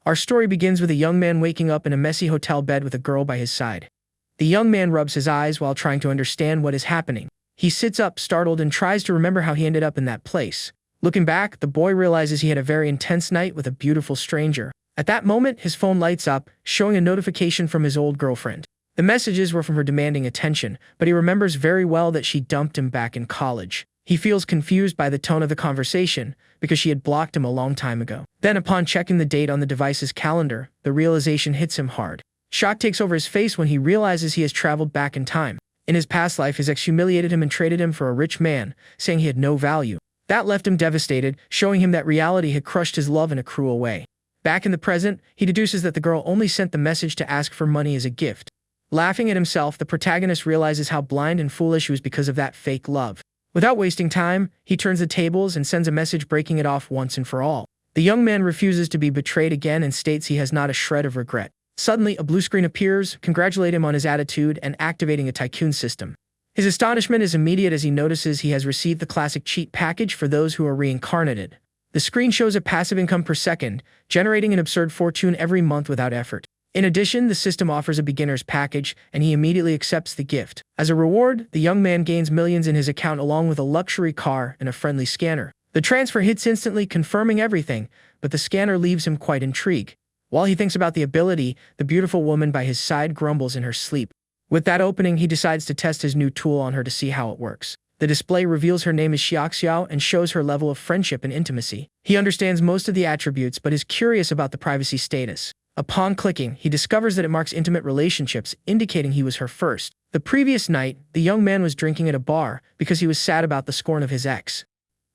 Our story begins with a young man waking up in a messy hotel bed with a girl by his side. The young man rubs his eyes while trying to understand what is happening. He sits up, startled, and tries to remember how he ended up in that place. Looking back, the boy realizes he had a very intense night with a beautiful stranger. At that moment, his phone lights up, showing a notification from his old girlfriend. The messages were from her demanding attention, but he remembers very well that she dumped him back in college. He feels confused by the tone of the conversation, because she had blocked him a long time ago. Then, upon checking the date on the device's calendar, the realization hits him hard. Shock takes over his face when he realizes he has traveled back in time. In his past life, his ex humiliated him and traded him for a rich man, saying he had no value. That left him devastated, showing him that reality had crushed his love in a cruel way. Back in the present, he deduces that the girl only sent the message to ask for money as a gift. Laughing at himself, the protagonist realizes how blind and foolish he was because of that fake love. Without wasting time, he turns the tables and sends a message breaking it off once and for all. The young man refuses to be betrayed again and states he has not a shred of regret. Suddenly, a blue screen appears, congratulating him on his attitude and activating a tycoon system. His astonishment is immediate as he notices he has received the classic cheat package for those who are reincarnated. The screen shows a passive income per second, generating an absurd fortune every month without effort. In addition, the system offers a beginner's package, and he immediately accepts the gift. As a reward, the young man gains millions in his account along with a luxury car and a friendly scanner. The transfer hits instantly, confirming everything, but the scanner leaves him quite intrigued. While he thinks about the ability, the beautiful woman by his side grumbles in her sleep. With that opening, he decides to test his new tool on her to see how it works. The display reveals her name is Xiaoxiao and shows her level of friendship and intimacy. He understands most of the attributes but is curious about the privacy status. Upon clicking, he discovers that it marks intimate relationships, indicating he was her first. The previous night, the young man was drinking at a bar because he was sad about the scorn of his ex.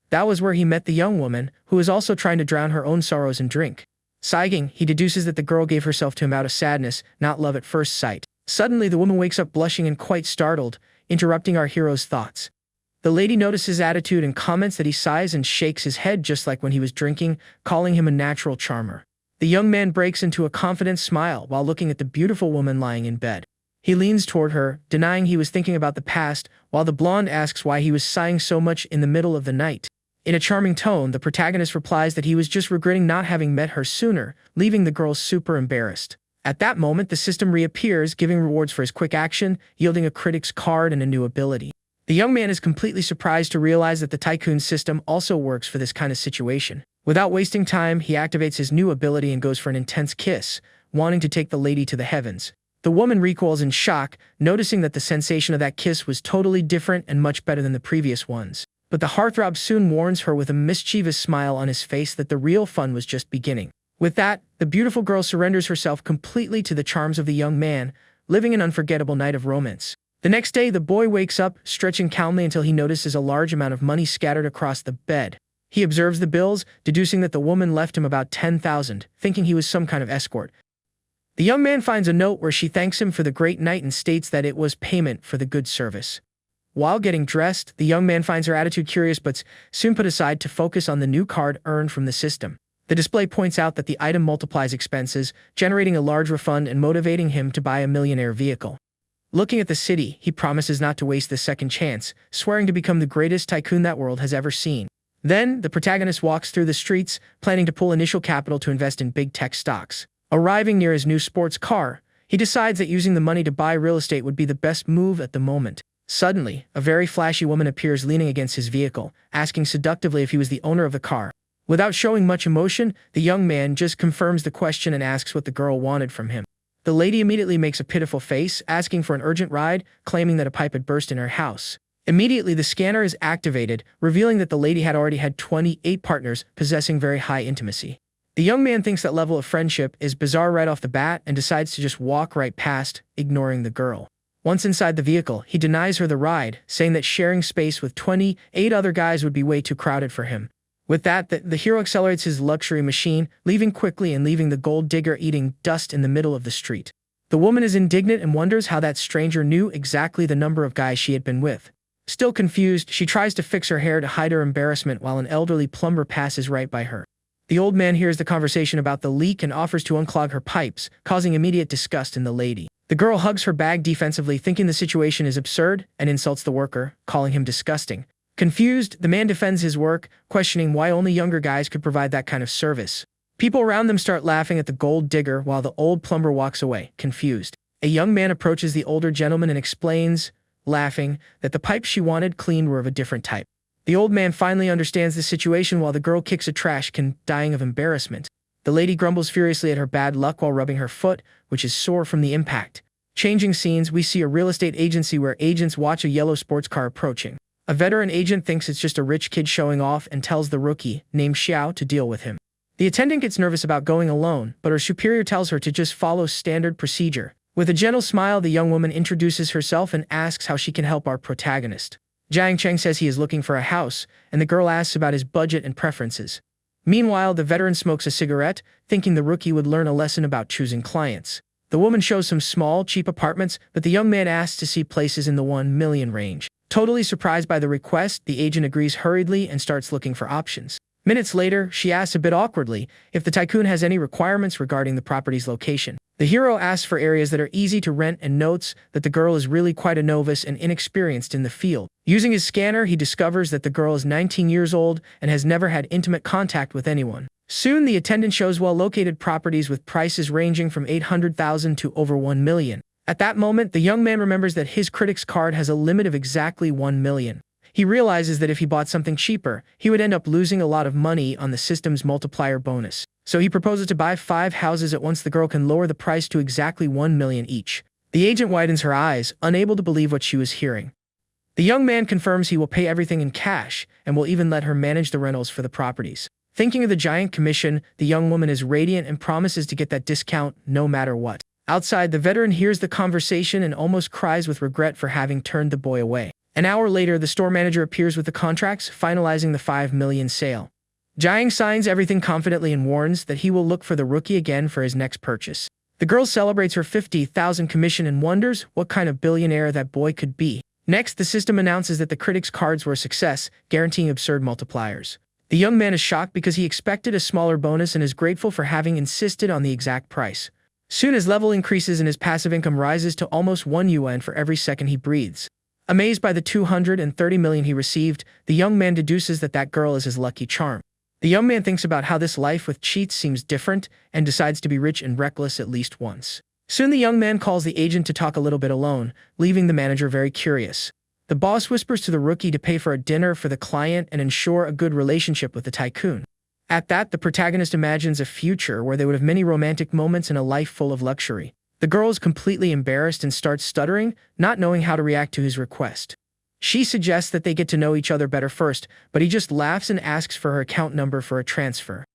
That was where he met the young woman, who was also trying to drown her own sorrows in drink. Sighing, he deduces that the girl gave herself to him out of sadness, not love at first sight. Suddenly, the woman wakes up blushing and quite startled, interrupting our hero's thoughts. The lady notices his attitude and comments that he sighs and shakes his head just like when he was drinking, calling him a natural charmer. The young man breaks into a confident smile while looking at the beautiful woman lying in bed. He leans toward her, denying he was thinking about the past, while the blonde asks why he was sighing so much in the middle of the night. In a charming tone, the protagonist replies that he was just regretting not having met her sooner, leaving the girl super embarrassed. At that moment, the system reappears, giving rewards for his quick action, yielding a critic's card and a new ability. The young man is completely surprised to realize that the tycoon system also works for this kind of situation. Without wasting time, he activates his new ability and goes for an intense kiss, wanting to take the lady to the heavens. The woman recoils in shock, noticing that the sensation of that kiss was totally different and much better than the previous ones. But the heartthrob soon warns her with a mischievous smile on his face that the real fun was just beginning. With that, the beautiful girl surrenders herself completely to the charms of the young man, living an unforgettable night of romance. The next day, the boy wakes up, stretching calmly until he notices a large amount of money scattered across the bed. He observes the bills, deducing that the woman left him about 10,000, thinking he was some kind of escort. The young man finds a note where she thanks him for the great night and states that it was payment for the good service. While getting dressed, the young man finds her attitude curious but soon put aside to focus on the new card earned from the system. The display points out that the item multiplies expenses, generating a large refund and motivating him to buy a millionaire vehicle. Looking at the city, he promises not to waste this second chance, swearing to become the greatest tycoon that world has ever seen. Then, the protagonist walks through the streets, planning to pull initial capital to invest in big tech stocks. Arriving near his new sports car, he decides that using the money to buy real estate would be the best move at the moment. Suddenly, a very flashy woman appears leaning against his vehicle, asking seductively if he was the owner of the car. Without showing much emotion, the young man just confirms the question and asks what the girl wanted from him. The lady immediately makes a pitiful face, asking for an urgent ride, claiming that a pipe had burst in her house. Immediately, the scanner is activated, revealing that the lady had already had 28 partners, possessing very high intimacy. The young man thinks that level of friendship is bizarre right off the bat and decides to just walk right past, ignoring the girl. Once inside the vehicle, he denies her the ride, saying that sharing space with 28 other guys would be way too crowded for him. With that, the hero accelerates his luxury machine, leaving quickly and leaving the gold digger eating dust in the middle of the street. The woman is indignant and wonders how that stranger knew exactly the number of guys she had been with. Still confused, she tries to fix her hair to hide her embarrassment while an elderly plumber passes right by her. The old man hears the conversation about the leak and offers to unclog her pipes, causing immediate disgust in the lady. The girl hugs her bag defensively, thinking the situation is absurd, and insults the worker, calling him disgusting. Confused, the man defends his work, questioning why only younger guys could provide that kind of service. People around them start laughing at the gold digger while the old plumber walks away, confused. A young man approaches the older gentleman and explains, laughing, that the pipes she wanted cleaned were of a different type. The old man finally understands the situation while the girl kicks a trash can, dying of embarrassment. The lady grumbles furiously at her bad luck while rubbing her foot, which is sore from the impact. Changing scenes, we see a real estate agency where agents watch a yellow sports car approaching. A veteran agent thinks it's just a rich kid showing off and tells the rookie, named Xiao, to deal with him. The attendant gets nervous about going alone, but her superior tells her to just follow standard procedure. With a gentle smile, the young woman introduces herself and asks how she can help our protagonist. Jiang Cheng says he is looking for a house, and the girl asks about his budget and preferences. Meanwhile, the veteran smokes a cigarette, thinking the rookie would learn a lesson about choosing clients. The woman shows some small, cheap apartments, but the young man asks to see places in the 1 million range. Totally surprised by the request, the agent agrees hurriedly and starts looking for options. Minutes later, she asks a bit awkwardly if the tycoon has any requirements regarding the property's location. The hero asks for areas that are easy to rent and notes that the girl is really quite a novice and inexperienced in the field. Using his scanner, he discovers that the girl is 19 years old and has never had intimate contact with anyone. Soon, the attendant shows well-located properties with prices ranging from 800,000 to over 1 million. At that moment, the young man remembers that his critic's card has a limit of exactly 1 million. He realizes that if he bought something cheaper, he would end up losing a lot of money on the system's multiplier bonus. So he proposes to buy 5 houses at once. The girl can lower the price to exactly 1 million each. The agent widens her eyes, unable to believe what she was hearing. The young man confirms he will pay everything in cash and will even let her manage the rentals for the properties. Thinking of the giant commission, the young woman is radiant and promises to get that discount no matter what. Outside, the veteran hears the conversation and almost cries with regret for having turned the boy away. An hour later, the store manager appears with the contracts, finalizing the 5 million sale. Jiang signs everything confidently and warns that he will look for the rookie again for his next purchase. The girl celebrates her 50,000 commission and wonders what kind of billionaire that boy could be. Next, the system announces that the critics' cards were a success, guaranteeing absurd multipliers. The young man is shocked because he expected a smaller bonus and is grateful for having insisted on the exact price. Soon his level increases and his passive income rises to almost 1 yuan for every second he breathes. Amazed by the 230 million he received, the young man deduces that that girl is his lucky charm. The young man thinks about how this life with cheats seems different and decides to be rich and reckless at least once. Soon the young man calls the agent to talk a little bit alone, leaving the manager very curious. The boss whispers to the rookie to pay for a dinner for the client and ensure a good relationship with the tycoon. At that, the protagonist imagines a future where they would have many romantic moments and a life full of luxury. The girl is completely embarrassed and starts stuttering, not knowing how to react to his request. She suggests that they get to know each other better first, but he just laughs and asks for her account number for a transfer.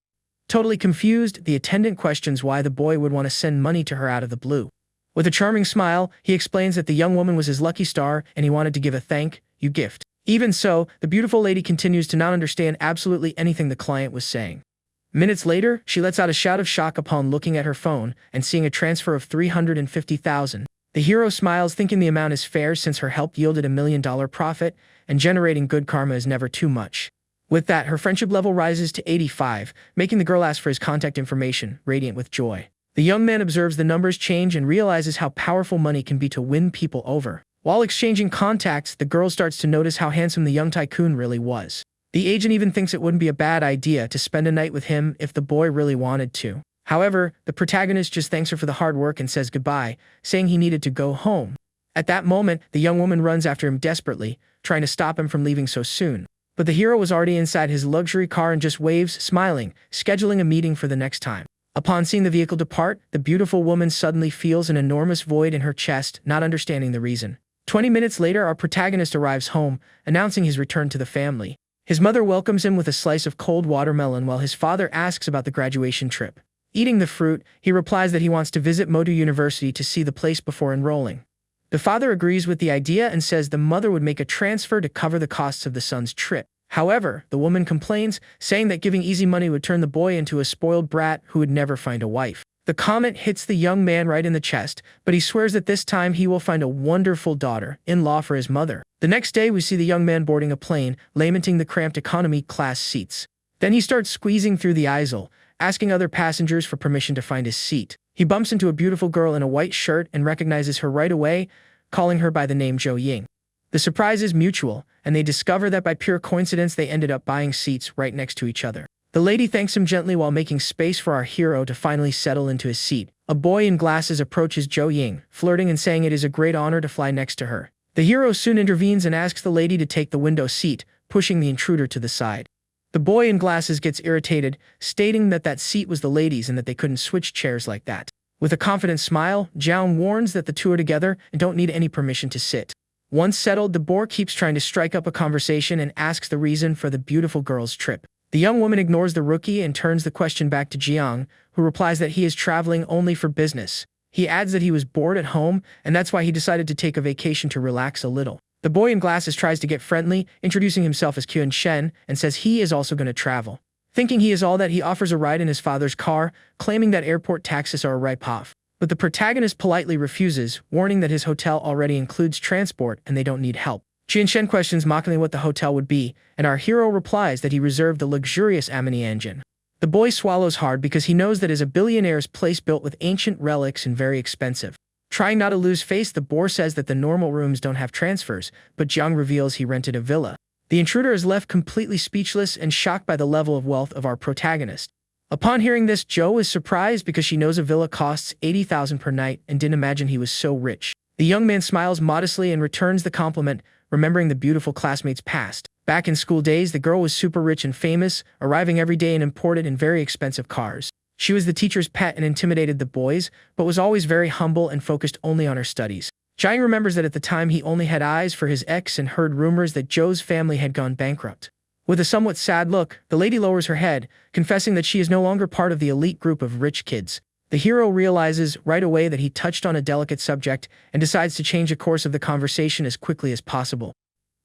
Totally confused, the attendant questions why the boy would want to send money to her out of the blue. With a charming smile, he explains that the young woman was his lucky star and he wanted to give a thank you gift. Even so, the beautiful lady continues to not understand absolutely anything the client was saying. Minutes later, she lets out a shout of shock upon looking at her phone and seeing a transfer of 350,000. The hero smiles, thinking the amount is fair since her help yielded $1 million profit, and generating good karma is never too much. With that, her friendship level rises to 85, making the girl ask for his contact information, radiant with joy. The young man observes the numbers change and realizes how powerful money can be to win people over. While exchanging contacts, the girl starts to notice how handsome the young tycoon really was. The agent even thinks it wouldn't be a bad idea to spend a night with him if the boy really wanted to. However, the protagonist just thanks her for the hard work and says goodbye, saying he needed to go home. At that moment, the young woman runs after him desperately, trying to stop him from leaving so soon. But the hero was already inside his luxury car and just waves, smiling, scheduling a meeting for the next time. Upon seeing the vehicle depart, the beautiful woman suddenly feels an enormous void in her chest, not understanding the reason. 20 minutes later, our protagonist arrives home, announcing his return to the family. His mother welcomes him with a slice of cold watermelon while his father asks about the graduation trip. Eating the fruit, he replies that he wants to visit Modu University to see the place before enrolling. The father agrees with the idea and says the mother would make a transfer to cover the costs of the son's trip. However, the woman complains, saying that giving easy money would turn the boy into a spoiled brat who would never find a wife. The comment hits the young man right in the chest, but he swears that this time he will find a wonderful daughter-in-law for his mother. The next day, we see the young man boarding a plane, lamenting the cramped economy class seats. Then he starts squeezing through the aisle, asking other passengers for permission to find his seat. He bumps into a beautiful girl in a white shirt and recognizes her right away, calling her by the name Zhou Ying. The surprise is mutual, and they discover that by pure coincidence they ended up buying seats right next to each other. The lady thanks him gently while making space for our hero to finally settle into his seat. A boy in glasses approaches Jo Ying, flirting and saying it is a great honor to fly next to her. The hero soon intervenes and asks the lady to take the window seat, pushing the intruder to the side. The boy in glasses gets irritated, stating that that seat was the lady's and that they couldn't switch chairs like that. With a confident smile, Jiang warns that the two are together and don't need any permission to sit. Once settled, the boy keeps trying to strike up a conversation and asks the reason for the beautiful girl's trip. The young woman ignores the rookie and turns the question back to Jiang, who replies that he is traveling only for business. He adds that he was bored at home, and that's why he decided to take a vacation to relax a little. The boy in glasses tries to get friendly, introducing himself as Kyun Shen, and says he is also going to travel. Thinking he is all that, he offers a ride in his father's car, claiming that airport taxes are a ripoff. But the protagonist politely refuses, warning that his hotel already includes transport and they don't need help. Kyun Shen questions mockingly what the hotel would be, and our hero replies that he reserved the luxurious Amini engine. The boy swallows hard because he knows that is a billionaire's place built with ancient relics and very expensive. Trying not to lose face, the boar says that the normal rooms don't have transfers, but Jiang reveals he rented a villa. The intruder is left completely speechless and shocked by the level of wealth of our protagonist. Upon hearing this, Jo is surprised because she knows a villa costs 80,000 per night and didn't imagine he was so rich. The young man smiles modestly and returns the compliment, remembering the beautiful classmate's past. Back in school days, the girl was super rich and famous, arriving every day in imported and very expensive cars. She was the teacher's pet and intimidated the boys, but was always very humble and focused only on her studies. Jiang remembers that at the time he only had eyes for his ex and heard rumors that Jo's family had gone bankrupt. With a somewhat sad look, the lady lowers her head, confessing that she is no longer part of the elite group of rich kids. The hero realizes right away that he touched on a delicate subject and decides to change the course of the conversation as quickly as possible.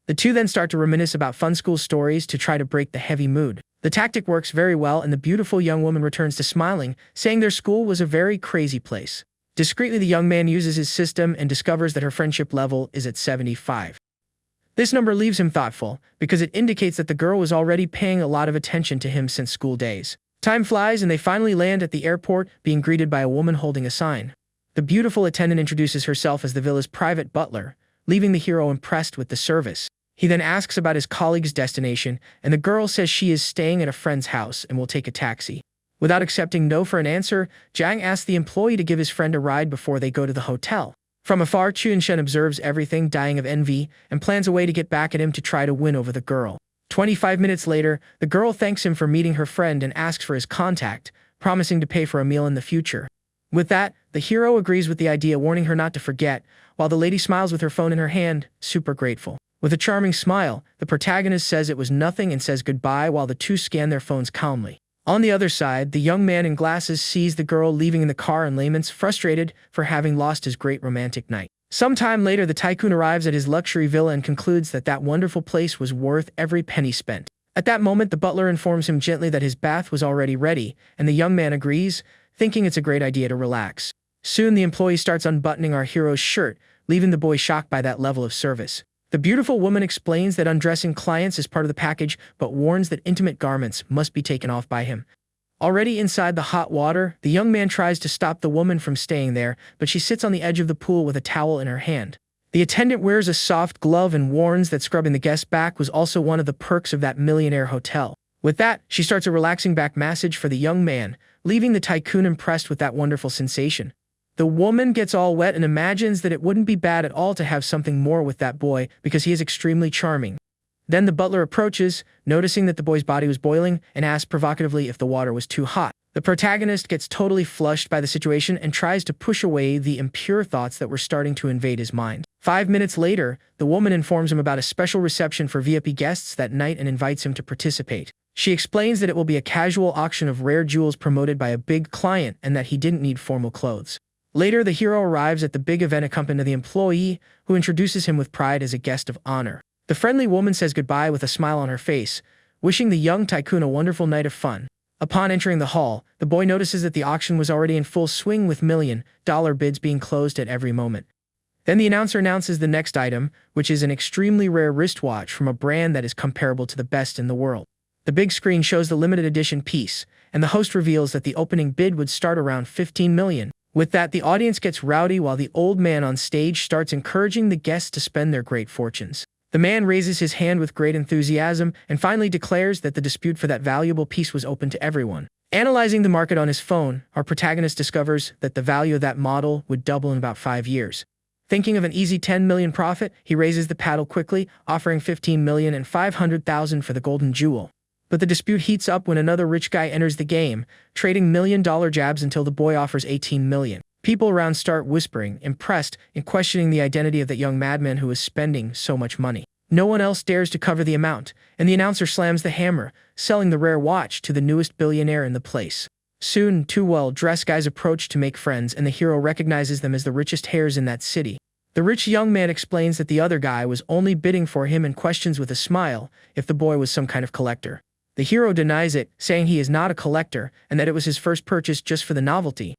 The two then start to reminisce about fun school stories to try to break the heavy mood. The tactic works very well, and the beautiful young woman returns to smiling, saying their school was a very crazy place. Discreetly, the young man uses his system and discovers that her friendship level is at 75. This number leaves him thoughtful, because it indicates that the girl was already paying a lot of attention to him since school days. Time flies and they finally land at the airport, being greeted by a woman holding a sign. The beautiful attendant introduces herself as the villa's private butler, leaving the hero impressed with the service. He then asks about his colleague's destination, and the girl says she is staying at a friend's house and will take a taxi. Without accepting no for an answer, Jiang asks the employee to give his friend a ride before they go to the hotel. From afar, Kyun Shen observes everything, dying of envy, and plans a way to get back at him to try to win over the girl. 25 minutes later, the girl thanks him for meeting her friend and asks for his contact, promising to pay for a meal in the future. With that, the hero agrees with the idea, warning her not to forget, while the lady smiles with her phone in her hand, super grateful. With a charming smile, the protagonist says it was nothing and says goodbye while the two scan their phones calmly. On the other side, the young man in glasses sees the girl leaving in the car and laments, frustrated for having lost his great romantic night. Sometime later, the tycoon arrives at his luxury villa and concludes that that wonderful place was worth every penny spent. At that moment, the butler informs him gently that his bath was already ready, and the young man agrees, thinking it's a great idea to relax. Soon, the employee starts unbuttoning our hero's shirt, leaving the boy shocked by that level of service. The beautiful woman explains that undressing clients is part of the package, but warns that intimate garments must be taken off by him. Already inside the hot water, the young man tries to stop the woman from staying there, but she sits on the edge of the pool with a towel in her hand. The attendant wears a soft glove and warns that scrubbing the guest's back was also one of the perks of that millionaire hotel. With that, she starts a relaxing back massage for the young man, leaving the tycoon impressed with that wonderful sensation. The woman gets all wet and imagines that it wouldn't be bad at all to have something more with that boy because he is extremely charming. Then the butler approaches, noticing that the boy's body was boiling, and asks provocatively if the water was too hot. The protagonist gets totally flushed by the situation and tries to push away the impure thoughts that were starting to invade his mind. 5 minutes later, the woman informs him about a special reception for VIP guests that night and invites him to participate. She explains that it will be a casual auction of rare jewels promoted by a big client and that he didn't need formal clothes. Later, the hero arrives at the big event accompanied by the employee, who introduces him with pride as a guest of honor. The friendly woman says goodbye with a smile on her face, wishing the young tycoon a wonderful night of fun. Upon entering the hall, the boy notices that the auction was already in full swing with $1,000,000 bids being closed at every moment. Then the announcer announces the next item, which is an extremely rare wristwatch from a brand that is comparable to the best in the world. The big screen shows the limited edition piece, and the host reveals that the opening bid would start around 15 million. With that, the audience gets rowdy while the old man on stage starts encouraging the guests to spend their great fortunes. The man raises his hand with great enthusiasm and finally declares that the dispute for that valuable piece was open to everyone. Analyzing the market on his phone, our protagonist discovers that the value of that model would double in about 5 years. Thinking of an easy 10 million profit, he raises the paddle quickly, offering 15,500,000 for the golden jewel. But the dispute heats up when another rich guy enters the game, trading million-dollar jabs until the boy offers 18 million. People around start whispering, impressed, and questioning the identity of that young madman who is spending so much money. No one else dares to cover the amount, and the announcer slams the hammer, selling the rare watch to the newest billionaire in the place. Soon, two well-dressed guys approach to make friends, and the hero recognizes them as the richest heirs in that city. The rich young man explains that the other guy was only bidding for him and questions with a smile if the boy was some kind of collector. The hero denies it, saying he is not a collector and that it was his first purchase just for the novelty.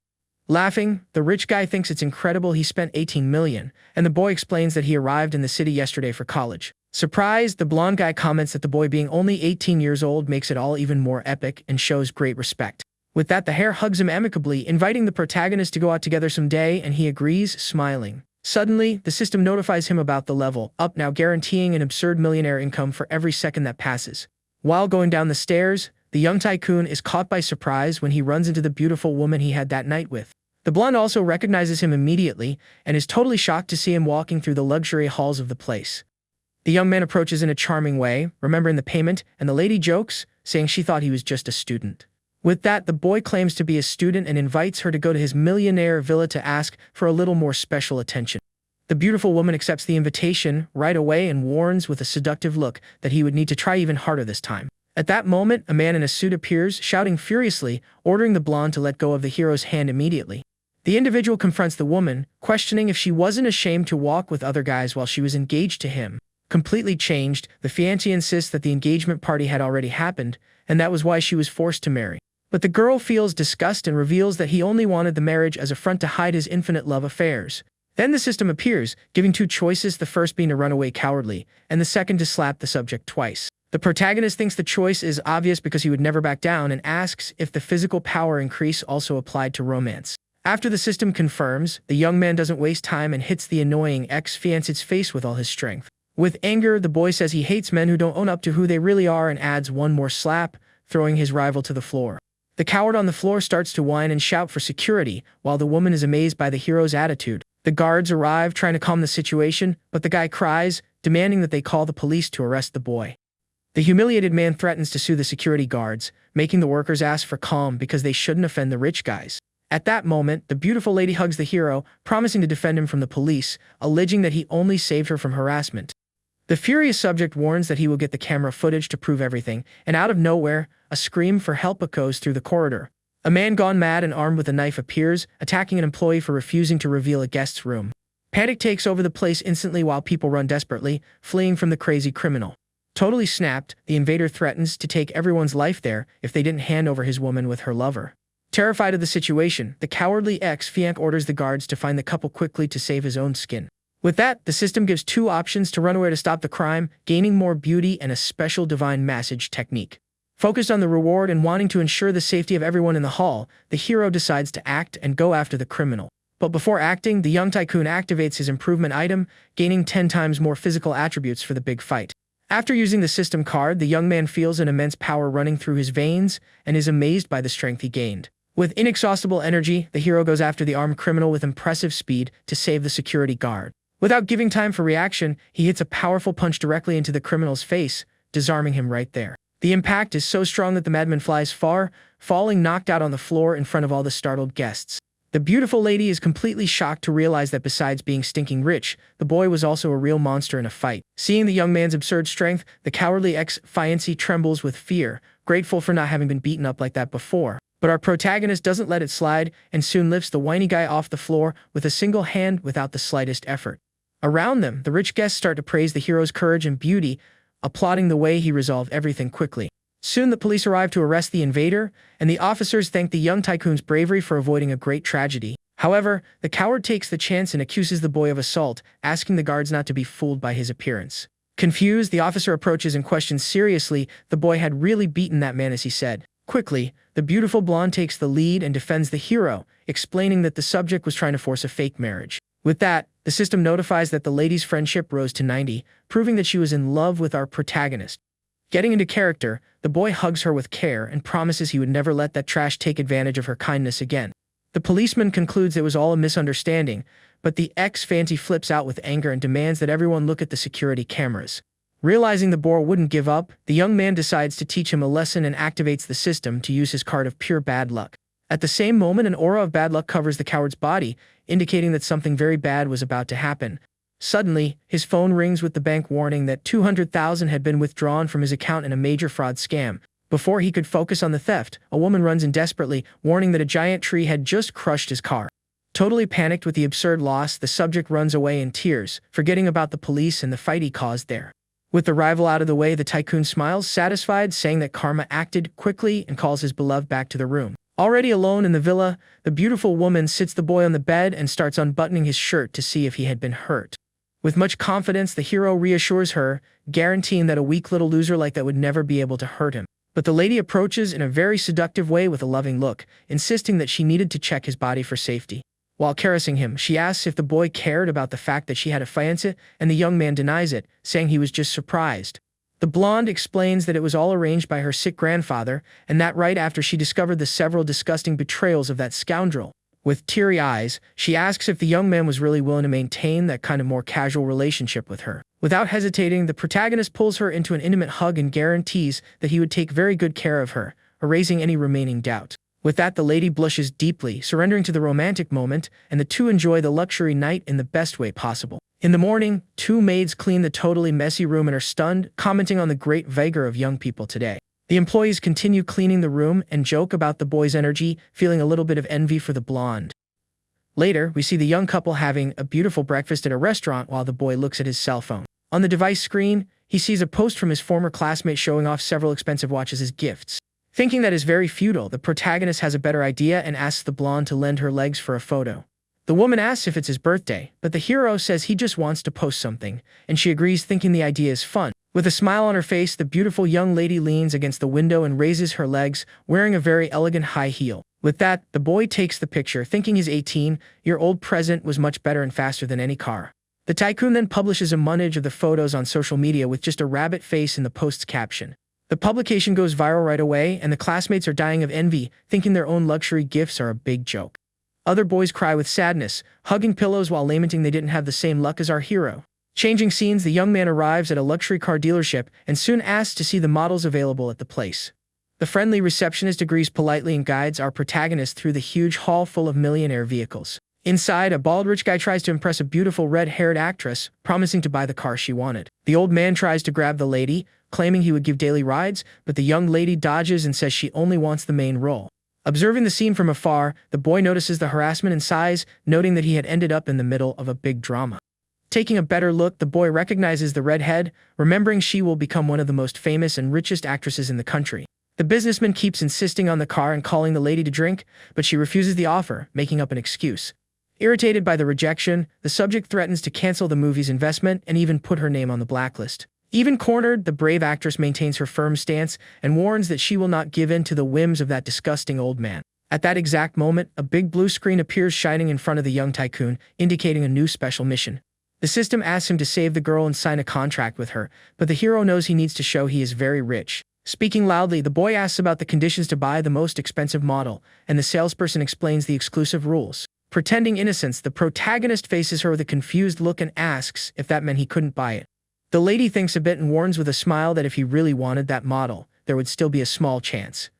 Laughing, the rich guy thinks it's incredible he spent 18 million, and the boy explains that he arrived in the city yesterday for college. Surprised, the blonde guy comments that the boy being only 18 years old makes it all even more epic and shows great respect. With that, the hare hugs him amicably, inviting the protagonist to go out together someday, and he agrees, smiling. Suddenly, the system notifies him about the level up, now guaranteeing an absurd millionaire income for every second that passes. While going down the stairs, the young tycoon is caught by surprise when he runs into the beautiful woman he had that night with. The blonde also recognizes him immediately and is totally shocked to see him walking through the luxury halls of the place. The young man approaches in a charming way, remembering the payment, and the lady jokes, saying she thought he was just a student. With that, the boy claims to be a student and invites her to go to his millionaire villa to ask for a little more special attention. The beautiful woman accepts the invitation right away and warns with a seductive look that he would need to try even harder this time. At that moment, a man in a suit appears, shouting furiously, ordering the blonde to let go of the hero's hand immediately. The individual confronts the woman, questioning if she wasn't ashamed to walk with other guys while she was engaged to him. Completely changed, the fiancé insists that the engagement party had already happened, and that was why she was forced to marry. But the girl feels disgust and reveals that he only wanted the marriage as a front to hide his infinite love affairs. Then the system appears, giving two choices, the first being to run away cowardly, and the second to slap the subject twice. The protagonist thinks the choice is obvious because he would never back down and asks if the physical power increase also applied to romance. After the system confirms, the young man doesn't waste time and hits the annoying ex-fiancé's face with all his strength. With anger, the boy says he hates men who don't own up to who they really are and adds one more slap, throwing his rival to the floor. The coward on the floor starts to whine and shout for security, while the woman is amazed by the hero's attitude. The guards arrive trying to calm the situation, but the guy cries, demanding that they call the police to arrest the boy. The humiliated man threatens to sue the security guards, making the workers ask for calm because they shouldn't offend the rich guys. At that moment, the beautiful lady hugs the hero, promising to defend him from the police, alleging that he only saved her from harassment. The furious subject warns that he will get the camera footage to prove everything, and out of nowhere, a scream for help echoes through the corridor. A man gone mad and armed with a knife appears, attacking an employee for refusing to reveal a guest's room. Panic takes over the place instantly while people run desperately, fleeing from the crazy criminal. Totally snapped, the invader threatens to take everyone's life there if they didn't hand over his woman with her lover. Terrified of the situation, the cowardly ex-fiancé orders the guards to find the couple quickly to save his own skin. With that, the system gives two options to run away to stop the crime, gaining more beauty and a special divine message technique. Focused on the reward and wanting to ensure the safety of everyone in the hall, the hero decides to act and go after the criminal. But before acting, the young tycoon activates his improvement item, gaining 10 times more physical attributes for the big fight. After using the system card, the young man feels an immense power running through his veins and is amazed by the strength he gained. With inexhaustible energy, the hero goes after the armed criminal with impressive speed to save the security guard. Without giving time for reaction, he hits a powerful punch directly into the criminal's face, disarming him right there. The impact is so strong that the madman flies far, falling knocked out on the floor in front of all the startled guests. The beautiful lady is completely shocked to realize that besides being stinking rich, the boy was also a real monster in a fight. Seeing the young man's absurd strength, the cowardly ex-fiancé trembles with fear, grateful for not having been beaten up like that before. But our protagonist doesn't let it slide and soon lifts the whiny guy off the floor with a single hand without the slightest effort. Around them, the rich guests start to praise the hero's courage and beauty, applauding the way he resolved everything quickly. Soon the police arrive to arrest the invader, and the officers thank the young tycoon's bravery for avoiding a great tragedy. However, the coward takes the chance and accuses the boy of assault, asking the guards not to be fooled by his appearance. Confused, the officer approaches and questions seriously the boy had really beaten that man as he said. Quickly, the beautiful blonde takes the lead and defends the hero, explaining that the subject was trying to force a fake marriage. With that, The system notifies that the lady's friendship rose to 90, proving that she was in love with our protagonist. Getting into character, the boy hugs her with care and promises he would never let that trash take advantage of her kindness again. The policeman concludes it was all a misunderstanding, but the ex-fancy flips out with anger and demands that everyone look at the security cameras. Realizing the boy wouldn't give up, the young man decides to teach him a lesson and activates the system to use his card of pure bad luck. At the same moment, an aura of bad luck covers the coward's body, indicating that something very bad was about to happen. Suddenly, his phone rings with the bank warning that $200,000 had been withdrawn from his account in a major fraud scam. Before he could focus on the theft, a woman runs in desperately, warning that a giant tree had just crushed his car. Totally panicked with the absurd loss, the subject runs away in tears, forgetting about the police and the fight he caused there. With the rival out of the way, the tycoon smiles, satisfied, saying that karma acted quickly, and calls his beloved back to the room. Already alone in the villa, the beautiful woman sits the boy on the bed and starts unbuttoning his shirt to see if he had been hurt. With much confidence, the hero reassures her, guaranteeing that a weak little loser like that would never be able to hurt him. But the lady approaches in a very seductive way with a loving look, insisting that she needed to check his body for safety. While caressing him, she asks if the boy cared about the fact that she had a fiancé, and the young man denies it, saying he was just surprised. The blonde explains that it was all arranged by her sick grandfather, and that right after she discovered the several disgusting betrayals of that scoundrel. With teary eyes, she asks if the young man was really willing to maintain that kind of more casual relationship with her. Without hesitating, the protagonist pulls her into an intimate hug and guarantees that he would take very good care of her, erasing any remaining doubt. With that, the lady blushes deeply, surrendering to the romantic moment, and the two enjoy the luxury night in the best way possible. In the morning, two maids clean the totally messy room and are stunned, commenting on the great vigor of young people today. The employees continue cleaning the room and joke about the boy's energy, feeling a little bit of envy for the blonde. Later, we see the young couple having a beautiful breakfast at a restaurant while the boy looks at his cell phone. On the device screen, he sees a post from his former classmate showing off several expensive watches as gifts. Thinking that is very futile, the protagonist has a better idea and asks the blonde to lend her legs for a photo. The woman asks if it's his birthday, but the hero says he just wants to post something, and she agrees, thinking the idea is fun. With a smile on her face, the beautiful young lady leans against the window and raises her legs, wearing a very elegant high heel. With that, the boy takes the picture, thinking his 18-year-old present was much better and faster than any car. The tycoon then publishes a montage of the photos on social media with just a rabbit face in the post's caption. The publication goes viral right away, and the classmates are dying of envy, thinking their own luxury gifts are a big joke. Other boys cry with sadness, hugging pillows while lamenting they didn't have the same luck as our hero. Changing scenes, the young man arrives at a luxury car dealership and soon asks to see the models available at the place. The friendly receptionist agrees politely and guides our protagonist through the huge hall full of millionaire vehicles. Inside, a bald rich guy tries to impress a beautiful red-haired actress, promising to buy the car she wanted. The old man tries to grab the lady, claiming he would give daily rides, but the young lady dodges and says she only wants the main role. Observing the scene from afar, the boy notices the harassment and sighs, noting that he had ended up in the middle of a big drama. Taking a better look, the boy recognizes the redhead, remembering she will become one of the most famous and richest actresses in the country. The businessman keeps insisting on the car and calling the lady to drink, but she refuses the offer, making up an excuse. Irritated by the rejection, the subject threatens to cancel the movie's investment and even put her name on the blacklist. Even cornered, the brave actress maintains her firm stance and warns that she will not give in to the whims of that disgusting old man. At that exact moment, a big blue screen appears shining in front of the young tycoon, indicating a new special mission. The system asks him to save the girl and sign a contract with her, but the hero knows he needs to show he is very rich. Speaking loudly, the boy asks about the conditions to buy the most expensive model, and the salesperson explains the exclusive rules. Pretending innocence, the protagonist faces her with a confused look and asks if that meant he couldn't buy it. The lady thinks a bit and warns with a smile that if he really wanted that model, there would still be a small chance.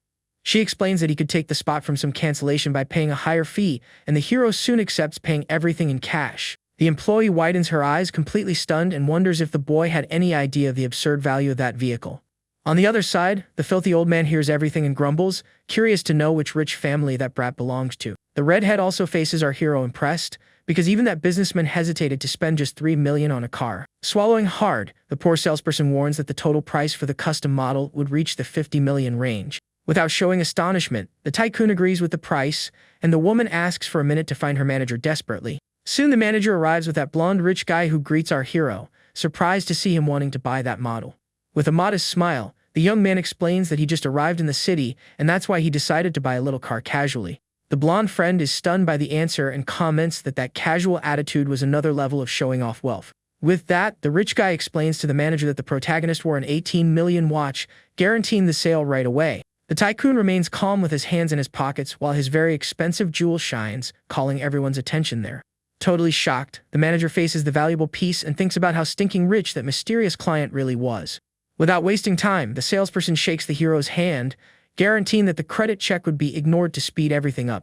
She explains that he could take the spot from some cancellation by paying a higher fee, and the hero soon accepts, paying everything in cash. The employee widens her eyes, completely stunned, and wonders if the boy had any idea of the absurd value of that vehicle. On the other side, the filthy old man hears everything and grumbles, curious to know which rich family that brat belongs to. The redhead also faces our hero, impressed, because even that businessman hesitated to spend just $3 million on a car. Swallowing hard, the poor salesperson warns that the total price for the custom model would reach the $50 million range. Without showing astonishment, the tycoon agrees with the price, and the woman asks for a minute to find her manager desperately. Soon the manager arrives with that blonde rich guy who greets our hero, surprised to see him wanting to buy that model. With a modest smile, the young man explains that he just arrived in the city, and that's why he decided to buy a little car casually. The blonde friend is stunned by the answer and comments that that casual attitude was another level of showing off wealth. With that, the rich guy explains to the manager that the protagonist wore an 18 million watch, guaranteeing the sale right away. The tycoon remains calm with his hands in his pockets while his very expensive jewel shines, calling everyone's attention there. Totally shocked, the manager faces the valuable piece and thinks about how stinking rich that mysterious client really was. Without wasting time, the salesperson shakes the hero's hand, guaranteeing that the credit check would be ignored to speed everything up.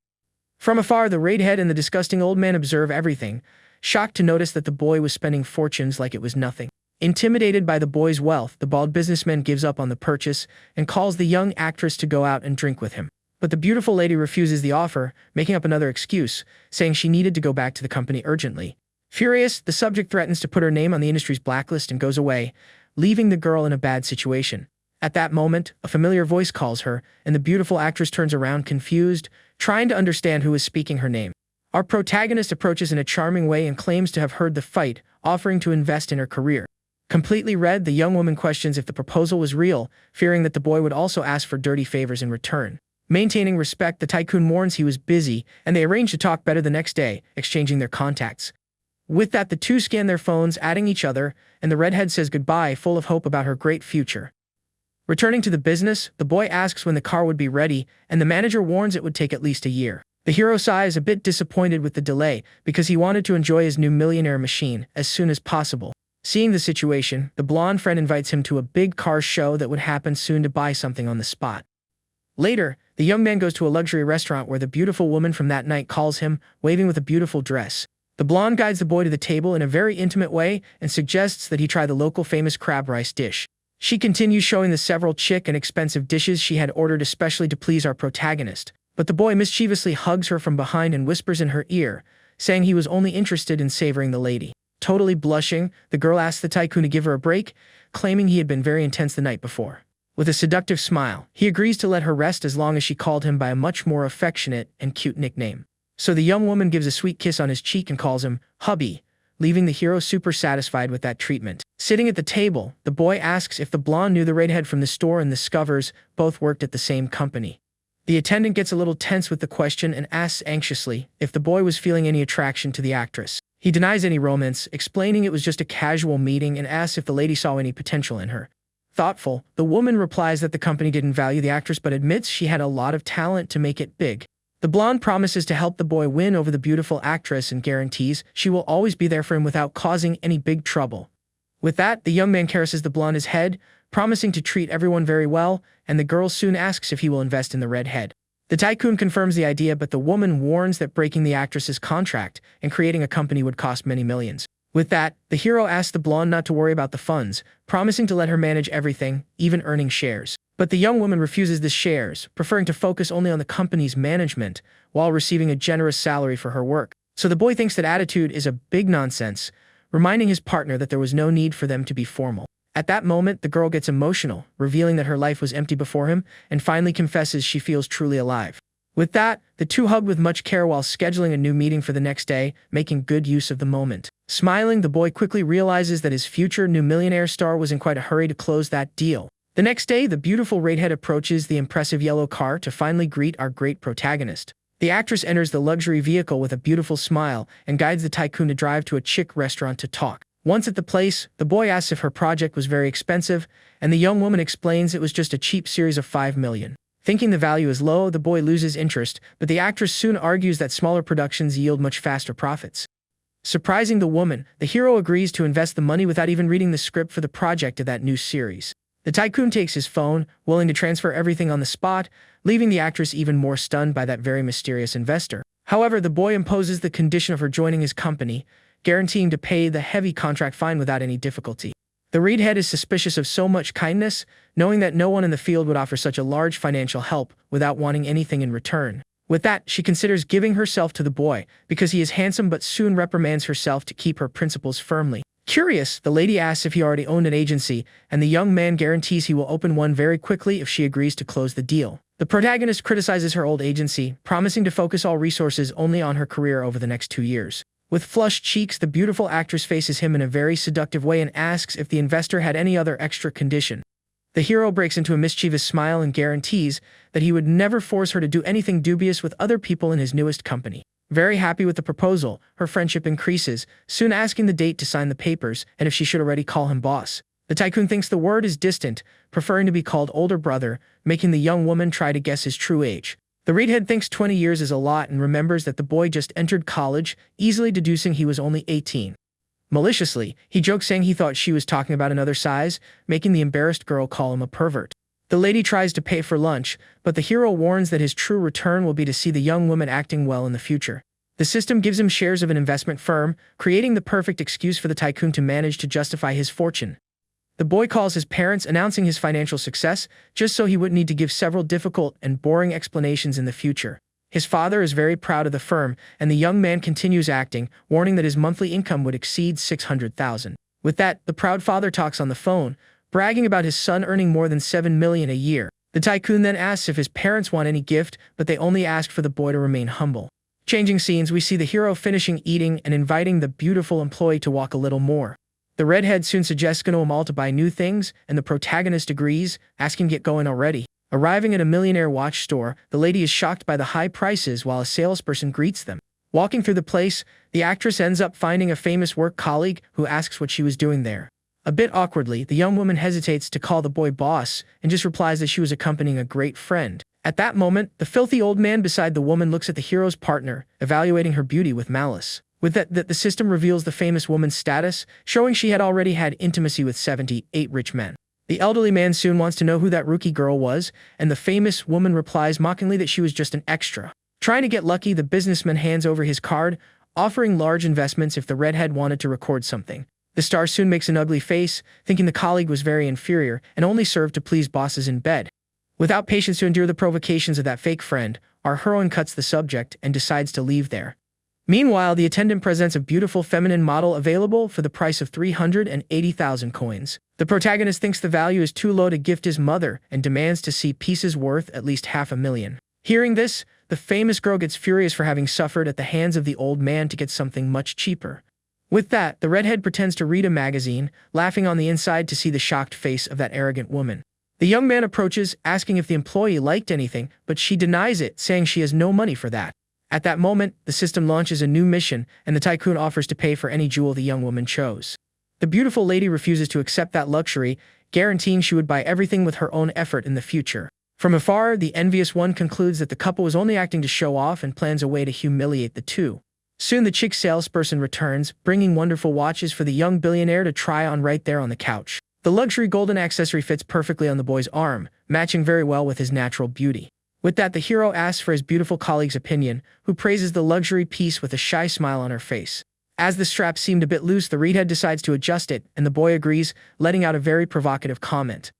From afar, the redhead and the disgusting old man observe everything, shocked to notice that the boy was spending fortunes like it was nothing. Intimidated by the boy's wealth, the bald businessman gives up on the purchase and calls the young actress to go out and drink with him. But the beautiful lady refuses the offer, making up another excuse, saying she needed to go back to the company urgently. Furious, the subject threatens to put her name on the industry's blacklist and goes away, leaving the girl in a bad situation. At that moment, a familiar voice calls her, and the beautiful actress turns around confused, trying to understand who is speaking her name. Our protagonist approaches in a charming way and claims to have heard the fight, offering to invest in her career. Completely red, the young woman questions if the proposal was real, fearing that the boy would also ask for dirty favors in return. Maintaining respect, the tycoon warns he was busy, and they arrange to talk better the next day, exchanging their contacts. With that, the two scan their phones, adding each other, and the redhead says goodbye, full of hope about her great future. Returning to the business, the boy asks when the car would be ready, and the manager warns it would take at least a year. The hero sighs, a bit disappointed with the delay, because he wanted to enjoy his new millionaire machine as soon as possible. Seeing the situation, the blonde friend invites him to a big car show that would happen soon to buy something on the spot. Later, the young man goes to a luxury restaurant where the beautiful woman from that night calls him, waving with a beautiful dress. The blonde guides the boy to the table in a very intimate way and suggests that he try the local famous crab rice dish. She continues showing the several chic and expensive dishes she had ordered especially to please our protagonist, but the boy mischievously hugs her from behind and whispers in her ear, saying he was only interested in savoring the lady. Totally blushing, the girl asks the tycoon to give her a break, claiming he had been very intense the night before. With a seductive smile, he agrees to let her rest as long as she called him by a much more affectionate and cute nickname. So the young woman gives a sweet kiss on his cheek and calls him hubby, leaving the hero super satisfied with that treatment. Sitting at the table, the boy asks if the blonde knew the redhead from the store and discovers both worked at the same company. The attendant gets a little tense with the question and asks anxiously if the boy was feeling any attraction to the actress. He denies any romance, explaining it was just a casual meeting, and asks if the lady saw any potential in her. Thoughtful, the woman replies that the company didn't value the actress but admits she had a lot of talent to make it big. The blonde promises to help the boy win over the beautiful actress and guarantees she will always be there for him without causing any big trouble. With that, the young man caresses the blonde's head, promising to treat everyone very well, and the girl soon asks if he will invest in the redhead. The tycoon confirms the idea, but the woman warns that breaking the actress's contract and creating a company would cost many millions. With that, the hero asks the blonde not to worry about the funds, promising to let her manage everything, even earning shares. But the young woman refuses the shares, preferring to focus only on the company's management, while receiving a generous salary for her work. So the boy thinks that attitude is a big nonsense, reminding his partner that there was no need for them to be formal. At that moment, the girl gets emotional, revealing that her life was empty before him, and finally confesses she feels truly alive. With that, the two hug with much care while scheduling a new meeting for the next day, making good use of the moment. Smiling, the boy quickly realizes that his future new millionaire star was in quite a hurry to close that deal. The next day, the beautiful redhead approaches the impressive yellow car to finally greet our great protagonist. The actress enters the luxury vehicle with a beautiful smile and guides the tycoon to drive to a chic restaurant to talk. Once at the place, the boy asks if her project was very expensive, and the young woman explains it was just a cheap series of 5 million. Thinking the value is low, the boy loses interest, but the actress soon argues that smaller productions yield much faster profits. Surprising the woman, the hero agrees to invest the money without even reading the script for the project of that new series. The tycoon takes his phone, willing to transfer everything on the spot, leaving the actress even more stunned by that very mysterious investor. However, the boy imposes the condition of her joining his company, guaranteeing to pay the heavy contract fine without any difficulty. The redhead is suspicious of so much kindness, knowing that no one in the field would offer such a large financial help without wanting anything in return. With that, she considers giving herself to the boy, because he is handsome, but soon reprimands herself to keep her principles firmly. Curious, the lady asks if he already owned an agency, and the young man guarantees he will open one very quickly if she agrees to close the deal. The protagonist criticizes her old agency, promising to focus all resources only on her career over the next 2 years. With flushed cheeks, the beautiful actress faces him in a very seductive way and asks if the investor had any other extra condition. The hero breaks into a mischievous smile and guarantees that he would never force her to do anything dubious with other people in his newest company. Very happy with the proposal, her friendship increases, soon asking the date to sign the papers and if she should already call him boss. The tycoon thinks the word is distant, preferring to be called older brother, making the young woman try to guess his true age. The redhead thinks 20 years is a lot and remembers that the boy just entered college, easily deducing he was only 18. Maliciously, he jokes saying he thought she was talking about another size, making the embarrassed girl call him a pervert. The lady tries to pay for lunch, but the hero warns that his true return will be to see the young woman acting well in the future. The system gives him shares of an investment firm, creating the perfect excuse for the tycoon to manage to justify his fortune. The boy calls his parents, announcing his financial success, just so he wouldn't need to give several difficult and boring explanations in the future. His father is very proud of the firm, and the young man continues acting, warning that his monthly income would exceed $600,000. With that, the proud father talks on the phone, bragging about his son earning more than $7 million a year. The tycoon then asks if his parents want any gift, but they only ask for the boy to remain humble. Changing scenes, we see the hero finishing eating and inviting the beautiful employee to walk a little more. The redhead soon suggests them all to buy new things, and the protagonist agrees, asking get going already. Arriving at a millionaire watch store, the lady is shocked by the high prices while a salesperson greets them. Walking through the place, the actress ends up finding a famous work colleague who asks what she was doing there. A bit awkwardly, the young woman hesitates to call the boy boss and just replies that she was accompanying a great friend. At that moment, the filthy old man beside the woman looks at the hero's partner, evaluating her beauty with malice. With that, the system reveals the famous woman's status, showing she had already had intimacy with 78 rich men. The elderly man soon wants to know who that rookie girl was, and the famous woman replies mockingly that she was just an extra. Trying to get lucky, the businessman hands over his card, offering large investments if the redhead wanted to record something. The star soon makes an ugly face, thinking the colleague was very inferior and only served to please bosses in bed. Without patience to endure the provocations of that fake friend, our heroine cuts the subject and decides to leave there. Meanwhile, the attendant presents a beautiful feminine model available for the price of 380,000 coins. The protagonist thinks the value is too low to gift his mother and demands to see pieces worth at least $500,000. Hearing this, the famous girl gets furious for having suffered at the hands of the old man to get something much cheaper. With that, the redhead pretends to read a magazine, laughing on the inside to see the shocked face of that arrogant woman. The young man approaches, asking if the employee liked anything, but she denies it, saying she has no money for that. At that moment, the system launches a new mission, and the tycoon offers to pay for any jewel the young woman chose. The beautiful lady refuses to accept that luxury, guaranteeing she would buy everything with her own effort in the future. From afar, the envious one concludes that the couple was only acting to show off and plans a way to humiliate the two. Soon the chic salesperson returns, bringing wonderful watches for the young billionaire to try on right there on the couch. The luxury golden accessory fits perfectly on the boy's arm, matching very well with his natural beauty. With that, the hero asks for his beautiful colleague's opinion, who praises the luxury piece with a shy smile on her face. As the strap seemed a bit loose, the redhead decides to adjust it, and the boy agrees, letting out a very provocative comment.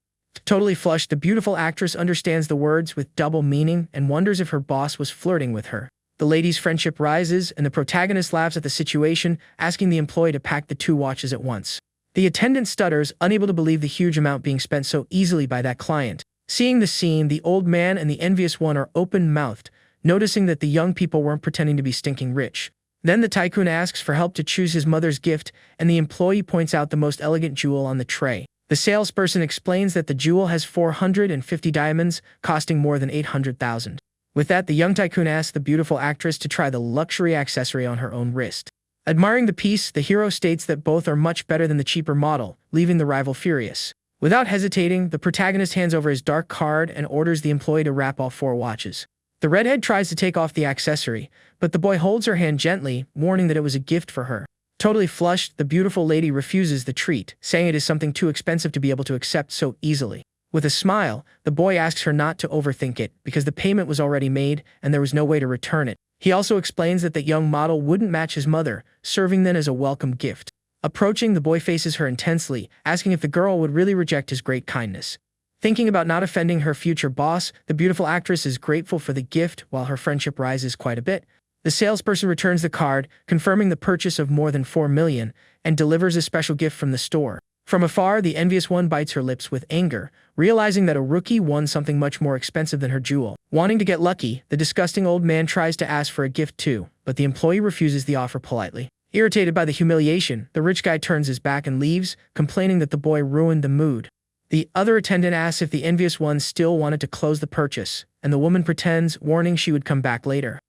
Totally flushed, the beautiful actress understands the words with double meaning and wonders if her boss was flirting with her. The lady's friendship rises, and the protagonist laughs at the situation, asking the employee to pack the two watches at once. The attendant stutters, unable to believe the huge amount being spent so easily by that client. Seeing the scene, the old man and the envious one are open-mouthed, noticing that the young people weren't pretending to be stinking rich. Then the tycoon asks for help to choose his mother's gift, and the employee points out the most elegant jewel on the tray. The salesperson explains that the jewel has 450 diamonds, costing more than 800,000. With that, the young tycoon asks the beautiful actress to try the luxury accessory on her own wrist. Admiring the piece, the hero states that both are much better than the cheaper model, leaving the rival furious. Without hesitating, the protagonist hands over his dark card and orders the employee to wrap all 4 watches. The redhead tries to take off the accessory, but the boy holds her hand gently, warning that it was a gift for her. Totally flushed, the beautiful lady refuses the treat, saying it is something too expensive to be able to accept so easily. With a smile, the boy asks her not to overthink it, because the payment was already made and there was no way to return it. He also explains that the young model wouldn't match his mother, serving them as a welcome gift. Approaching, the boy faces her intensely, asking if the girl would really reject his great kindness. Thinking about not offending her future boss, the beautiful actress is grateful for the gift while her friendship rises quite a bit. The salesperson returns the card, confirming the purchase of more than 4 million, and delivers a special gift from the store. From afar, the envious one bites her lips with anger, realizing that a rookie won something much more expensive than her jewel. Wanting to get lucky, the disgusting old man tries to ask for a gift too, but the employee refuses the offer politely. Irritated by the humiliation, the rich guy turns his back and leaves, complaining that the boy ruined the mood. The other attendant asks if the envious one still wanted to close the purchase, and the woman pretends, warning she would come back later.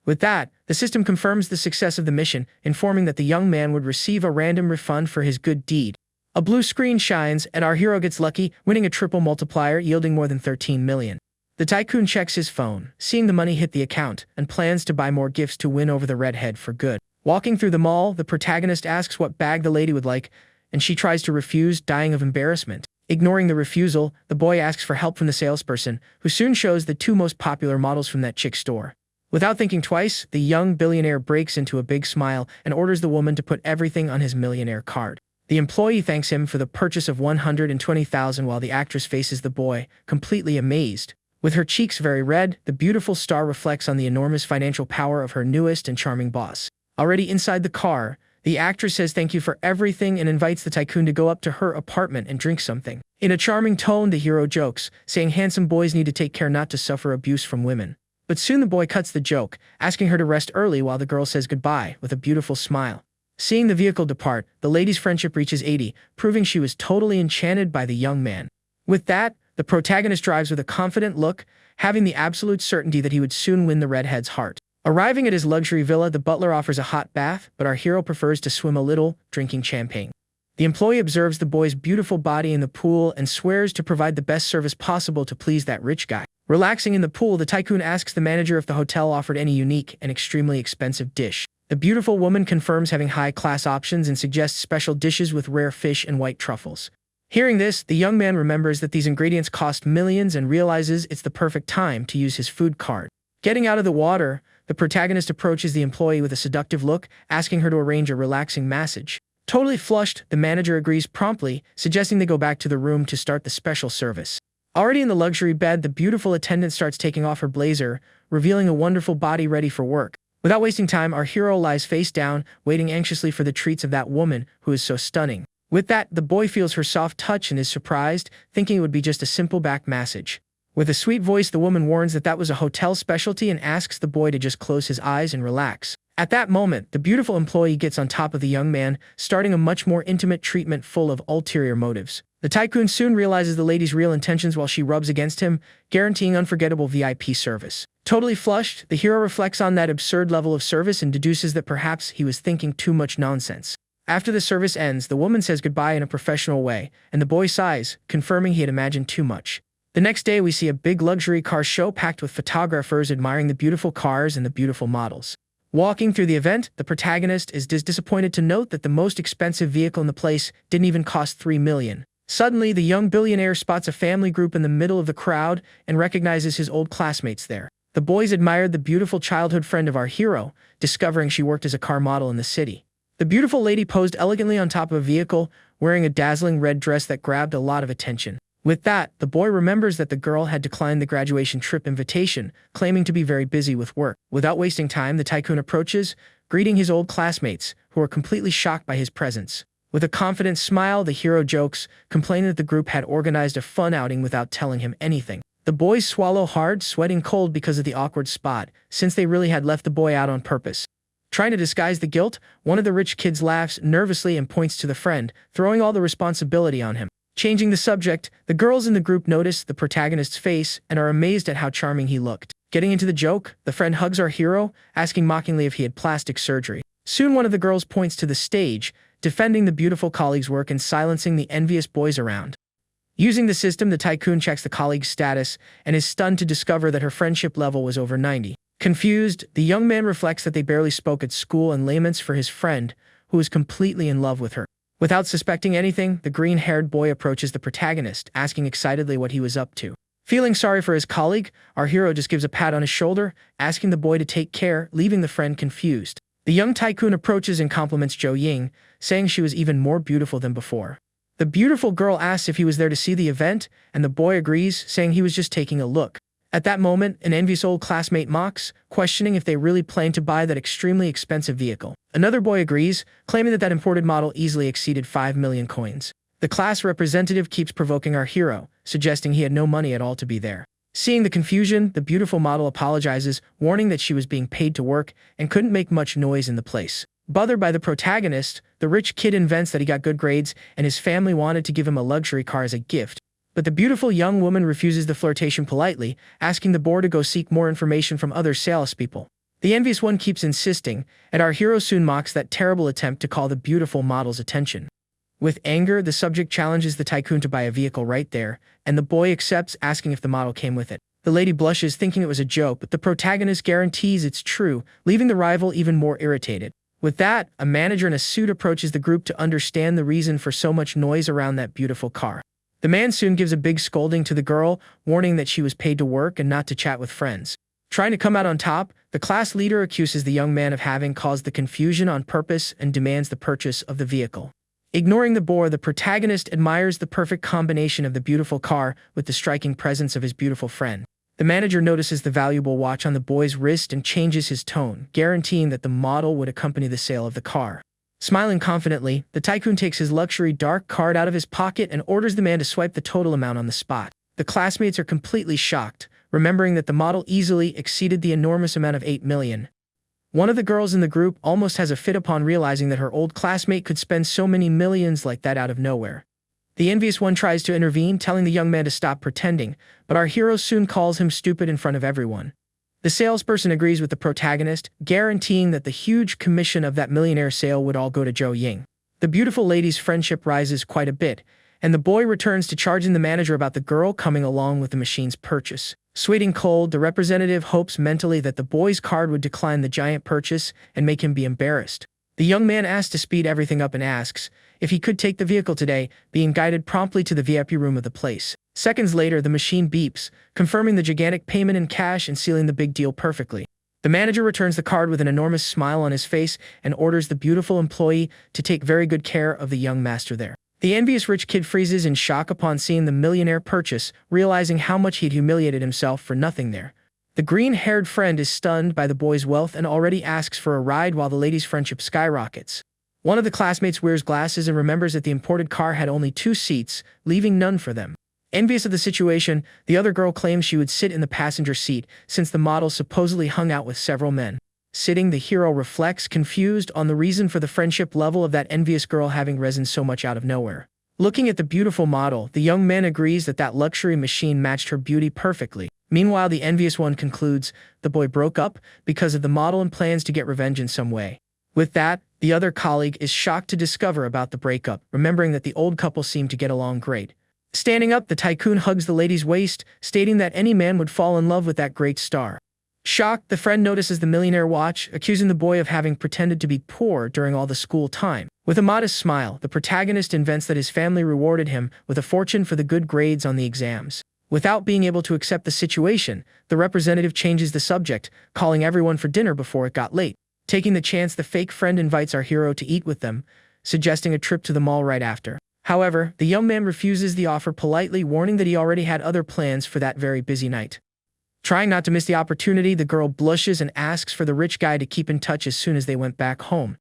With that, the system confirms the success of the mission, informing that the young man would receive a random refund for his good deed. A blue screen shines, and our hero gets lucky, winning a triple multiplier yielding more than 13 million. The tycoon checks his phone, seeing the money hit the account, and plans to buy more gifts to win over the redhead for good. Walking through the mall, the protagonist asks what bag the lady would like, and she tries to refuse, dying of embarrassment. Ignoring the refusal, the boy asks for help from the salesperson, who soon shows the two most popular models from that chick store. Without thinking twice, the young billionaire breaks into a big smile and orders the woman to put everything on his millionaire card. The employee thanks him for the purchase of 120,000 while the actress faces the boy, completely amazed. With her cheeks very red, the beautiful star reflects on the enormous financial power of her newest and charming boss. Already inside the car, the actress says thank you for everything and invites the tycoon to go up to her apartment and drink something. In a charming tone, the hero jokes, saying handsome boys need to take care not to suffer abuse from women. But soon the boy cuts the joke, asking her to rest early while the girl says goodbye with a beautiful smile. Seeing the vehicle depart, the lady's friendship reaches 80, proving she was totally enchanted by the young man. With that, the protagonist drives with a confident look, having the absolute certainty that he would soon win the redhead's heart. Arriving at his luxury villa, the butler offers a hot bath, but our hero prefers to swim a little, drinking champagne. The employee observes the boy's beautiful body in the pool and swears to provide the best service possible to please that rich guy. Relaxing in the pool, the tycoon asks the manager if the hotel offered any unique and extremely expensive dish. The beautiful woman confirms having high-class options and suggests special dishes with rare fish and white truffles. Hearing this, the young man remembers that these ingredients cost millions and realizes it's the perfect time to use his food card. Getting out of the water, the protagonist approaches the employee with a seductive look, asking her to arrange a relaxing massage. Totally flushed, the manager agrees promptly, suggesting they go back to the room to start the special service. Already in the luxury bed, the beautiful attendant starts taking off her blazer, revealing a wonderful body ready for work. Without wasting time, our hero lies face down, waiting anxiously for the treats of that woman who is so stunning. With that, the boy feels her soft touch and is surprised, thinking it would be just a simple back massage. With a sweet voice, the woman warns that was a hotel specialty and asks the boy to just close his eyes and relax. At that moment, the beautiful employee gets on top of the young man, starting a much more intimate treatment full of ulterior motives. The tycoon soon realizes the lady's real intentions while she rubs against him, guaranteeing unforgettable VIP service. Totally flushed, the hero reflects on that absurd level of service and deduces that perhaps he was thinking too much nonsense. After the service ends, the woman says goodbye in a professional way, and the boy sighs, confirming he had imagined too much. The next day, we see a big luxury car show packed with photographers admiring the beautiful cars and the beautiful models. Walking through the event, the protagonist is disappointed to note that the most expensive vehicle in the place didn't even cost 3 million. Suddenly, the young billionaire spots a family group in the middle of the crowd and recognizes his old classmates there. The boys admired the beautiful childhood friend of our hero, discovering she worked as a car model in the city. The beautiful lady posed elegantly on top of a vehicle, wearing a dazzling red dress that grabbed a lot of attention. With that, the boy remembers that the girl had declined the graduation trip invitation, claiming to be very busy with work. Without wasting time, the tycoon approaches, greeting his old classmates, who are completely shocked by his presence. With a confident smile, the hero jokes, complaining that the group had organized a fun outing without telling him anything. The boys swallow hard, sweating cold because of the awkward spot, since they really had left the boy out on purpose. Trying to disguise the guilt, one of the rich kids laughs nervously and points to the friend, throwing all the responsibility on him. Changing the subject, the girls in the group notice the protagonist's face and are amazed at how charming he looked. Getting into the joke, the friend hugs our hero, asking mockingly if he had plastic surgery. Soon one of the girls points to the stage, defending the beautiful colleague's work and silencing the envious boys around. Using the system, the tycoon checks the colleague's status and is stunned to discover that her friendship level was over 90. Confused, the young man reflects that they barely spoke at school and laments for his friend, who is completely in love with her. Without suspecting anything, the green-haired boy approaches the protagonist, asking excitedly what he was up to. Feeling sorry for his colleague, our hero just gives a pat on his shoulder, asking the boy to take care, leaving the friend confused. The young tycoon approaches and compliments Jo Ying, saying she was even more beautiful than before. The beautiful girl asks if he was there to see the event, and the boy agrees, saying he was just taking a look. At that moment, an envious old classmate mocks, questioning if they really planned to buy that extremely expensive vehicle. Another boy agrees, claiming that imported model easily exceeded 5 million coins. The class representative keeps provoking our hero, suggesting he had no money at all to be there. Seeing the confusion, the beautiful model apologizes, warning that she was being paid to work and couldn't make much noise in the place. Bothered by the protagonist, the rich kid invents that he got good grades and his family wanted to give him a luxury car as a gift. But the beautiful young woman refuses the flirtation politely, asking the boy to go seek more information from other salespeople. The envious one keeps insisting, and our hero soon mocks that terrible attempt to call the beautiful model's attention. With anger, the subject challenges the tycoon to buy a vehicle right there, and the boy accepts, asking if the model came with it. The lady blushes, thinking it was a joke, but the protagonist guarantees it's true, leaving the rival even more irritated. With that, a manager in a suit approaches the group to understand the reason for so much noise around that beautiful car. The man soon gives a big scolding to the girl, warning that she was paid to work and not to chat with friends. Trying to come out on top, the class leader accuses the young man of having caused the confusion on purpose and demands the purchase of the vehicle. Ignoring the bore, the protagonist admires the perfect combination of the beautiful car with the striking presence of his beautiful friend. The manager notices the valuable watch on the boy's wrist and changes his tone, guaranteeing that the model would accompany the sale of the car. Smiling confidently, the tycoon takes his luxury dark card out of his pocket and orders the man to swipe the total amount on the spot. The classmates are completely shocked, remembering that the model easily exceeded the enormous amount of 8 million. One of the girls in the group almost has a fit upon realizing that her old classmate could spend so many millions like that out of nowhere. The envious one tries to intervene, telling the young man to stop pretending, but our hero soon calls him stupid in front of everyone. The salesperson agrees with the protagonist, guaranteeing that the huge commission of that millionaire sale would all go to Zhou Ying. The beautiful lady's friendship rises quite a bit, and the boy returns to charging the manager about the girl coming along with the machine's purchase. Sweet and cold, the representative hopes mentally that the boy's card would decline the giant purchase and make him be embarrassed. The young man asks to speed everything up and asks if he could take the vehicle today, being guided promptly to the VIP room of the place. Seconds later, the machine beeps, confirming the gigantic payment in cash and sealing the big deal perfectly. The manager returns the card with an enormous smile on his face and orders the beautiful employee to take very good care of the young master there. The envious rich kid freezes in shock upon seeing the millionaire purchase, realizing how much he'd humiliated himself for nothing there. The green-haired friend is stunned by the boy's wealth and already asks for a ride while the lady's friendship skyrockets. One of the classmates wears glasses and remembers that the imported car had only 2 seats, leaving none for them. Envious of the situation, the other girl claims she would sit in the passenger seat, since the model supposedly hung out with several men. Sitting, the hero reflects, confused on the reason for the friendship level of that envious girl having risen so much out of nowhere. Looking at the beautiful model, the young man agrees that that luxury machine matched her beauty perfectly. Meanwhile, the envious one concludes the boy broke up because of the model and plans to get revenge in some way. With that, the other colleague is shocked to discover about the breakup, remembering that the old couple seemed to get along great. Standing up, the tycoon hugs the lady's waist, stating that any man would fall in love with that great star. Shocked, the friend notices the millionaire watch, accusing the boy of having pretended to be poor during all the school time. With a modest smile, the protagonist invents that his family rewarded him with a fortune for the good grades on the exams. Without being able to accept the situation, the representative changes the subject, calling everyone for dinner before it got late. Taking the chance, the fake friend invites our hero to eat with them, suggesting a trip to the mall right after. However, the young man refuses the offer politely, warning that he already had other plans for that very busy night. Trying not to miss the opportunity, the girl blushes and asks for the rich guy to keep in touch as soon as they went back home.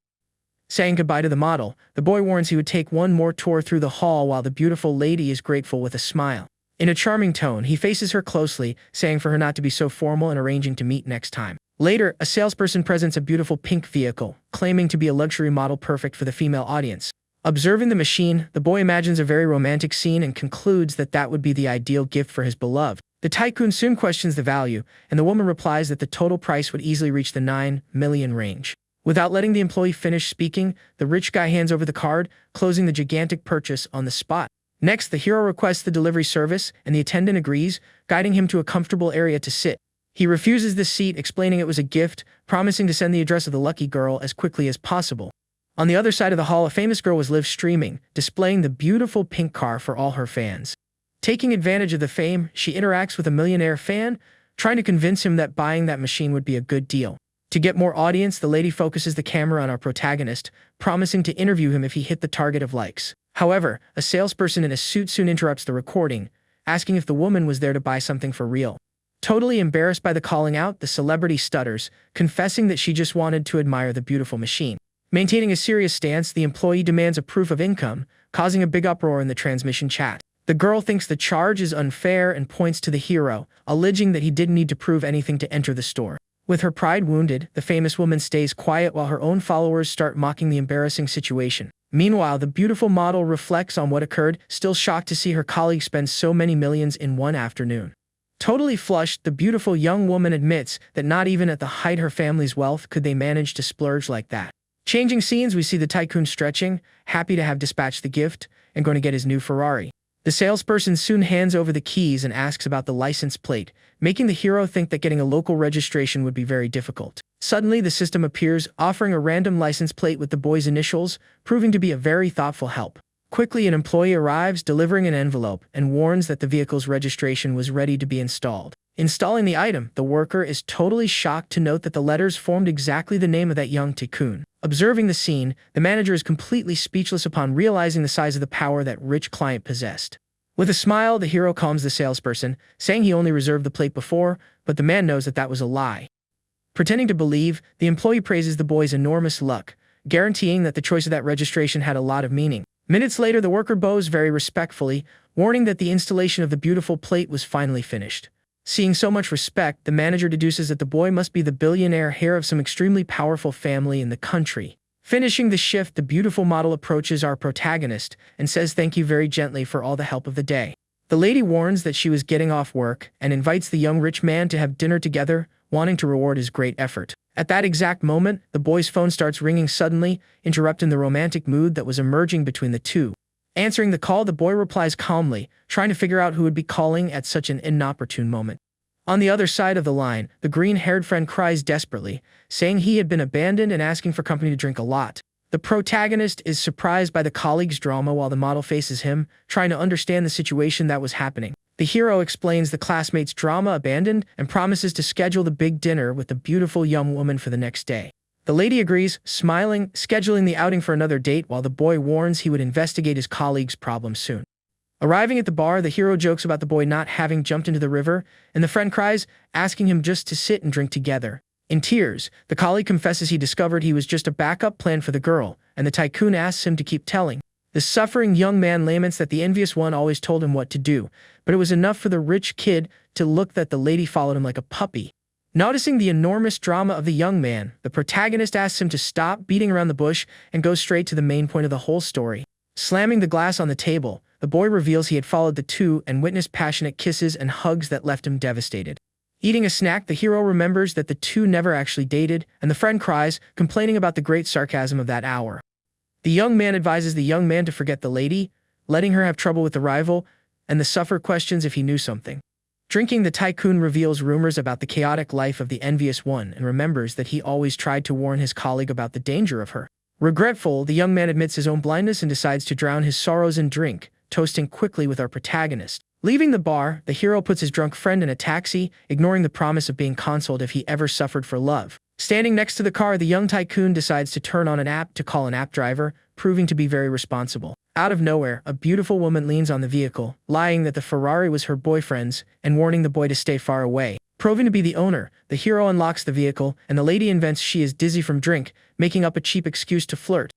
Saying goodbye to the model, the boy warns he would take one more tour through the hall while the beautiful lady is grateful with a smile. In a charming tone, he faces her closely, saying for her not to be so formal and arranging to meet next time. Later, a salesperson presents a beautiful pink vehicle, claiming to be a luxury model perfect for the female audience. Observing the machine, the boy imagines a very romantic scene and concludes that that would be the ideal gift for his beloved. The tycoon soon questions the value, and the woman replies that the total price would easily reach the 9 million range. Without letting the employee finish speaking, the rich guy hands over the card, closing the gigantic purchase on the spot. Next, the hero requests the delivery service, and the attendant agrees, guiding him to a comfortable area to sit. He refuses the seat, explaining it was a gift, promising to send the address of the lucky girl as quickly as possible. On the other side of the hall, a famous girl was live streaming, displaying the beautiful pink car for all her fans. Taking advantage of the fame, she interacts with a millionaire fan, trying to convince him that buying that machine would be a good deal. To get more audience, the lady focuses the camera on our protagonist, promising to interview him if he hit the target of likes. However, a salesperson in a suit soon interrupts the recording, asking if the woman was there to buy something for real. Totally embarrassed by the calling out, the celebrity stutters, confessing that she just wanted to admire the beautiful machine. Maintaining a serious stance, the employee demands a proof of income, causing a big uproar in the transmission chat. The girl thinks the charge is unfair and points to the hero, alleging that he didn't need to prove anything to enter the store. With her pride wounded, the famous woman stays quiet while her own followers start mocking the embarrassing situation. Meanwhile, the beautiful model reflects on what occurred, still shocked to see her colleague spend so many millions in one afternoon. Totally flushed, the beautiful young woman admits that not even at the height of her family's wealth could they manage to splurge like that. Changing scenes, we see the tycoon stretching, happy to have dispatched the gift, and going to get his new Ferrari. The salesperson soon hands over the keys and asks about the license plate, making the hero think that getting a local registration would be very difficult. Suddenly, the system appears, offering a random license plate with the boy's initials, proving to be a very thoughtful help. Quickly, an employee arrives, delivering an envelope, and warns that the vehicle's registration was ready to be installed. Installing the item, the worker is totally shocked to note that the letters formed exactly the name of that young tycoon. Observing the scene, the manager is completely speechless upon realizing the size of the power that rich client possessed. With a smile, the hero calms the salesperson, saying he only reserved the plate before, but the man knows that that was a lie. Pretending to believe, the employee praises the boy's enormous luck, guaranteeing that the choice of that registration had a lot of meaning. Minutes later, the worker bows very respectfully, warning that the installation of the beautiful plate was finally finished. Seeing so much respect, the manager deduces that the boy must be the billionaire heir of some extremely powerful family in the country. Finishing the shift, the beautiful model approaches our protagonist and says thank you very gently for all the help of the day. The lady warns that she was getting off work and invites the young rich man to have dinner together, wanting to reward his great effort. At that exact moment, the boy's phone starts ringing suddenly, interrupting the romantic mood that was emerging between the two. Answering the call, the boy replies calmly, trying to figure out who would be calling at such an inopportune moment. On the other side of the line, the green-haired friend cries desperately, saying he had been abandoned and asking for company to drink a lot. The protagonist is surprised by the colleague's drama while the model faces him, trying to understand the situation that was happening. The hero explains the classmate's drama abandoned and promises to schedule the big dinner with the beautiful young woman for the next day. The lady agrees, smiling, scheduling the outing for another date while the boy warns he would investigate his colleague's problem soon. Arriving at the bar, the hero jokes about the boy not having jumped into the river, and the friend cries, asking him just to sit and drink together. In tears, the colleague confesses he discovered he was just a backup plan for the girl, and the tycoon asks him to keep telling. The suffering young man laments that the envious one always told him what to do, but it was enough for the rich kid to look that the lady followed him like a puppy. Noticing the enormous drama of the young man, the protagonist asks him to stop beating around the bush and go straight to the main point of the whole story. Slamming the glass on the table, the boy reveals he had followed the two and witnessed passionate kisses and hugs that left him devastated. Eating a snack, the hero remembers that the two never actually dated, and the friend cries, complaining about the great sarcasm of that hour. The young man advises the young man to forget the lady, letting her have trouble with the rival, and the sufferer questions if he knew something. Drinking, the tycoon reveals rumors about the chaotic life of the envious one and remembers that he always tried to warn his colleague about the danger of her. Regretful, the young man admits his own blindness and decides to drown his sorrows in drink, toasting quickly with our protagonist. Leaving the bar, the hero puts his drunk friend in a taxi, ignoring the promise of being consoled if he ever suffered for love. Standing next to the car, the young tycoon decides to turn on an app to call an app driver, proving to be very responsible. Out of nowhere, a beautiful woman leans on the vehicle, lying that the Ferrari was her boyfriend's and warning the boy to stay far away. Proving to be the owner, the hero unlocks the vehicle, and the lady invents she is dizzy from drink, making up a cheap excuse to flirt.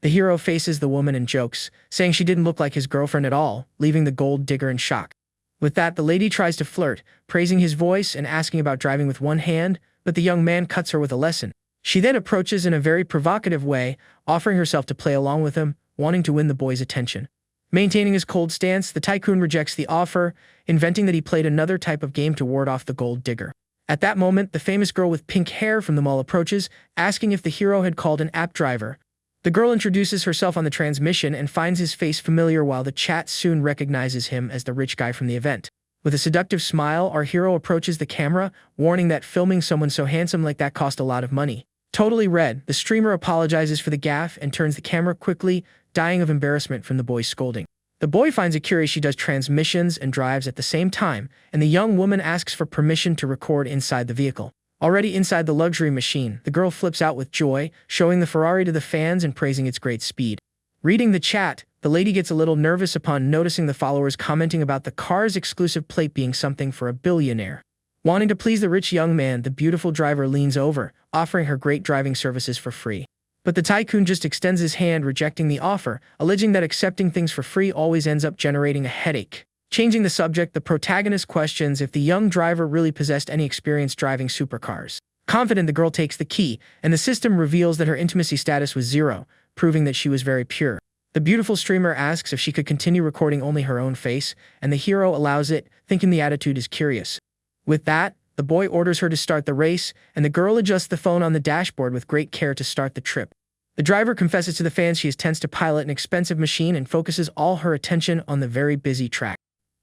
The hero faces the woman and jokes, saying she didn't look like his girlfriend at all, leaving the gold digger in shock. With that, the lady tries to flirt, praising his voice and asking about driving with one hand, but the young man cuts her with a lesson. She then approaches in a very provocative way, offering herself to play along with him, wanting to win the boy's attention. Maintaining his cold stance, the tycoon rejects the offer, inventing that he played another type of game to ward off the gold digger. At that moment, the famous girl with pink hair from the mall approaches, asking if the hero had called an app driver. The girl introduces herself on the transmission and finds his face familiar while the chat soon recognizes him as the rich guy from the event. With a seductive smile, our hero approaches the camera, warning that filming someone so handsome like that cost a lot of money. Totally red, the streamer apologizes for the gaffe and turns the camera quickly, dying of embarrassment from the boy's scolding. The boy finds it curious she does transmissions and drives at the same time, and the young woman asks for permission to record inside the vehicle. Already inside the luxury machine, the girl flips out with joy, showing the Ferrari to the fans and praising its great speed. Reading the chat, the lady gets a little nervous upon noticing the followers commenting about the car's exclusive plate being something for a billionaire. Wanting to please the rich young man, the beautiful driver leans over, offering her great driving services for free. But the tycoon just extends his hand, rejecting the offer, alleging that accepting things for free always ends up generating a headache. Changing the subject, the protagonist questions if the young driver really possessed any experience driving supercars. Confident, the girl takes the key, and the system reveals that her intimacy status was 0, proving that she was very pure. The beautiful streamer asks if she could continue recording only her own face, and the hero allows it, thinking the attitude is curious. With that, the boy orders her to start the race, and the girl adjusts the phone on the dashboard with great care to start the trip. The driver confesses to the fans she is tense to pilot an expensive machine and focuses all her attention on the very busy track.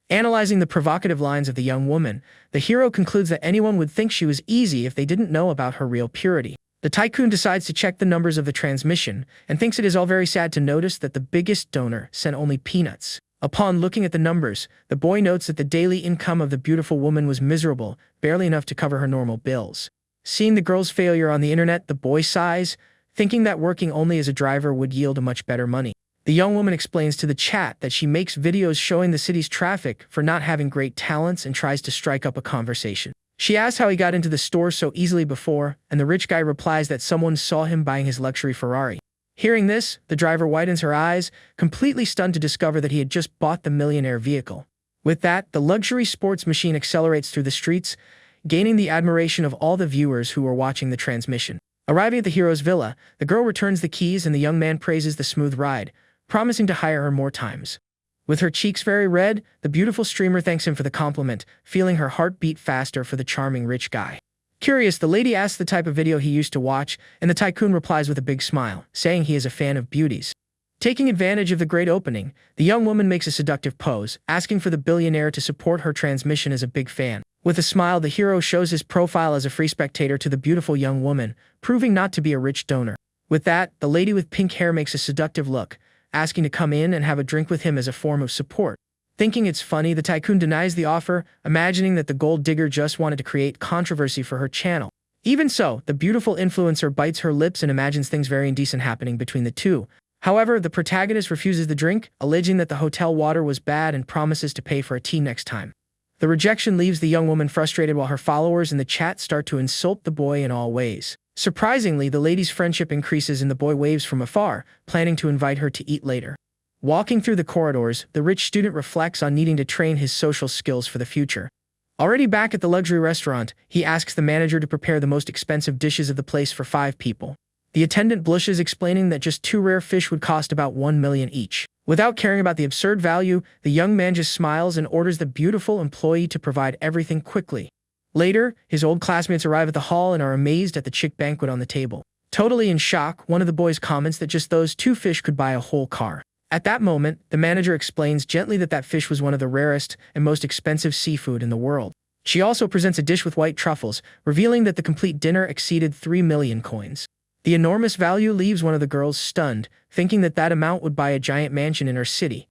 Analyzing the provocative lines of the young woman, the hero concludes that anyone would think she was easy if they didn't know about her real purity. The tycoon decides to check the numbers of the transmission and thinks it is all very sad to notice that the biggest donor sent only peanuts. Upon looking at the numbers, the boy notes that the daily income of the beautiful woman was miserable, barely enough to cover her normal bills. Seeing the girl's failure on the internet, the boy sighs, thinking that working only as a driver would yield a much better money. The young woman explains to the chat that she makes videos showing the city's traffic for not having great talents and tries to strike up a conversation. She asks how he got into the store so easily before, and the rich guy replies that someone saw him buying his luxury Ferrari. Hearing this, the driver widens her eyes, completely stunned to discover that he had just bought the millionaire vehicle. With that, the luxury sports machine accelerates through the streets, gaining the admiration of all the viewers who were watching the transmission. Arriving at the hero's villa, the girl returns the keys and the young man praises the smooth ride, promising to hire her more times. With her cheeks very red, the beautiful streamer thanks him for the compliment, feeling her heart beat faster for the charming rich guy. Curious, the lady asks the type of video he used to watch, and the tycoon replies with a big smile, saying he is a fan of beauties. Taking advantage of the great opening, the young woman makes a seductive pose, asking for the billionaire to support her transmission as a big fan. With a smile, the hero shows his profile as a free spectator to the beautiful young woman, proving not to be a rich donor. With that, the lady with pink hair makes a seductive look, asking to come in and have a drink with him as a form of support. Thinking it's funny, the tycoon denies the offer, imagining that the gold digger just wanted to create controversy for her channel. Even so, the beautiful influencer bites her lips and imagines things very indecent happening between the two. However, the protagonist refuses the drink, alleging that the hotel water was bad and promises to pay for a tea next time. The rejection leaves the young woman frustrated while her followers in the chat start to insult the boy in all ways. Surprisingly, the lady's friendship increases and the boy waves from afar, planning to invite her to eat later. Walking through the corridors, the rich student reflects on needing to train his social skills for the future. Already back at the luxury restaurant, he asks the manager to prepare the most expensive dishes of the place for 5 people. The attendant blushes, explaining that just 2 rare fish would cost about 1 million each. Without caring about the absurd value, the young man just smiles and orders the beautiful employee to provide everything quickly. Later, his old classmates arrive at the hall and are amazed at the chic banquet on the table. Totally in shock, one of the boys comments that just those 2 fish could buy a whole car. At that moment, the manager explains gently that that fish was one of the rarest and most expensive seafood in the world. She also presents a dish with white truffles, revealing that the complete dinner exceeded 3 million coins. The enormous value leaves one of the girls stunned, thinking that that amount would buy a giant mansion in her city.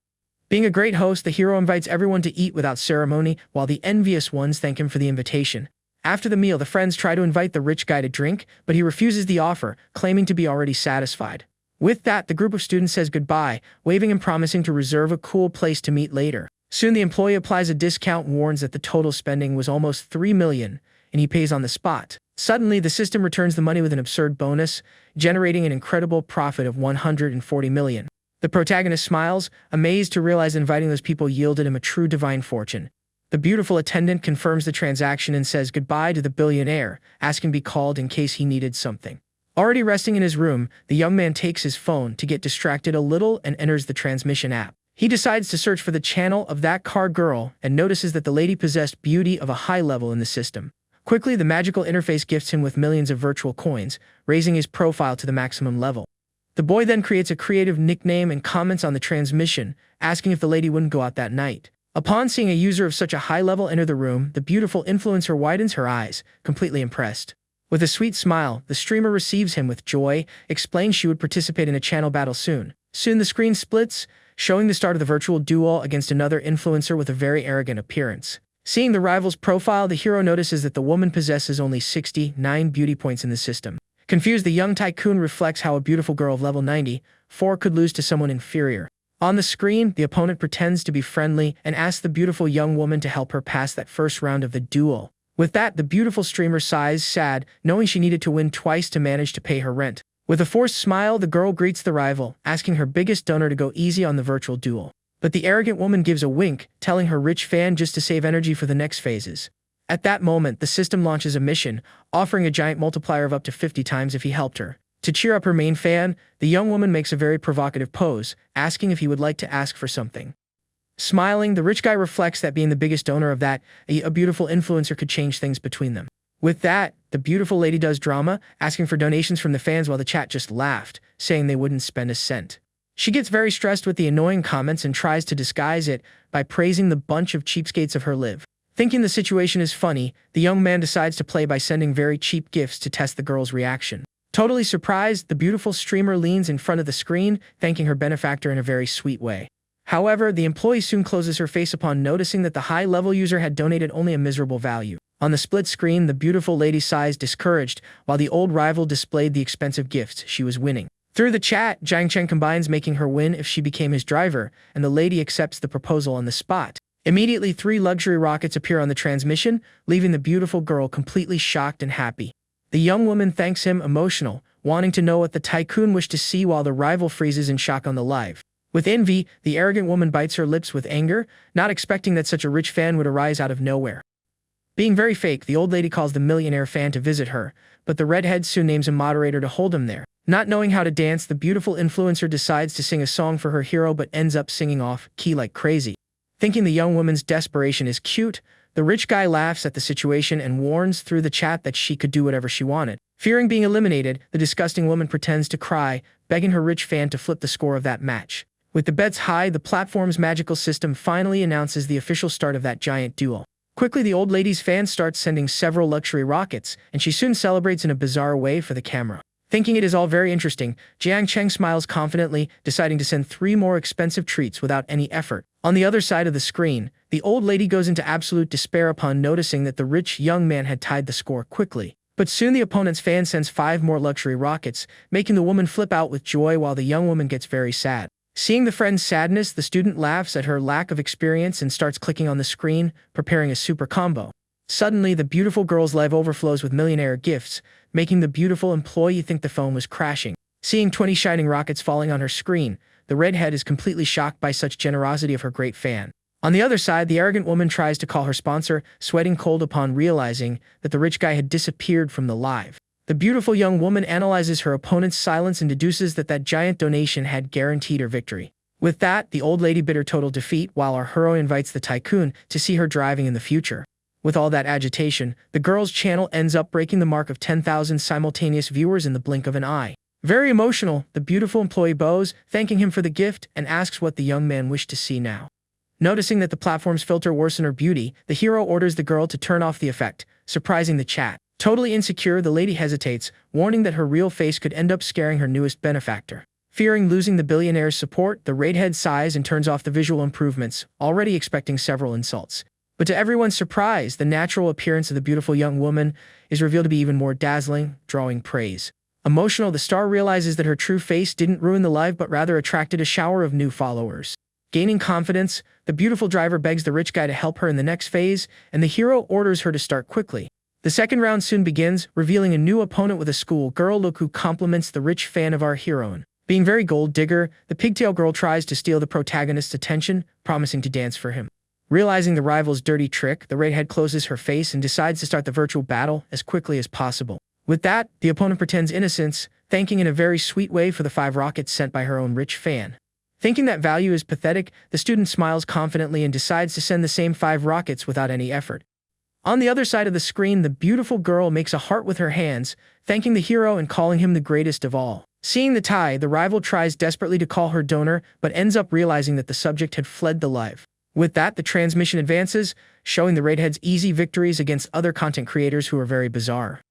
Being a great host, the hero invites everyone to eat without ceremony, while the envious ones thank him for the invitation. After the meal, the friends try to invite the rich guy to drink, but he refuses the offer, claiming to be already satisfied. With that, the group of students says goodbye, waving and promising to reserve a cool place to meet later. Soon the employee applies a discount and warns that the total spending was almost 3 million, and he pays on the spot. Suddenly, the system returns the money with an absurd bonus, generating an incredible profit of 140 million. The protagonist smiles, amazed to realize inviting those people yielded him a true divine fortune. The beautiful attendant confirms the transaction and says goodbye to the billionaire, asking to be called in case he needed something. Already resting in his room, the young man takes his phone to get distracted a little and enters the transmission app. He decides to search for the channel of that car girl and notices that the lady possessed beauty of a high level in the system. Quickly, the magical interface gifts him with millions of virtual coins, raising his profile to the maximum level. The boy then creates a creative nickname and comments on the transmission, asking if the lady wouldn't go out that night. Upon seeing a user of such a high level enter the room, the beautiful influencer widens her eyes, completely impressed. With a sweet smile, the streamer receives him with joy, explains she would participate in a channel battle soon. Soon the screen splits, showing the start of the virtual duel against another influencer with a very arrogant appearance. Seeing the rival's profile, the hero notices that the woman possesses only 69 beauty points in the system. Confused, the young tycoon reflects how a beautiful girl of level 94 could lose to someone inferior. On the screen, the opponent pretends to be friendly and asks the beautiful young woman to help her pass that first round of the duel. With that, the beautiful streamer sighs, sad, knowing she needed to win twice to manage to pay her rent. With a forced smile, the girl greets the rival, asking her biggest donor to go easy on the virtual duel. But the arrogant woman gives a wink, telling her rich fan just to save energy for the next phases. At that moment, the system launches a mission, offering a giant multiplier of up to 50 times if he helped her. To cheer up her main fan, the young woman makes a very provocative pose, asking if he would like to ask for something. Smiling, the rich guy reflects that being the biggest donor of a beautiful influencer could change things between them. With that, the beautiful lady does drama, asking for donations from the fans while the chat just laughed, saying they wouldn't spend a cent. She gets very stressed with the annoying comments and tries to disguise it by praising the bunch of cheapskates of her live. Thinking the situation is funny, the young man decides to play by sending very cheap gifts to test the girl's reaction. Totally surprised, the beautiful streamer leans in front of the screen, thanking her benefactor in a very sweet way. However, the employee soon closes her face upon noticing that the high-level user had donated only a miserable value. On the split screen, the beautiful lady sighs discouraged, while the old rival displayed the expensive gifts she was winning. Through the chat, Jiang Cheng combines making her win if she became his driver, and the lady accepts the proposal on the spot. Immediately, 3 luxury rockets appear on the transmission, leaving the beautiful girl completely shocked and happy. The young woman thanks him, emotional, wanting to know what the tycoon wished to see, while the rival freezes in shock on the live. With envy, the arrogant woman bites her lips with anger, not expecting that such a rich fan would arise out of nowhere. Being very fake, the old lady calls the millionaire fan to visit her, but the redhead soon names a moderator to hold him there. Not knowing how to dance, the beautiful influencer decides to sing a song for her hero but ends up singing off-key like crazy. Thinking the young woman's desperation is cute, the rich guy laughs at the situation and warns through the chat that she could do whatever she wanted. Fearing being eliminated, the disgusting woman pretends to cry, begging her rich fan to flip the score of that match. With the bets high, the platform's magical system finally announces the official start of that giant duel. Quickly, the old lady's fan starts sending several luxury rockets, and she soon celebrates in a bizarre way for the camera. Thinking it is all very interesting, Jiang Cheng smiles confidently, deciding to send 3 more expensive treats without any effort. On the other side of the screen, the old lady goes into absolute despair upon noticing that the rich young man had tied the score quickly. But soon the opponent's fan sends 5 more luxury rockets, making the woman flip out with joy while the young woman gets very sad. Seeing the friend's sadness, the student laughs at her lack of experience and starts clicking on the screen, preparing a super combo. Suddenly, the beautiful girl's life overflows with millionaire gifts, making the beautiful employee think the phone was crashing. Seeing 20 shining rockets falling on her screen, the redhead is completely shocked by such generosity of her great fan. On the other side, the arrogant woman tries to call her sponsor, sweating cold upon realizing that the rich guy had disappeared from the live. The beautiful young woman analyzes her opponent's silence and deduces that that giant donation had guaranteed her victory. With that, the old lady bid her total defeat, while our hero invites the tycoon to see her driving in the future. With all that agitation, the girl's channel ends up breaking the mark of 10,000 simultaneous viewers in the blink of an eye. Very emotional, the beautiful employee bows, thanking him for the gift, and asks what the young man wished to see now. Noticing that the platform's filter worsened her beauty, the hero orders the girl to turn off the effect, surprising the chat. Totally insecure, the lady hesitates, warning that her real face could end up scaring her newest benefactor. Fearing losing the billionaire's support, the redhead sighs and turns off the visual improvements, already expecting several insults. But to everyone's surprise, the natural appearance of the beautiful young woman is revealed to be even more dazzling, drawing praise. Emotional, the star realizes that her true face didn't ruin the live but rather attracted a shower of new followers. Gaining confidence, the beautiful driver begs the rich guy to help her in the next phase, and the hero orders her to start quickly. The second round soon begins, revealing a new opponent with a school-girl look who compliments the rich fan of our heroine. Being very gold digger, the pigtail girl tries to steal the protagonist's attention, promising to dance for him. Realizing the rival's dirty trick, the redhead closes her face and decides to start the virtual battle as quickly as possible. With that, the opponent pretends innocence, thanking in a very sweet way for the 5 rockets sent by her own rich fan. Thinking that value is pathetic, the student smiles confidently and decides to send the same 5 rockets without any effort. On the other side of the screen, the beautiful girl makes a heart with her hands, thanking the hero and calling him the greatest of all. Seeing the tie, the rival tries desperately to call her donor, but ends up realizing that the subject had fled the live. With that, the transmission advances, showing the redhead's easy victories against other content creators who are very bizarre.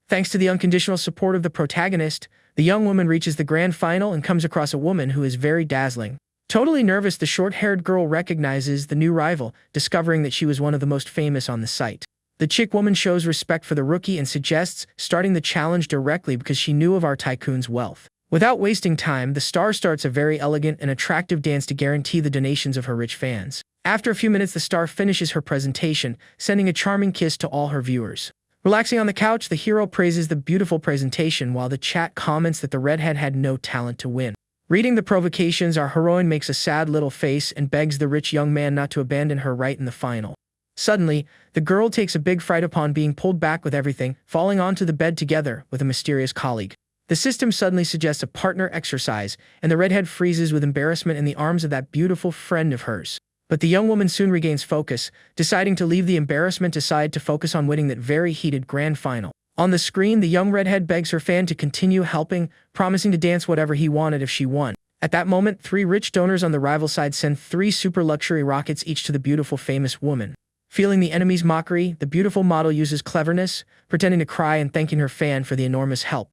Thanks to the unconditional support of the protagonist, the young woman reaches the grand final and comes across a woman who is very dazzling. Totally nervous, the short-haired girl recognizes the new rival, discovering that she was one of the most famous on the site. The chick woman shows respect for the rookie and suggests starting the challenge directly because she knew of our tycoon's wealth. Without wasting time, the star starts a very elegant and attractive dance to guarantee the donations of her rich fans. After a few minutes, the star finishes her presentation, sending a charming kiss to all her viewers. Relaxing on the couch, the hero praises the beautiful presentation while the chat comments that the redhead had no talent to win. Reading the provocations, our heroine makes a sad little face and begs the rich young man not to abandon her right in the final. Suddenly, the girl takes a big fright upon being pulled back with everything, falling onto the bed together with a mysterious colleague. The system suddenly suggests a partner exercise, and the redhead freezes with embarrassment in the arms of that beautiful friend of hers. But the young woman soon regains focus, deciding to leave the embarrassment aside to focus on winning that very heated grand final. On the screen, the young redhead begs her fan to continue helping, promising to dance whatever he wanted if she won. At that moment, 3 rich donors on the rival side send 3 super luxury rockets each to the beautiful famous woman. Feeling the enemy's mockery, the beautiful model uses cleverness, pretending to cry and thanking her fan for the enormous help.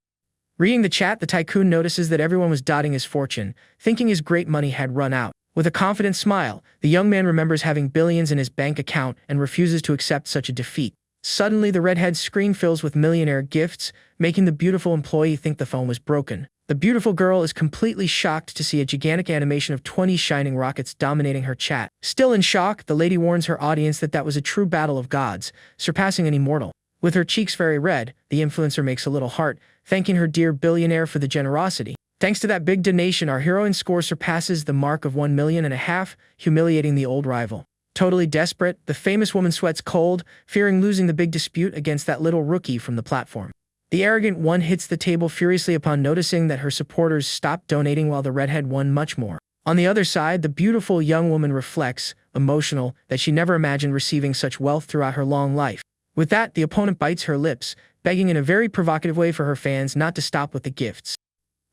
Reading the chat, the tycoon notices that everyone was dotting his fortune, thinking his great money had run out. With a confident smile, the young man remembers having billions in his bank account and refuses to accept such a defeat. Suddenly, the redhead's screen fills with millionaire gifts, making the beautiful employee think the phone was broken. The beautiful girl is completely shocked to see a gigantic animation of 20 shining rockets dominating her chat. Still in shock, the lady warns her audience that was a true battle of gods, surpassing any mortal. With her cheeks very red, the influencer makes a little heart, thanking her dear billionaire for the generosity. Thanks to that big donation, our heroine's score surpasses the mark of 1.5 million, humiliating the old rival. Totally desperate, the famous woman sweats cold, fearing losing the big dispute against that little rookie from the platform. The arrogant one hits the table furiously upon noticing that her supporters stopped donating while the redhead won much more. On the other side, the beautiful young woman reflects, emotional, that she never imagined receiving such wealth throughout her long life. With that, the opponent bites her lips, begging in a very provocative way for her fans not to stop with the gifts.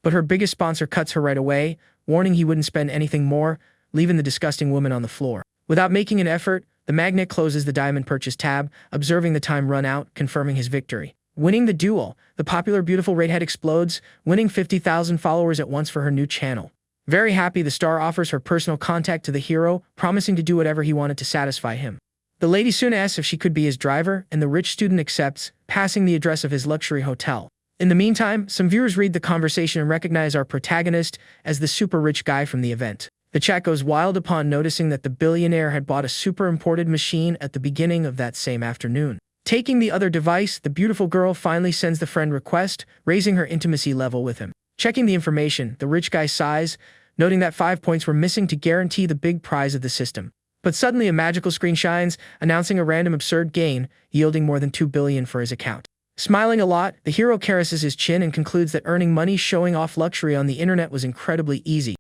But her biggest sponsor cuts her right away, warning he wouldn't spend anything more, leaving the disgusting woman on the floor. Without making an effort, the magnate closes the diamond purchase tab, observing the time run out, confirming his victory. Winning the duel, the popular beautiful redhead explodes, winning 50,000 followers at once for her new channel. Very happy, the star offers her personal contact to the hero, promising to do whatever he wanted to satisfy him. The lady soon asks if she could be his driver, and the rich student accepts, passing the address of his luxury hotel. In the meantime, some viewers read the conversation and recognize our protagonist as the super rich guy from the event. The chat goes wild upon noticing that the billionaire had bought a super imported machine at the beginning of that same afternoon. Taking the other device, the beautiful girl finally sends the friend request, raising her intimacy level with him. Checking the information, the rich guy sighs, noting that 5 points were missing to guarantee the big prize of the system. But suddenly a magical screen shines, announcing a random absurd gain, yielding more than 2 billion for his account. Smiling a lot, the hero caresses his chin and concludes that earning money showing off luxury on the internet was incredibly easy.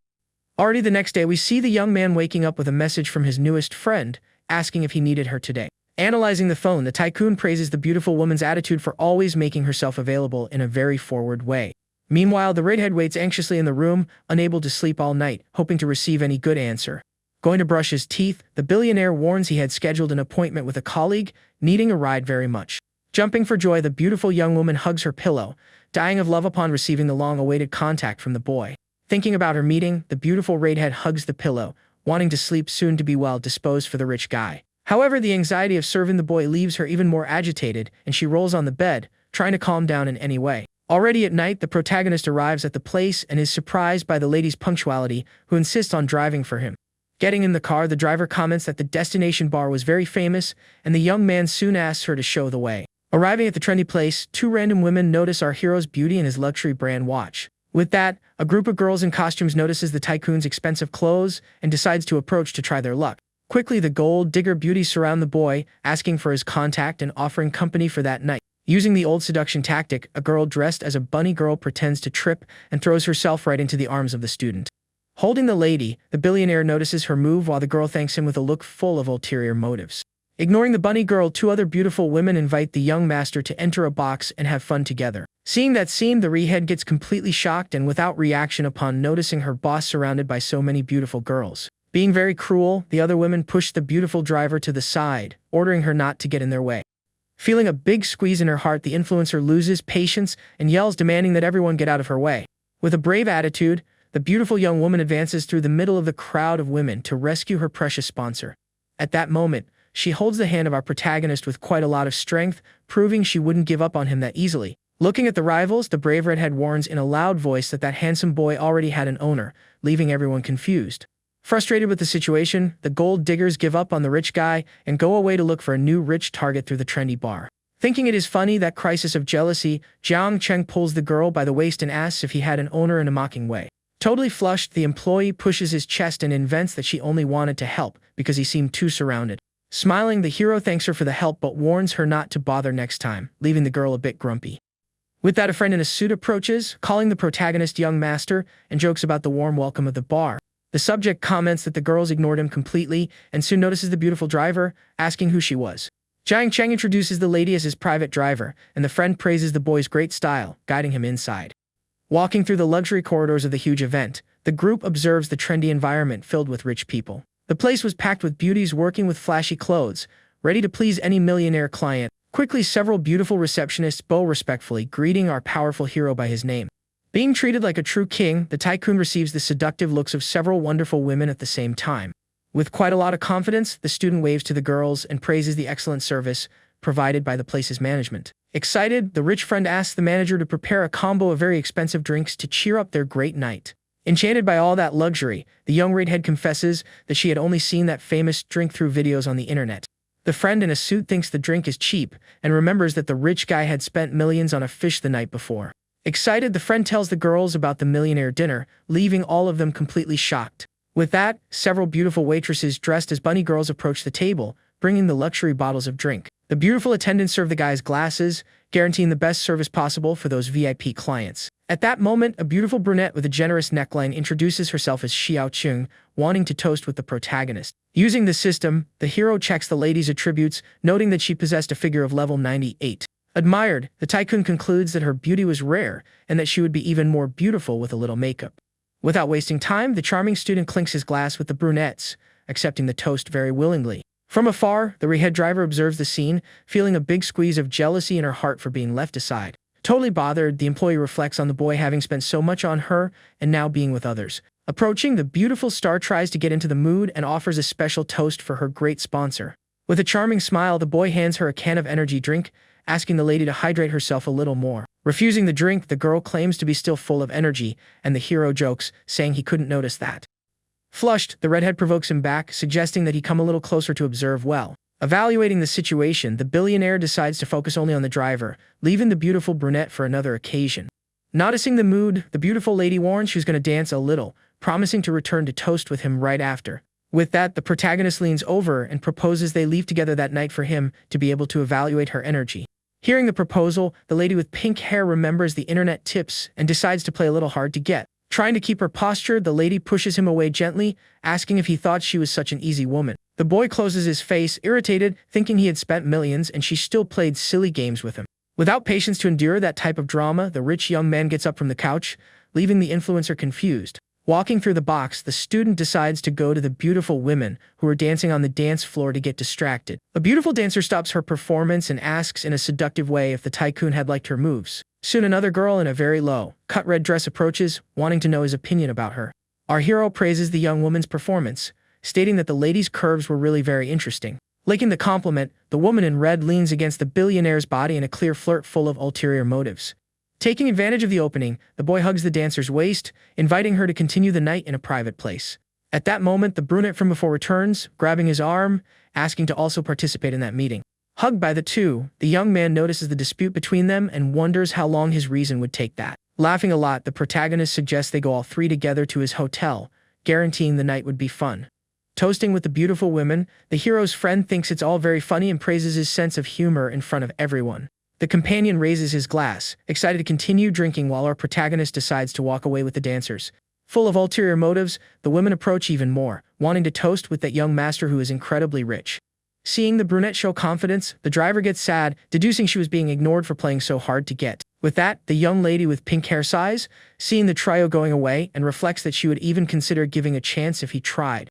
Already the next day, we see the young man waking up with a message from his newest friend, asking if he needed her today. Analyzing the phone, the tycoon praises the beautiful woman's attitude for always making herself available in a very forward way. Meanwhile, the redhead waits anxiously in the room, unable to sleep all night, hoping to receive any good answer. Going to brush his teeth, the billionaire warns he had scheduled an appointment with a colleague, needing a ride very much. Jumping for joy, the beautiful young woman hugs her pillow, dying of love upon receiving the long-awaited contact from the boy. Thinking about her meeting, the beautiful redhead hugs the pillow, wanting to sleep soon to be well disposed for the rich guy. However, the anxiety of serving the boy leaves her even more agitated, and she rolls on the bed, trying to calm down in any way. Already at night, the protagonist arrives at the place and is surprised by the lady's punctuality, who insists on driving for him. Getting in the car, the driver comments that the destination bar was very famous, and the young man soon asks her to show the way. Arriving at the trendy place, 2 random women notice our hero's beauty and his luxury brand watch. With that, a group of girls in costumes notices the tycoon's expensive clothes and decides to approach to try their luck. Quickly, the gold digger beauties surround the boy, asking for his contact and offering company for that night. Using the old seduction tactic, a girl dressed as a bunny girl pretends to trip and throws herself right into the arms of the student. Holding the lady, the billionaire notices her move while the girl thanks him with a look full of ulterior motives. Ignoring the bunny girl, 2 other beautiful women invite the young master to enter a box and have fun together. Seeing that scene, the redhead gets completely shocked and without reaction upon noticing her boss surrounded by so many beautiful girls. Being very cruel, the other women push the beautiful driver to the side, ordering her not to get in their way. Feeling a big squeeze in her heart, the influencer loses patience and yells, demanding that everyone get out of her way. With a brave attitude, the beautiful young woman advances through the middle of the crowd of women to rescue her precious sponsor. At that moment, she holds the hand of our protagonist with quite a lot of strength, proving she wouldn't give up on him that easily. Looking at the rivals, the brave redhead warns in a loud voice that that handsome boy already had an owner, leaving everyone confused. Frustrated with the situation, the gold diggers give up on the rich guy and go away to look for a new rich target through the trendy bar. Thinking it is funny that crisis of jealousy, Jiang Cheng pulls the girl by the waist and asks if he had an owner in a mocking way. Totally flushed, the employee pushes his chest and invents that she only wanted to help because he seemed too surrounded. Smiling, the hero thanks her for the help but warns her not to bother next time, leaving the girl a bit grumpy. With that, a friend in a suit approaches, calling the protagonist young master, and jokes about the warm welcome of the bar. The subject comments that the girls ignored him completely and soon notices the beautiful driver, asking who she was. Jiang Cheng introduces the lady as his private driver, and the friend praises the boy's great style, guiding him inside. Walking through the luxury corridors of the huge event, the group observes the trendy environment filled with rich people. The place was packed with beauties working with flashy clothes, ready to please any millionaire client. Quickly, several beautiful receptionists bow respectfully, greeting our powerful hero by his name. Being treated like a true king, the tycoon receives the seductive looks of several wonderful women at the same time. With quite a lot of confidence, the student waves to the girls and praises the excellent service provided by the place's management. Excited, the rich friend asks the manager to prepare a combo of very expensive drinks to cheer up their great night. Enchanted by all that luxury, the young redhead confesses that she had only seen that famous drink through videos on the internet. The friend in a suit thinks the drink is cheap and remembers that the rich guy had spent millions on a fish the night before. Excited, the friend tells the girls about the millionaire dinner, leaving all of them completely shocked. With that, several beautiful waitresses dressed as bunny girls approach the table, bringing the luxury bottles of drink. The beautiful attendants serve the guys glasses, guaranteeing the best service possible for those VIP clients. At that moment, a beautiful brunette with a generous neckline introduces herself as Xiao Chung, wanting to toast with the protagonist. Using the system, the hero checks the lady's attributes, noting that she possessed a figure of level 98. Admired, the tycoon concludes that her beauty was rare and that she would be even more beautiful with a little makeup. Without wasting time, the charming student clinks his glass with the brunettes, accepting the toast very willingly. From afar, the redhead driver observes the scene, feeling a big squeeze of jealousy in her heart for being left aside. Totally bothered, the employee reflects on the boy having spent so much on her and now being with others. Approaching, the beautiful star tries to get into the mood and offers a special toast for her great sponsor. With a charming smile, the boy hands her a can of energy drink, asking the lady to hydrate herself a little more. Refusing the drink, the girl claims to be still full of energy, and the hero jokes, saying he couldn't notice that. Flushed, the redhead provokes him back, suggesting that he come a little closer to observe well. Evaluating the situation, the billionaire decides to focus only on the driver, leaving the beautiful brunette for another occasion. Noticing the mood, the beautiful lady warns she's going to dance a little, promising to return to toast with him right after. With that, the protagonist leans over and proposes they leave together that night for him to be able to evaluate her energy. Hearing the proposal, the lady with pink hair remembers the internet tips and decides to play a little hard to get. Trying to keep her posture, the lady pushes him away gently, asking if he thought she was such an easy woman. The boy closes his face, irritated, thinking he had spent millions and she still played silly games with him. Without patience to endure that type of drama, the rich young man gets up from the couch, leaving the influencer confused. Walking through the box, the student decides to go to the beautiful women who are dancing on the dance floor to get distracted. A beautiful dancer stops her performance and asks in a seductive way if the tycoon had liked her moves. Soon another girl in a very low, cut red dress approaches, wanting to know his opinion about her. Our hero praises the young woman's performance, stating that the lady's curves were really very interesting. Liking the compliment, the woman in red leans against the billionaire's body in a clear flirt full of ulterior motives. Taking advantage of the opening, the boy hugs the dancer's waist, inviting her to continue the night in a private place. At that moment, the brunette from before returns, grabbing his arm, asking to also participate in that meeting. Hugged by the two, the young man notices the dispute between them and wonders how long his reason would take that. Laughing a lot, the protagonist suggests they go all three together to his hotel, guaranteeing the night would be fun. Toasting with the beautiful women, the hero's friend thinks it's all very funny and praises his sense of humor in front of everyone. The companion raises his glass, excited to continue drinking while our protagonist decides to walk away with the dancers. Full of ulterior motives, the women approach even more, wanting to toast with that young master who is incredibly rich. Seeing the brunette show confidence, the driver gets sad, deducing she was being ignored for playing so hard to get. With that, the young lady with pink hair sighs, seeing the trio going away, and reflects that she would even consider giving a chance if he tried.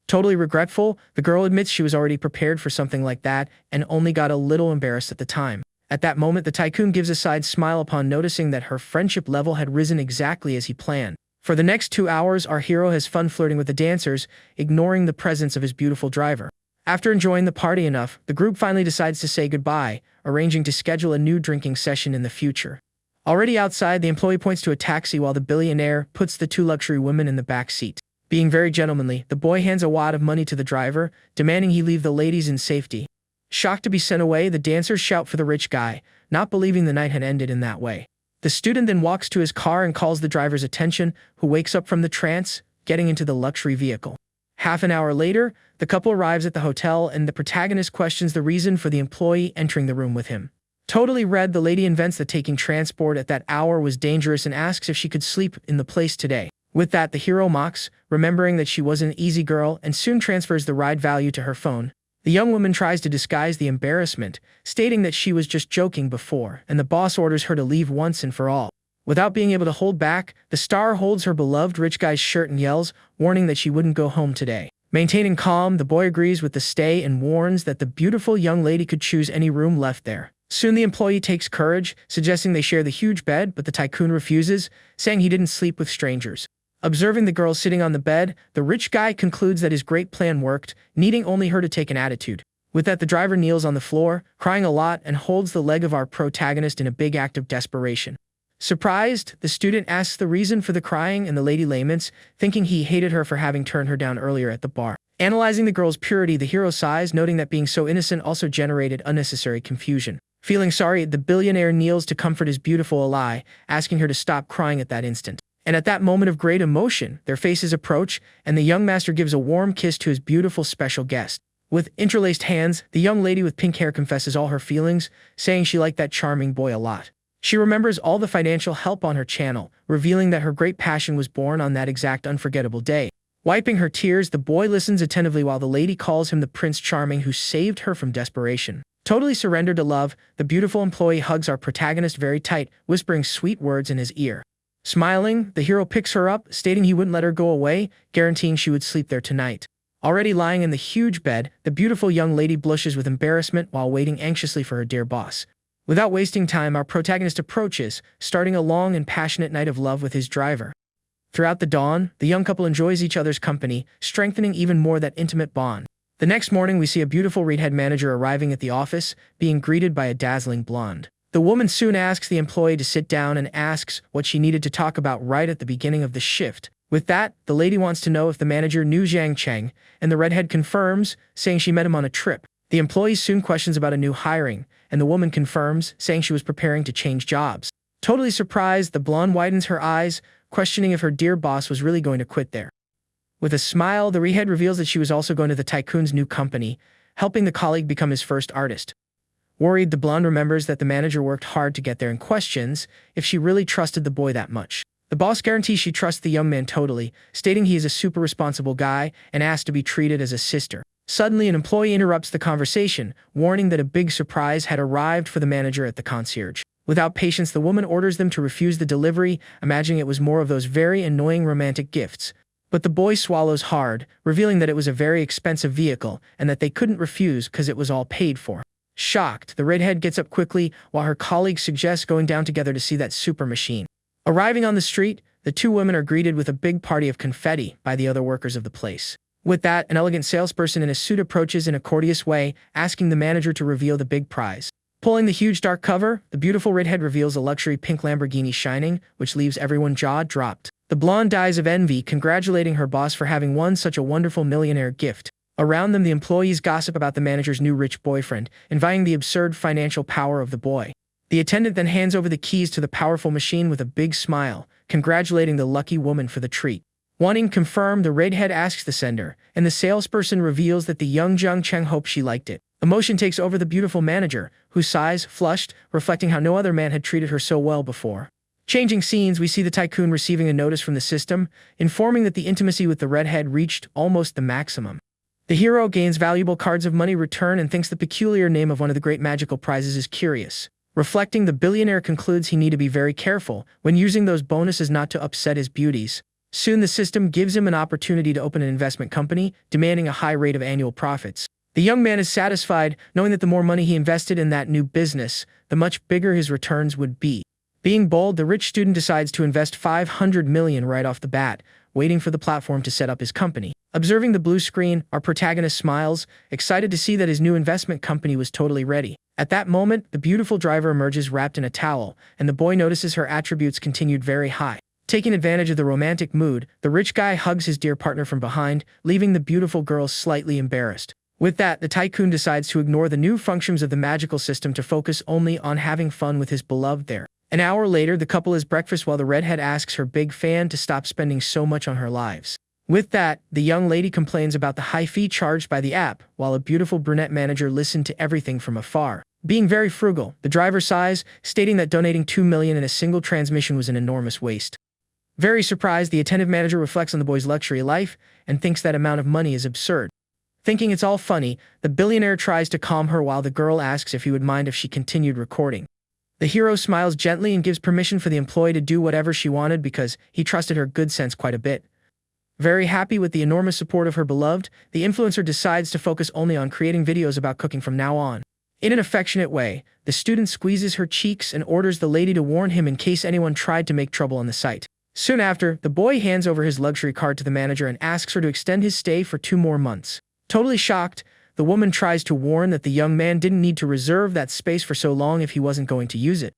Totally regretful, the girl admits she was already prepared for something like that and only got a little embarrassed at the time. At that moment, the tycoon gives a side smile upon noticing that her friendship level had risen exactly as he planned. For the next 2 hours, our hero has fun flirting with the dancers, ignoring the presence of his beautiful driver. After enjoying the party enough, the group finally decides to say goodbye, arranging to schedule a new drinking session in the future. Already outside, the employee points to a taxi while the billionaire puts the two luxury women in the back seat. Being very gentlemanly, the boy hands a wad of money to the driver, demanding he leave the ladies in safety. Shocked to be sent away, the dancers shout for the rich guy, not believing the night had ended in that way. The student then walks to his car and calls the driver's attention, who wakes up from the trance, getting into the luxury vehicle. Half an hour later, the couple arrives at the hotel and the protagonist questions the reason for the employee entering the room with him. Totally red, the lady invents that taking transport at that hour was dangerous and asks if she could sleep in the place today. With that, the hero mocks, remembering that she was an easy girl, and soon transfers the ride value to her phone. The young woman tries to disguise the embarrassment, stating that she was just joking before, and the boss orders her to leave once and for all. Without being able to hold back, the star holds her beloved rich guy's shirt and yells, warning that she wouldn't go home today. Maintaining calm, the boy agrees with the stay and warns that the beautiful young lady could choose any room left there. Soon the employee takes courage, suggesting they share the huge bed, but the tycoon refuses, saying he didn't sleep with strangers. Observing the girl sitting on the bed, the rich guy concludes that his great plan worked, needing only her to take an attitude. With that, the driver kneels on the floor, crying a lot, and holds the leg of our protagonist in a big act of desperation. Surprised, the student asks the reason for the crying, and the lady laments, thinking he hated her for having turned her down earlier at the bar. Analyzing the girl's purity, the hero sighs, noting that being so innocent also generated unnecessary confusion. Feeling sorry, the billionaire kneels to comfort his beautiful ally, asking her to stop crying at that instant. And at that moment of great emotion, their faces approach, and the young master gives a warm kiss to his beautiful special guest. With interlaced hands, the young lady with pink hair confesses all her feelings, saying she liked that charming boy a lot. She remembers all the financial help on her channel, revealing that her great passion was born on that exact unforgettable day. Wiping her tears, the boy listens attentively while the lady calls him the Prince Charming who saved her from desperation. Totally surrendered to love, the beautiful employee hugs our protagonist very tight, whispering sweet words in his ear. Smiling, the hero picks her up, stating he wouldn't let her go away, guaranteeing she would sleep there tonight. Already lying in the huge bed, the beautiful young lady blushes with embarrassment while waiting anxiously for her dear boss. Without wasting time, our protagonist approaches, starting a long and passionate night of love with his driver. Throughout the dawn, the young couple enjoys each other's company, strengthening even more that intimate bond. The next morning, we see a beautiful redhead manager arriving at the office, being greeted by a dazzling blonde. The woman soon asks the employee to sit down and asks what she needed to talk about right at the beginning of the shift. With that, the lady wants to know if the manager knew Zhang Cheng, and the redhead confirms, saying she met him on a trip. The employee soon questions about a new hiring, and the woman confirms, saying she was preparing to change jobs. Totally surprised, the blonde widens her eyes, questioning if her dear boss was really going to quit there. With a smile, the redhead reveals that she was also going to the tycoon's new company, helping the colleague become his first artist. Worried, the blonde remembers that the manager worked hard to get there and questions if she really trusted the boy that much. The boss guarantees she trusts the young man totally, stating he is a super responsible guy and asks to be treated as a sister. Suddenly, an employee interrupts the conversation, warning that a big surprise had arrived for the manager at the concierge. Without patience, the woman orders them to refuse the delivery, imagining it was more of those very annoying romantic gifts. But the boy swallows hard, revealing that it was a very expensive vehicle and that they couldn't refuse because it was all paid for. Shocked, the redhead gets up quickly while her colleague suggests going down together to see that super machine. Arriving on the street, the two women are greeted with a big party of confetti by the other workers of the place. With that, an elegant salesperson in a suit approaches in a courteous way, asking the manager to reveal the big prize. Pulling the huge dark cover, the beautiful redhead reveals a luxury pink Lamborghini shining, which leaves everyone jaw-dropped. The blonde dies of envy, congratulating her boss for having won such a wonderful millionaire gift. Around them, the employees gossip about the manager's new rich boyfriend, envying the absurd financial power of the boy. The attendant then hands over the keys to the powerful machine with a big smile, congratulating the lucky woman for the treat. Wanting confirmed, the redhead asks the sender, and the salesperson reveals that the young Zhang Cheng hopes she liked it. Emotion takes over the beautiful manager, who sighs, flushed, reflecting how no other man had treated her so well before. Changing scenes, we see the tycoon receiving a notice from the system, informing that the intimacy with the redhead reached almost the maximum. The hero gains valuable cards of money return and thinks the peculiar name of one of the great magical prizes is curious. Reflecting, the billionaire concludes he need to be very careful when using those bonuses not to upset his beauties. Soon the system gives him an opportunity to open an investment company, demanding a high rate of annual profits. The young man is satisfied, knowing that the more money he invested in that new business, the much bigger his returns would be. Being bold, the rich student decides to invest 500 million right off the bat, waiting for the platform to set up his company. Observing the blue screen, our protagonist smiles, excited to see that his new investment company was totally ready. At that moment, the beautiful driver emerges wrapped in a towel, and the boy notices her attributes continued very high. Taking advantage of the romantic mood, the rich guy hugs his dear partner from behind, leaving the beautiful girl slightly embarrassed. With that, the tycoon decides to ignore the new functions of the magical system to focus only on having fun with his beloved there. An hour later, the couple has breakfast while the redhead asks her big fan to stop spending so much on her lives. With that, the young lady complains about the high fee charged by the app, while a beautiful brunette manager listened to everything from afar. Being very frugal, the driver sighs, stating that donating $2 million in a single transmission was an enormous waste. Very surprised, the attentive manager reflects on the boy's luxury life and thinks that amount of money is absurd. Thinking it's all funny, the billionaire tries to calm her while the girl asks if he would mind if she continued recording. The hero smiles gently and gives permission for the employee to do whatever she wanted because he trusted her good sense quite a bit. Very happy with the enormous support of her beloved, the influencer decides to focus only on creating videos about cooking from now on. In an affectionate way, the student squeezes her cheeks and orders the lady to warn him in case anyone tried to make trouble on the site. Soon after, the boy hands over his luxury card to the manager and asks her to extend his stay for 2 more months. Totally shocked, the woman tries to warn that the young man didn't need to reserve that space for so long if he wasn't going to use it.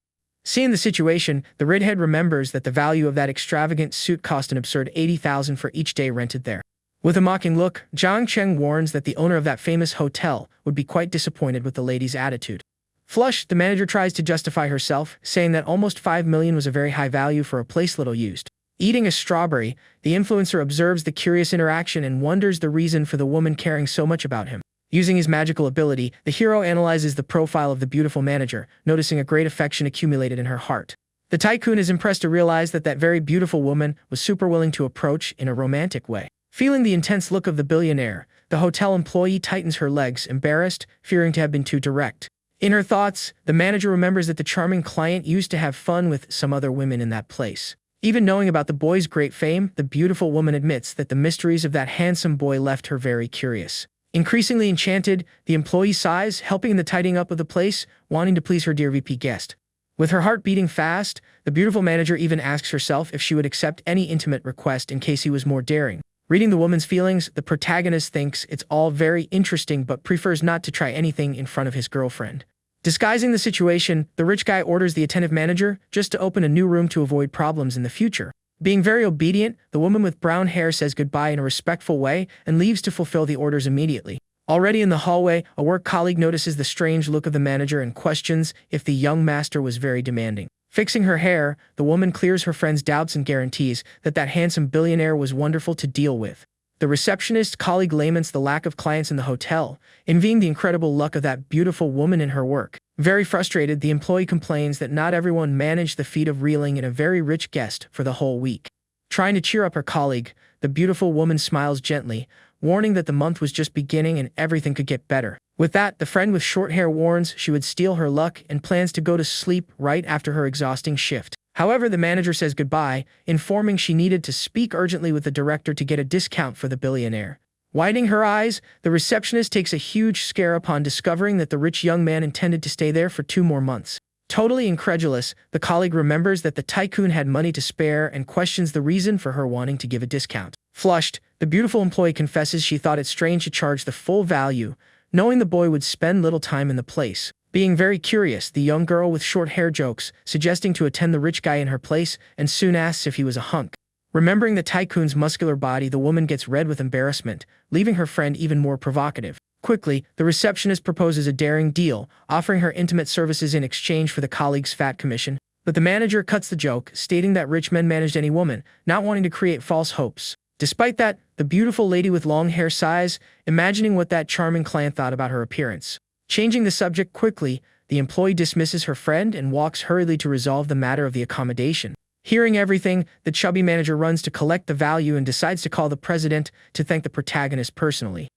Seeing the situation, the redhead remembers that the value of that extravagant suit cost an absurd $80,000 for each day rented there. With a mocking look, Zhang Cheng warns that the owner of that famous hotel would be quite disappointed with the lady's attitude. Flushed, the manager tries to justify herself, saying that almost $5 million was a very high value for a place little used. Eating a strawberry, the influencer observes the curious interaction and wonders the reason for the woman caring so much about him. Using his magical ability, the hero analyzes the profile of the beautiful manager, noticing a great affection accumulated in her heart. The tycoon is impressed to realize that that very beautiful woman was super willing to approach in a romantic way. Feeling the intense look of the billionaire, the hotel employee tightens her legs, embarrassed, fearing to have been too direct. In her thoughts, the manager remembers that the charming client used to have fun with some other women in that place. Even knowing about the boy's great fame, the beautiful woman admits that the mysteries of that handsome boy left her very curious. Increasingly enchanted, the employee sighs, helping in the tidying up of the place, wanting to please her dear VP guest. With her heart beating fast, the beautiful manager even asks herself if she would accept any intimate request in case he was more daring. Reading the woman's feelings, the protagonist thinks it's all very interesting but prefers not to try anything in front of his girlfriend. Disguising the situation, the rich guy orders the attentive manager just to open a new room to avoid problems in the future. Being very obedient, the woman with brown hair says goodbye in a respectful way and leaves to fulfill the orders immediately. Already in the hallway, a work colleague notices the strange look of the manager and questions if the young master was very demanding. Fixing her hair, the woman clears her friend's doubts and guarantees that that handsome billionaire was wonderful to deal with. The receptionist colleague laments the lack of clients in the hotel, envying the incredible luck of that beautiful woman in her work. Very frustrated, the employee complains that not everyone managed the feat of reeling in a very rich guest for the whole week. Trying to cheer up her colleague, the beautiful woman smiles gently, warning that the month was just beginning and everything could get better. With that, the friend with short hair warns she would steal her luck and plans to go to sleep right after her exhausting shift. However, the manager says goodbye, informing she needed to speak urgently with the director to get a discount for the billionaire. Widening her eyes, the receptionist takes a huge scare upon discovering that the rich young man intended to stay there for 2 more months. Totally incredulous, the colleague remembers that the tycoon had money to spare and questions the reason for her wanting to give a discount. Flushed, the beautiful employee confesses she thought it strange to charge the full value, knowing the boy would spend little time in the place. Being very curious, the young girl with short hair jokes, suggesting to attend the rich guy in her place, and soon asks if he was a hunk. Remembering the tycoon's muscular body, the woman gets red with embarrassment, leaving her friend even more provocative. Quickly, the receptionist proposes a daring deal, offering her intimate services in exchange for the colleague's fat commission. But the manager cuts the joke, stating that rich men managed any woman, not wanting to create false hopes. Despite that, the beautiful lady with long hair sighs, imagining what that charming client thought about her appearance. Changing the subject quickly, the employee dismisses her friend and walks hurriedly to resolve the matter of the accommodation. Hearing everything, the chubby manager runs to collect the value and decides to call the president to thank the protagonist personally.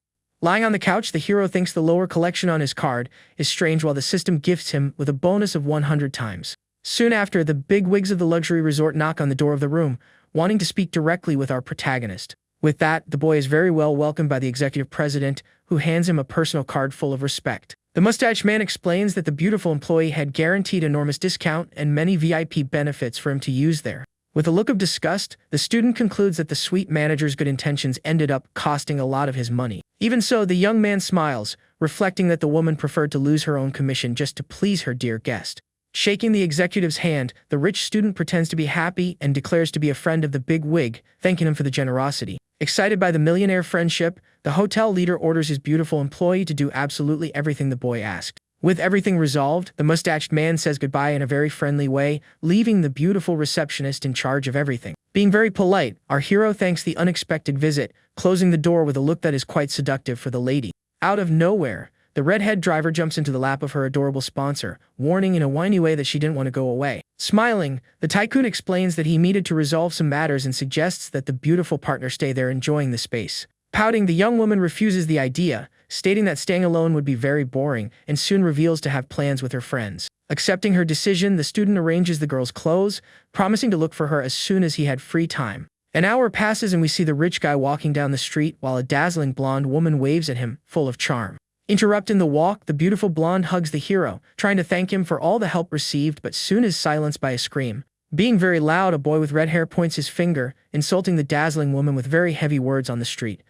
Lying on the couch, the hero thinks the lower collection on his card is strange while the system gifts him with a bonus of 100 times. Soon after, the big wigs of the luxury resort knock on the door of the room, wanting to speak directly with our protagonist. With that, the boy is very well welcomed by the executive president, who hands him a personal card full of respect. The mustache man explains that the beautiful employee had guaranteed enormous discount and many VIP benefits for him to use there. With a look of disgust, the student concludes that the sweet manager's good intentions ended up costing a lot of his money. Even so, the young man smiles, reflecting that the woman preferred to lose her own commission just to please her dear guest. Shaking the executive's hand, the rich student pretends to be happy and declares to be a friend of the big wig, thanking him for the generosity. Excited by the millionaire friendship, the hotel leader orders his beautiful employee to do absolutely everything the boy asked. With everything resolved, the mustached man says goodbye in a very friendly way, leaving the beautiful receptionist in charge of everything. Being very polite, our hero thanks the unexpected visit, closing the door with a look that is quite seductive for the lady. Out of nowhere, the redhead driver jumps into the lap of her adorable sponsor, warning in a whiny way that she didn't want to go away. Smiling, the tycoon explains that he needed to resolve some matters and suggests that the beautiful partner stay there enjoying the space. Pouting, the young woman refuses the idea, stating that staying alone would be very boring, and soon reveals to have plans with her friends. Accepting her decision, the student arranges the girl's clothes, promising to look for her as soon as he had free time. An hour passes and we see the rich guy walking down the street while a dazzling blonde woman waves at him, full of charm. Interrupting the walk, the beautiful blonde hugs the hero, trying to thank him for all the help received, but soon is silenced by a scream. Being very loud, a boy with red hair points his finger, insulting the dazzling woman with very heavy words on the street.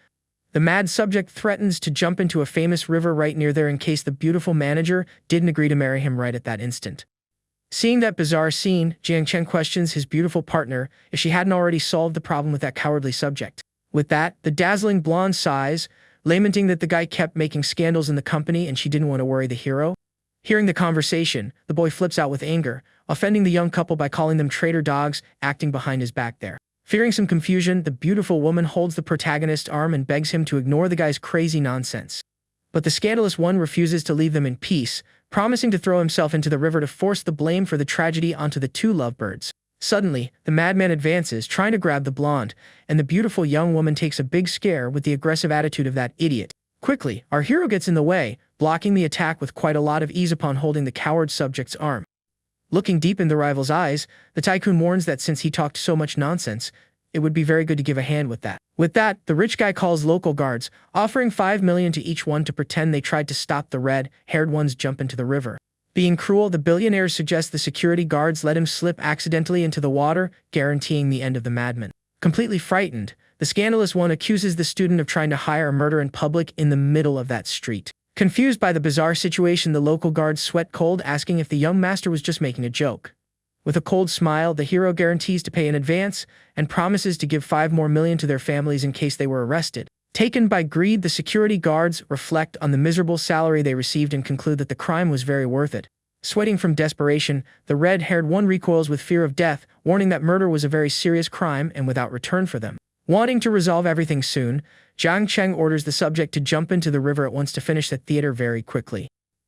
The mad subject threatens to jump into a famous river right near there in case the beautiful manager didn't agree to marry him right at that instant. Seeing that bizarre scene, Jiang Chen questions his beautiful partner if she hadn't already solved the problem with that cowardly subject. With that, the dazzling blonde sighs, lamenting that the guy kept making scandals in the company and she didn't want to worry the hero. Hearing the conversation, the boy flips out with anger, offending the young couple by calling them traitor dogs, acting behind his back there. Fearing some confusion, the beautiful woman holds the protagonist's arm and begs him to ignore the guy's crazy nonsense. But the scandalous one refuses to leave them in peace, promising to throw himself into the river to force the blame for the tragedy onto the two lovebirds. Suddenly, the madman advances, trying to grab the blonde, and the beautiful young woman takes a big scare with the aggressive attitude of that idiot. Quickly, our hero gets in the way, blocking the attack with quite a lot of ease upon holding the coward subject's arm. Looking deep in the rival's eyes, the tycoon warns that since he talked so much nonsense, it would be very good to give a hand with that. With that, the rich guy calls local guards, offering 5 million to each one to pretend they tried to stop the red-haired one's jump into the river. Being cruel, the billionaire suggests the security guards let him slip accidentally into the water, guaranteeing the end of the madman. Completely frightened, the scandalous one accuses the student of trying to hire a murder in public in the middle of that street. Confused by the bizarre situation, the local guards sweat cold, asking if the young master was just making a joke. With a cold smile, the hero guarantees to pay in advance and promises to give 5 more million to their families in case they were arrested. Taken by greed, the security guards reflect on the miserable salary they received and conclude that the crime was very worth it. Sweating from desperation, the red-haired one recoils with fear of death, warning that murder was a very serious crime and without return for them. Wanting to resolve everything soon, Jiang Cheng orders the subject to jump into the river at once to finish the theater very quickly.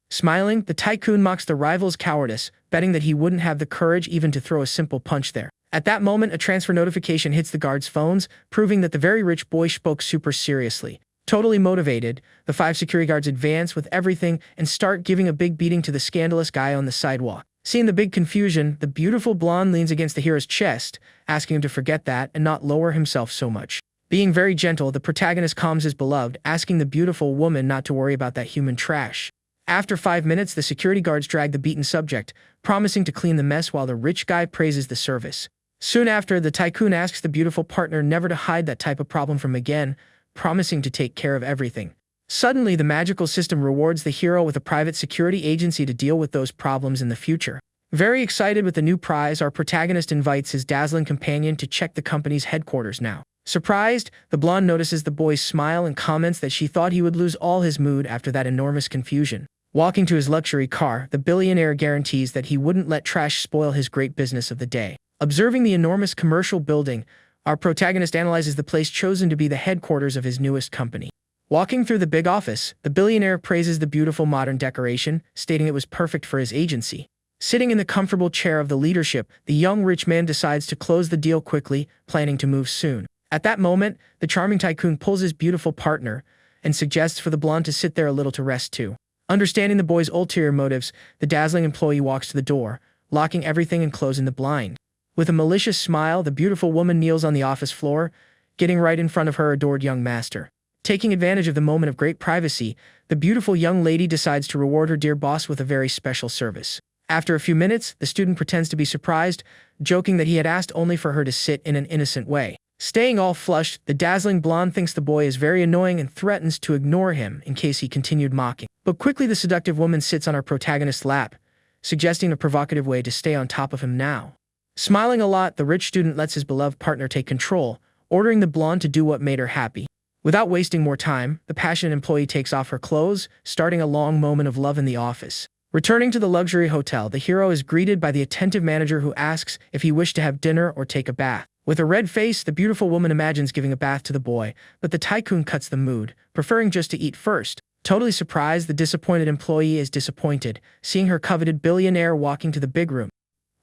Smiling, the tycoon mocks the rival's cowardice, betting that he wouldn't have the courage even to throw a simple punch there. At that moment, a transfer notification hits the guards' phones, proving that the very rich boy spoke super seriously. Totally motivated, the 5 security guards advance with everything and start giving a big beating to the scandalous guy on the sidewalk. Seeing the big confusion, the beautiful blonde leans against the hero's chest, asking him to forget that and not lower himself so much. Being very gentle, the protagonist calms his beloved, asking the beautiful woman not to worry about that human trash. After 5 minutes, the security guards drag the beaten subject, promising to clean the mess while the rich guy praises the service. Soon after, the tycoon asks the beautiful partner never to hide that type of problem from again, promising to take care of everything. Suddenly, the magical system rewards the hero with a private security agency to deal with those problems in the future. Very excited with the new prize, our protagonist invites his dazzling companion to check the company's headquarters now. Surprised, the blonde notices the boy's smile and comments that she thought he would lose all his mood after that enormous confusion. Walking to his luxury car, the billionaire guarantees that he wouldn't let trash spoil his great business of the day. Observing the enormous commercial building, our protagonist analyzes the place chosen to be the headquarters of his newest company. Walking through the big office, the billionaire praises the beautiful modern decoration, stating it was perfect for his agency. Sitting in the comfortable chair of the leadership, the young rich man decides to close the deal quickly, planning to move soon. At that moment, the charming tycoon pulls his beautiful partner and suggests for the blonde to sit there a little to rest too. Understanding the boy's ulterior motives, the dazzling employee walks to the door, locking everything and closing the blind. With a malicious smile, the beautiful woman kneels on the office floor, getting right in front of her adored young master. Taking advantage of the moment of great privacy, the beautiful young lady decides to reward her dear boss with a very special service. After a few minutes, the student pretends to be surprised, joking that he had asked only for her to sit in an innocent way. Staying all flushed, the dazzling blonde thinks the boy is very annoying and threatens to ignore him in case he continued mocking. But quickly the seductive woman sits on our protagonist's lap, suggesting a provocative way to stay on top of him now. Smiling a lot, the rich student lets his beloved partner take control, ordering the blonde to do what made her happy. Without wasting more time, the passionate employee takes off her clothes, starting a long moment of love in the office. Returning to the luxury hotel, the hero is greeted by the attentive manager who asks if he wished to have dinner or take a bath. With a red face, the beautiful woman imagines giving a bath to the boy, but the tycoon cuts the mood, preferring just to eat first. Totally surprised, the disappointed employee is disappointed, seeing her coveted billionaire walking to the big room.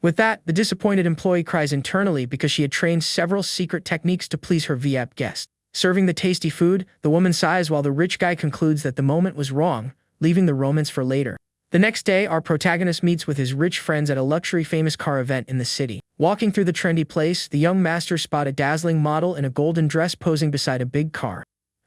With that, the disappointed employee cries internally because she had trained several secret techniques to please her VIP guest. Serving the tasty food, the woman sighs while the rich guy concludes that the moment was wrong, leaving the romance for later. The next day, our protagonist meets with his rich friends at a luxury famous car event in the city. Walking through the trendy place, the young master spot a dazzling model in a golden dress posing beside a big car.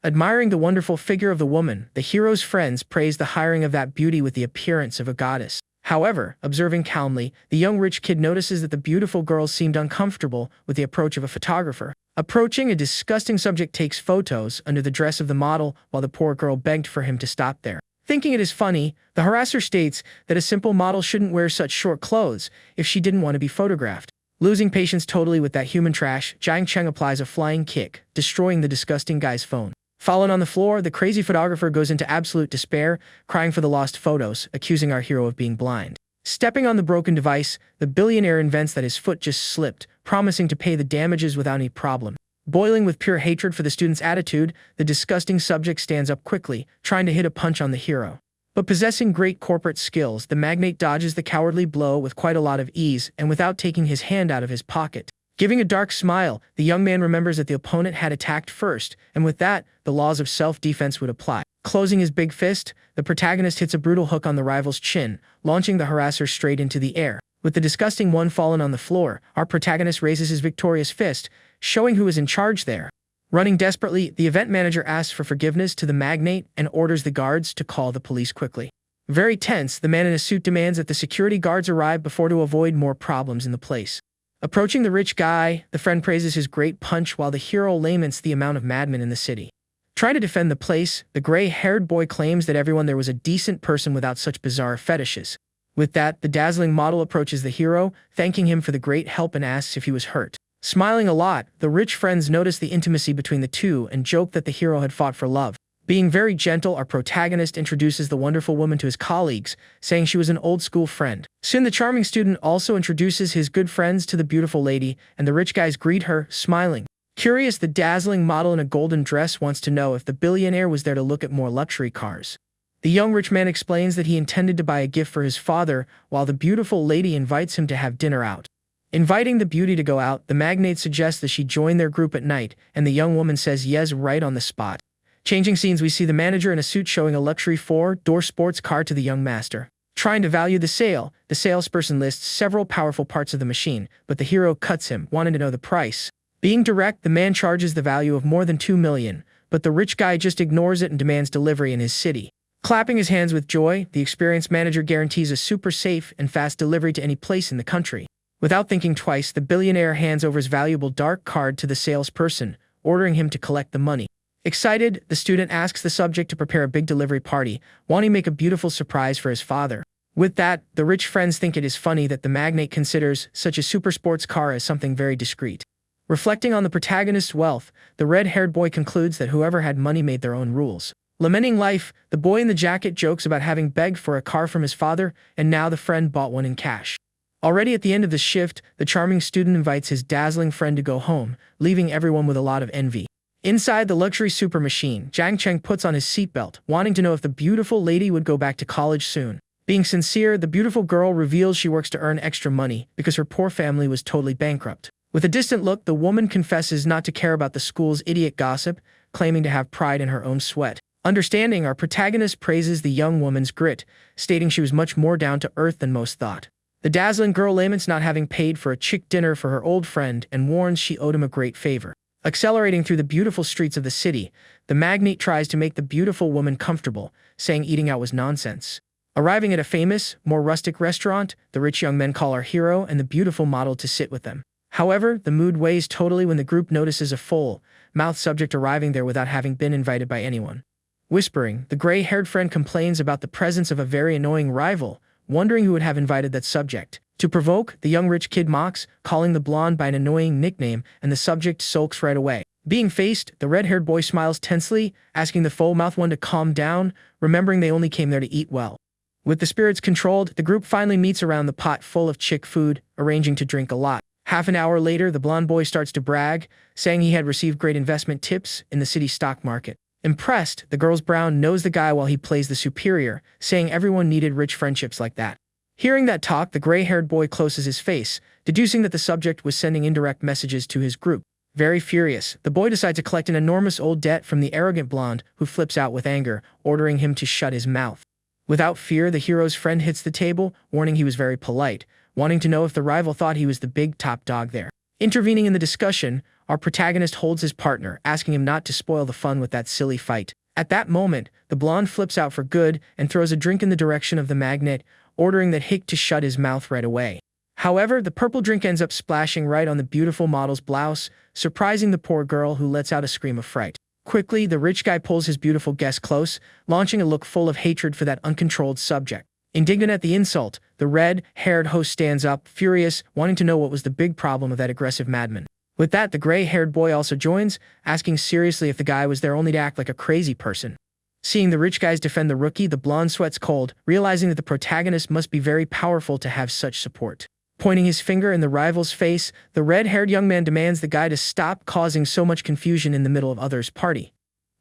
Admiring the wonderful figure of the woman, the hero's friends praise the hiring of that beauty with the appearance of a goddess. However, observing calmly, the young rich kid notices that the beautiful girl seemed uncomfortable with the approach of a photographer. Approaching a disgusting subject takes photos under the dress of the model while the poor girl begged for him to stop there. Thinking it is funny, the harasser states that a simple model shouldn't wear such short clothes if she didn't want to be photographed. Losing patience totally with that human trash, Jiang Cheng applies a flying kick, destroying the disgusting guy's phone. Fallen on the floor, the crazy photographer goes into absolute despair, crying for the lost photos, accusing our hero of being blind. Stepping on the broken device, the billionaire invents that his foot just slipped, promising to pay the damages without any problem. Boiling with pure hatred for the student's attitude, the disgusting subject stands up quickly, trying to hit a punch on the hero. But possessing great corporate skills, the magnate dodges the cowardly blow with quite a lot of ease and without taking his hand out of his pocket. Giving a dark smile, the young man remembers that the opponent had attacked first, and with that, the laws of self-defense would apply. Closing his big fist, the protagonist hits a brutal hook on the rival's chin, launching the harasser straight into the air. With the disgusting one fallen on the floor, our protagonist raises his victorious fist, showing who is in charge there. Running desperately, the event manager asks for forgiveness to the magnate and orders the guards to call the police quickly. Very tense, the man in a suit demands that the security guards arrive before to avoid more problems in the place. Approaching the rich guy, the friend praises his great punch while the hero laments the amount of madmen in the city. Trying to defend the place, the gray-haired boy claims that everyone there was a decent person without such bizarre fetishes. With that, the dazzling model approaches the hero, thanking him for the great help and asks if he was hurt. Smiling a lot, the rich friends notice the intimacy between the two and joke that the hero had fought for love. Being very gentle, our protagonist introduces the wonderful woman to his colleagues, saying she was an old-school friend. Soon the charming student also introduces his good friends to the beautiful lady, and the rich guys greet her, smiling. Curious, the dazzling model in a golden dress wants to know if the billionaire was there to look at more luxury cars. The young rich man explains that he intended to buy a gift for his father, while the beautiful lady invites him to have dinner out. Inviting the beauty to go out, the magnate suggests that she join their group at night, and the young woman says yes right on the spot. Changing scenes, we see the manager in a suit showing a luxury four-door sports car to the young master. Trying to value the sale, the salesperson lists several powerful parts of the machine, but the hero cuts him, wanting to know the price. Being direct, the man charges the value of more than 2 million, but the rich guy just ignores it and demands delivery in his city. Clapping his hands with joy, the experienced manager guarantees a super safe and fast delivery to any place in the country. Without thinking twice, the billionaire hands over his valuable dark card to the salesperson, ordering him to collect the money. Excited, the student asks the subject to prepare a big delivery party, wanting to make a beautiful surprise for his father. With that, the rich friends think it is funny that the magnate considers such a super sports car as something very discreet. Reflecting on the protagonist's wealth, the red-haired boy concludes that whoever had money made their own rules. Lamenting life, the boy in the jacket jokes about having begged for a car from his father, and now the friend bought one in cash. Already at the end of the shift, the charming student invites his dazzling friend to go home, leaving everyone with a lot of envy. Inside the luxury super machine, Jiang Cheng puts on his seatbelt, wanting to know if the beautiful lady would go back to college soon. Being sincere, the beautiful girl reveals she works to earn extra money because her poor family was totally bankrupt. With a distant look, the woman confesses not to care about the school's idiot gossip, claiming to have pride in her own sweat. Understanding, our protagonist praises the young woman's grit, stating she was much more down to earth than most thought. The dazzling girl laments not having paid for a chick dinner for her old friend and warns she owed him a great favor. Accelerating through the beautiful streets of the city, the magnate tries to make the beautiful woman comfortable, saying eating out was nonsense. Arriving at a famous, more rustic restaurant, the rich young men call our hero and the beautiful model to sit with them. However, the mood weighs totally when the group notices a full-mouthed subject arriving there without having been invited by anyone. Whispering, the gray-haired friend complains about the presence of a very annoying rival, wondering who would have invited that subject. To provoke, the young rich kid mocks, calling the blonde by an annoying nickname, and the subject sulks right away. Being faced, the red-haired boy smiles tensely, asking the full-mouthed one to calm down, remembering they only came there to eat well. With the spirits controlled, the group finally meets around the pot full of chick food, arranging to drink a lot. Half an hour later, the blonde boy starts to brag, saying he had received great investment tips in the city stock market. Impressed, the girl's Brown knows the guy while he plays the superior, saying everyone needed rich friendships like that. Hearing that talk, the gray-haired boy closes his face, deducing that the subject was sending indirect messages to his group. Very furious, the boy decides to collect an enormous old debt from the arrogant blonde, who flips out with anger, ordering him to shut his mouth. Without fear, the hero's friend hits the table, warning he was very polite, wanting to know if the rival thought he was the big top dog there. Intervening in the discussion, our protagonist holds his partner, asking him not to spoil the fun with that silly fight. At that moment, the blonde flips out for good and throws a drink in the direction of the magnet, ordering that hick to shut his mouth right away. However, the purple drink ends up splashing right on the beautiful model's blouse, surprising the poor girl, who lets out a scream of fright. Quickly, the rich guy pulls his beautiful guest close, launching a look full of hatred for that uncontrolled subject. Indignant at the insult, the red-haired host stands up, furious, wanting to know what was the big problem of that aggressive madman. With that, the gray-haired boy also joins, asking seriously if the guy was there only to act like a crazy person. Seeing the rich guys defend the rookie, the blonde sweats cold, realizing that the protagonist must be very powerful to have such support. Pointing his finger in the rival's face, the red-haired young man demands the guy to stop causing so much confusion in the middle of others' party.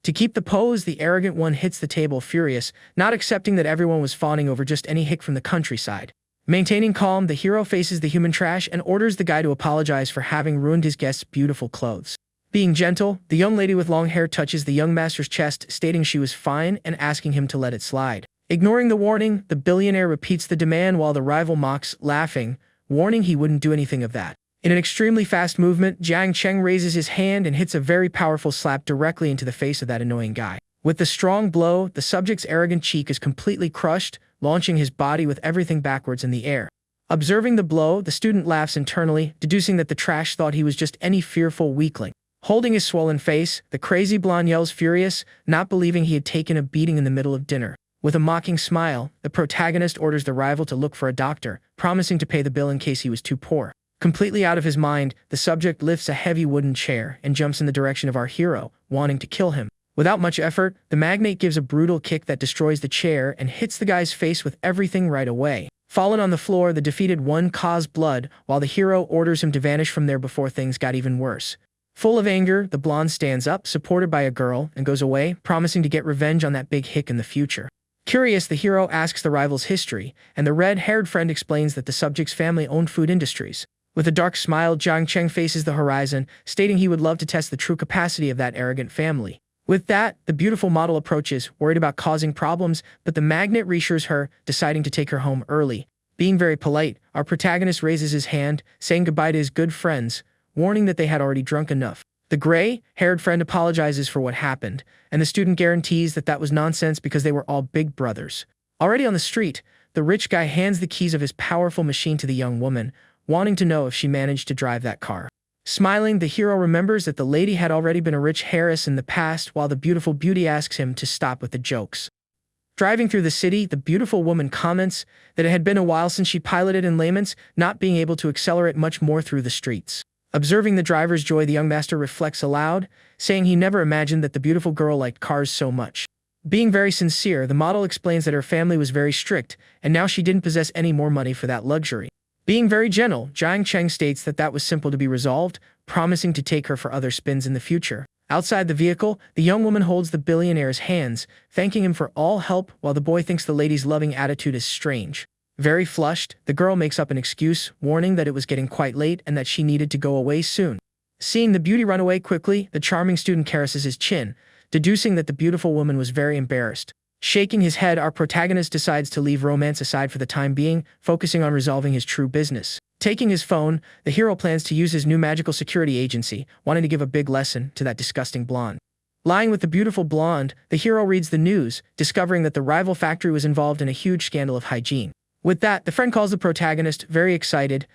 To keep the pose, the arrogant one hits the table furious, not accepting that everyone was fawning over just any hick from the countryside. Maintaining calm, the hero faces the human trash and orders the guy to apologize for having ruined his guest's beautiful clothes. Being gentle, the young lady with long hair touches the young master's chest, stating she was fine and asking him to let it slide. Ignoring the warning, the billionaire repeats the demand while the rival mocks, laughing, warning he wouldn't do anything of that. In an extremely fast movement, Jiang Cheng raises his hand and hits a very powerful slap directly into the face of that annoying guy. With the strong blow, the subject's arrogant cheek is completely crushed, launching his body with everything backwards in the air. Observing the blow, the student laughs internally, deducing that the trash thought he was just any fearful weakling. Holding his swollen face, the crazy blonde yells furious, not believing he had taken a beating in the middle of dinner. With a mocking smile, the protagonist orders the rival to look for a doctor, promising to pay the bill in case he was too poor. Completely out of his mind, the subject lifts a heavy wooden chair and jumps in the direction of our hero, wanting to kill him. Without much effort, the magnate gives a brutal kick that destroys the chair and hits the guy's face with everything right away. Fallen on the floor, the defeated one caused blood, while the hero orders him to vanish from there before things got even worse. Full of anger, the blonde stands up, supported by a girl, and goes away, promising to get revenge on that big hick in the future. Curious, the hero asks the rival's history, and the red-haired friend explains that the subject's family owned food industries. With a dark smile, Jiang Cheng faces the horizon, stating he would love to test the true capacity of that arrogant family. With that, the beautiful model approaches, worried about causing problems, but the magnate reassures her, deciding to take her home early. Being very polite, our protagonist raises his hand, saying goodbye to his good friends, warning that they had already drunk enough. The gray-haired friend apologizes for what happened, and the student guarantees that that was nonsense because they were all big brothers. Already on the street, the rich guy hands the keys of his powerful machine to the young woman, wanting to know if she managed to drive that car. Smiling, the hero remembers that the lady had already been a rich heiress in the past, while the beautiful beauty asks him to stop with the jokes. Driving through the city, the beautiful woman comments that it had been a while since she piloted in layman's, not being able to accelerate much more through the streets. Observing the driver's joy, the young master reflects aloud, saying he never imagined that the beautiful girl liked cars so much. Being very sincere, the model explains that her family was very strict, and now she didn't possess any more money for that luxury. Being very gentle, Jiang Cheng states that that was simple to be resolved, promising to take her for other spins in the future. Outside the vehicle, the young woman holds the billionaire's hands, thanking him for all help, while the boy thinks the lady's loving attitude is strange. Very flushed, the girl makes up an excuse, warning that it was getting quite late and that she needed to go away soon. Seeing the beauty run away quickly, the charming student caresses his chin, deducing that the beautiful woman was very embarrassed. Shaking his head, our protagonist decides to leave romance aside for the time being, focusing on resolving his true business. Taking his phone, the hero plans to use his new magical security agency, wanting to give a big lesson to that disgusting blonde. Lying with the beautiful blonde, the hero reads the news, discovering that the rival factory was involved in a huge scandal of hygiene. With that, the friend calls the protagonist, very excited,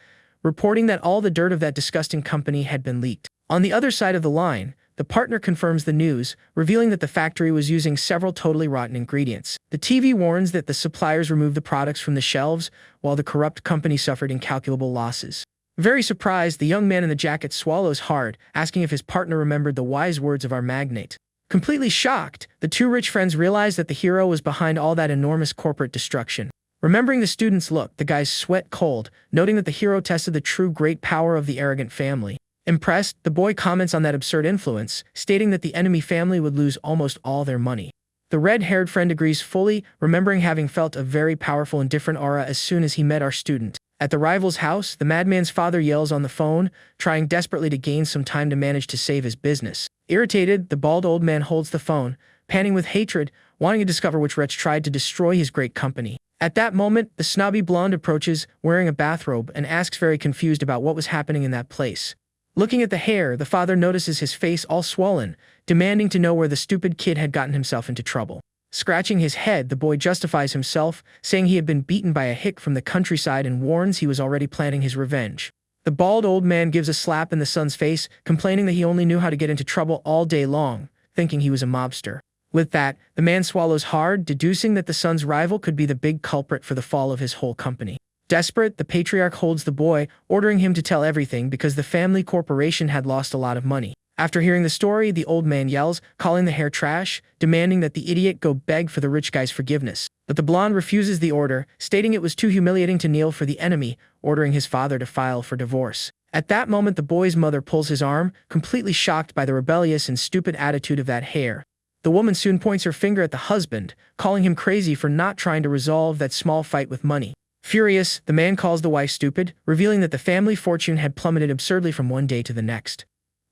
reporting that all the dirt of that disgusting company had been leaked. On the other side of the line, the partner confirms the news, revealing that the factory was using several totally rotten ingredients. The TV warns that the suppliers removed the products from the shelves, while the corrupt company suffered incalculable losses. Very surprised, the young man in the jacket swallows hard, asking if his partner remembered the wise words of our magnate. Completely shocked, the two rich friends realize that the hero was behind all that enormous corporate destruction. Remembering the student's look, the guys sweat cold, noting that the hero tested the true great power of the arrogant family. Impressed, the boy comments on that absurd influence, stating that the enemy family would lose almost all their money. The red-haired friend agrees fully, remembering having felt a very powerful and different aura as soon as he met our student. At the rival's house, the madman's father yells on the phone, trying desperately to gain some time to manage to save his business. Irritated, the bald old man holds the phone, panting with hatred, wanting to discover which wretch tried to destroy his great company. At that moment, the snobby blonde approaches, wearing a bathrobe, and asks very confused about what was happening in that place. Looking at the hair, the father notices his face all swollen, demanding to know where the stupid kid had gotten himself into trouble. Scratching his head, the boy justifies himself, saying he had been beaten by a hick from the countryside and warns he was already planning his revenge. The bald old man gives a slap in the son's face, complaining that he only knew how to get into trouble all day long, thinking he was a mobster. With that, the man swallows hard, deducing that the son's rival could be the big culprit for the fall of his whole company. Desperate, the patriarch holds the boy, ordering him to tell everything because the family corporation had lost a lot of money. After hearing the story, the old man yells, calling the hair trash, demanding that the idiot go beg for the rich guy's forgiveness. But the blonde refuses the order, stating it was too humiliating to kneel for the enemy, ordering his father to file for divorce. At that moment, the boy's mother pulls his arm, completely shocked by the rebellious and stupid attitude of that hair. The woman soon points her finger at the husband, calling him crazy for not trying to resolve that small fight with money. Furious, the man calls the wife stupid, revealing that the family fortune had plummeted absurdly from one day to the next.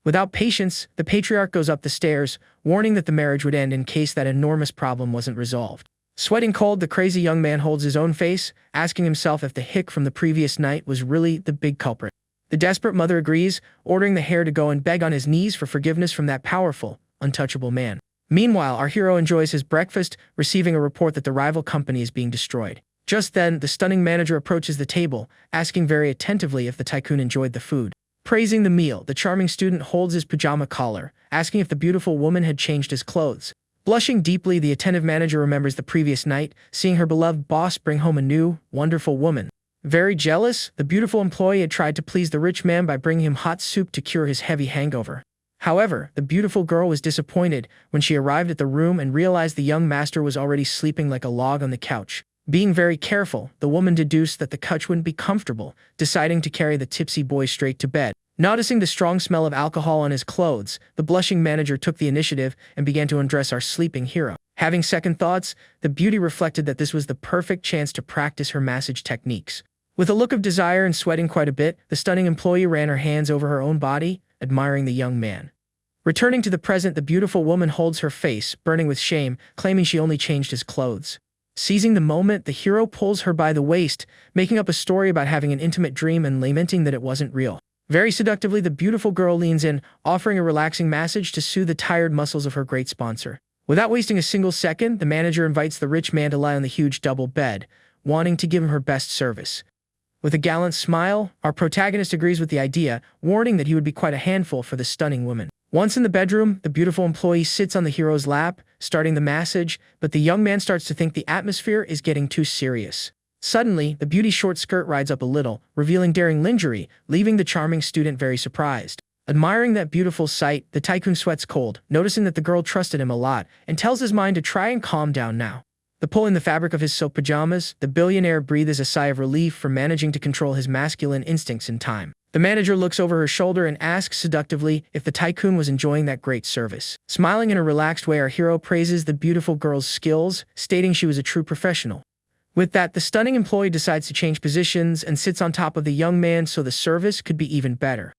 Without patience, the patriarch goes up the stairs, warning that the marriage would end in case that enormous problem wasn't resolved. Sweating cold, the crazy young man holds his own face, asking himself if the hick from the previous night was really the big culprit. The desperate mother agrees, ordering the hair to go and beg on his knees for forgiveness from that powerful, untouchable man. Meanwhile, our hero enjoys his breakfast, receiving a report that the rival company is being destroyed. Just then, the stunning manager approaches the table, asking very attentively if the tycoon enjoyed the food. Praising the meal, the charming student holds his pajama collar, asking if the beautiful woman had changed his clothes. Blushing deeply, the attentive manager remembers the previous night, seeing her beloved boss bring home a new, wonderful woman. Very jealous, the beautiful employee had tried to please the rich man by bringing him hot soup to cure his heavy hangover. However, the beautiful girl was disappointed when she arrived at the room and realized the young master was already sleeping like a log on the couch. Being very careful, the woman deduced that the couch wouldn't be comfortable, deciding to carry the tipsy boy straight to bed. Noticing the strong smell of alcohol on his clothes, the blushing manager took the initiative and began to undress our sleeping hero. Having second thoughts, the beauty reflected that this was the perfect chance to practice her massage techniques. With a look of desire and sweating quite a bit, the stunning employee ran her hands over her own body, admiring the young man. Returning to the present, the beautiful woman holds her face, burning with shame, claiming she only changed his clothes. Seizing the moment, the hero pulls her by the waist, making up a story about having an intimate dream and lamenting that it wasn't real. Very seductively, the beautiful girl leans in, offering a relaxing massage to soothe the tired muscles of her great sponsor. Without wasting a single second, the manager invites the rich man to lie on the huge double bed, wanting to give him her best service. With a gallant smile, our protagonist agrees with the idea, warning that he would be quite a handful for the stunning woman. Once in the bedroom, the beautiful employee sits on the hero's lap, starting the massage, but the young man starts to think the atmosphere is getting too serious. Suddenly, the beauty's short skirt rides up a little, revealing daring lingerie, leaving the charming student very surprised. Admiring that beautiful sight, the tycoon sweats cold, noticing that the girl trusted him a lot, and tells his mind to try and calm down now. The pull in the fabric of his silk pajamas, the billionaire breathes a sigh of relief for managing to control his masculine instincts in time. The manager looks over her shoulder and asks seductively if the tycoon was enjoying that great service. Smiling in a relaxed way, our hero praises the beautiful girl's skills, stating she was a true professional. With that, the stunning employee decides to change positions and sits on top of the young man so the service could be even better.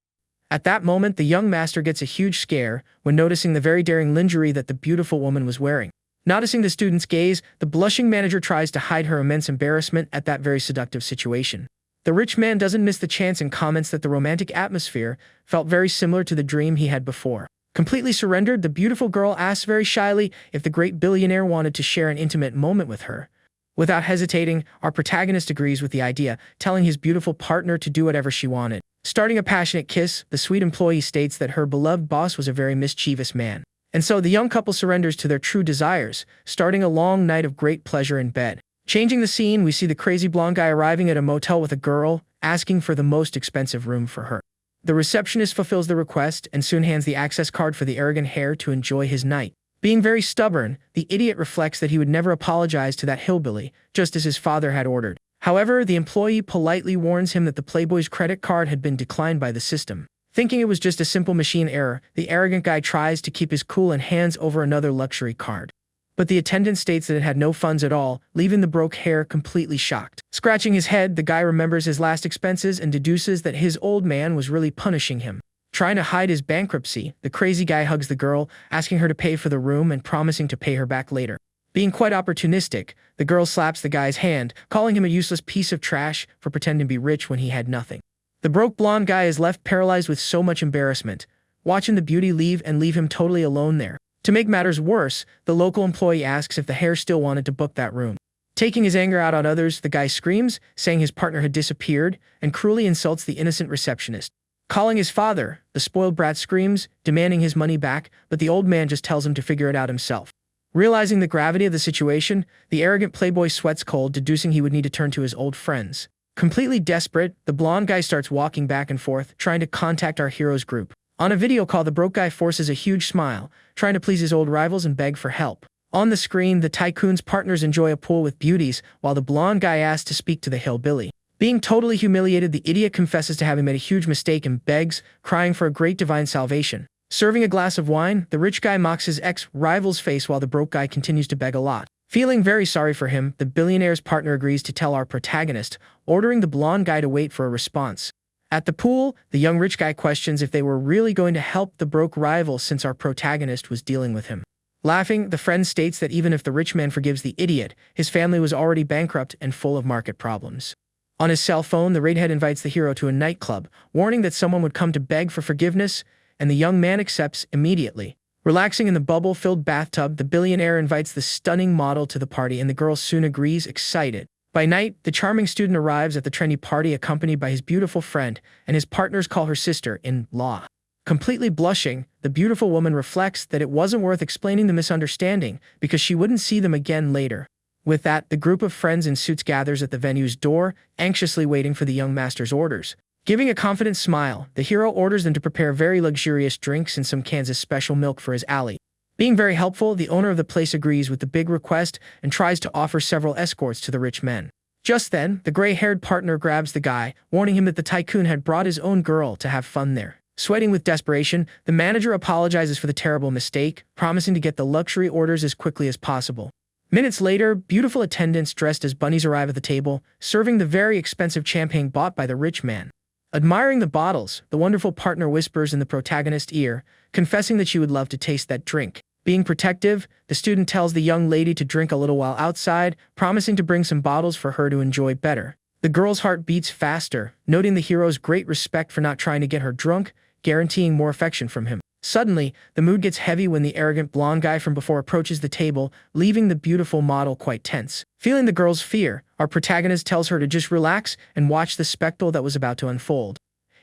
At that moment, the young master gets a huge scare when noticing the very daring lingerie that the beautiful woman was wearing. Noticing the student's gaze, the blushing manager tries to hide her immense embarrassment at that very seductive situation. The rich man doesn't miss the chance and comments that the romantic atmosphere felt very similar to the dream he had before. Completely surrendered, the beautiful girl asks very shyly if the great billionaire wanted to share an intimate moment with her. Without hesitating, our protagonist agrees with the idea, telling his beautiful partner to do whatever she wanted. Starting a passionate kiss, the sweet employee states that her beloved boss was a very mischievous man. And so the young couple surrenders to their true desires, starting a long night of great pleasure in bed. Changing the scene, we see the crazy blonde guy arriving at a motel with a girl, asking for the most expensive room for her. The receptionist fulfills the request and soon hands the access card for the arrogant hair to enjoy his night. Being very stubborn, the idiot reflects that he would never apologize to that hillbilly, just as his father had ordered. However, the employee politely warns him that the playboy's credit card had been declined by the system. Thinking it was just a simple machine error, the arrogant guy tries to keep his cool and hands over another luxury card. But the attendant states that it had no funds at all, leaving the broke hare completely shocked. Scratching his head, the guy remembers his last expenses and deduces that his old man was really punishing him. Trying to hide his bankruptcy, the crazy guy hugs the girl, asking her to pay for the room and promising to pay her back later. Being quite opportunistic, the girl slaps the guy's hand, calling him a useless piece of trash for pretending to be rich when he had nothing. The broke blonde guy is left paralyzed with so much embarrassment, watching the beauty leave him totally alone there. To make matters worse, the local employee asks if the hare still wanted to book that room. Taking his anger out on others, the guy screams, saying his partner had disappeared, and cruelly insults the innocent receptionist. Calling his father, the spoiled brat screams, demanding his money back, but the old man just tells him to figure it out himself. Realizing the gravity of the situation, the arrogant playboy sweats cold, deducing he would need to turn to his old friends. Completely desperate, the blonde guy starts walking back and forth, trying to contact our hero's group. On a video call, the broke guy forces a huge smile, trying to please his old rivals and beg for help. On the screen, the tycoon's partners enjoy a pool with beauties, while the blonde guy asks to speak to the hillbilly. Being totally humiliated, the idiot confesses to having made a huge mistake and begs, crying for a great divine salvation. Serving a glass of wine, the rich guy mocks his ex-rival's face while the broke guy continues to beg a lot. Feeling very sorry for him, the billionaire's partner agrees to tell our protagonist, ordering the blonde guy to wait for a response. At the pool, the young rich guy questions if they were really going to help the broke rival since our protagonist was dealing with him. Laughing, the friend states that even if the rich man forgives the idiot, his family was already bankrupt and full of market problems. On his cell phone, the redhead invites the hero to a nightclub, warning that someone would come to beg for forgiveness, and the young man accepts immediately. Relaxing in the bubble-filled bathtub, the billionaire invites the stunning model to the party, and the girl soon agrees, excited. By night, the charming student arrives at the trendy party accompanied by his beautiful friend, and his partners call her sister-in-law. Completely blushing, the beautiful woman reflects that it wasn't worth explaining the misunderstanding because she wouldn't see them again later. With that, the group of friends in suits gathers at the venue's door, anxiously waiting for the young master's orders. Giving a confident smile, the hero orders them to prepare very luxurious drinks and some Kansas special milk for his ally. Being very helpful, the owner of the place agrees with the big request and tries to offer several escorts to the rich men. Just then, the gray-haired partner grabs the guy, warning him that the tycoon had brought his own girl to have fun there. Sweating with desperation, the manager apologizes for the terrible mistake, promising to get the luxury orders as quickly as possible. Minutes later, beautiful attendants dressed as bunnies arrive at the table, serving the very expensive champagne bought by the rich man. Admiring the bottles, the wonderful partner whispers in the protagonist's ear, confessing that she would love to taste that drink. Being protective, the student tells the young lady to drink a little while outside, promising to bring some bottles for her to enjoy better. The girl's heart beats faster, noting the hero's great respect for not trying to get her drunk, guaranteeing more affection from him. Suddenly, the mood gets heavy when the arrogant blonde guy from before approaches the table, leaving the beautiful model quite tense. Feeling the girl's fear, our protagonist tells her to just relax and watch the spectacle that was about to unfold.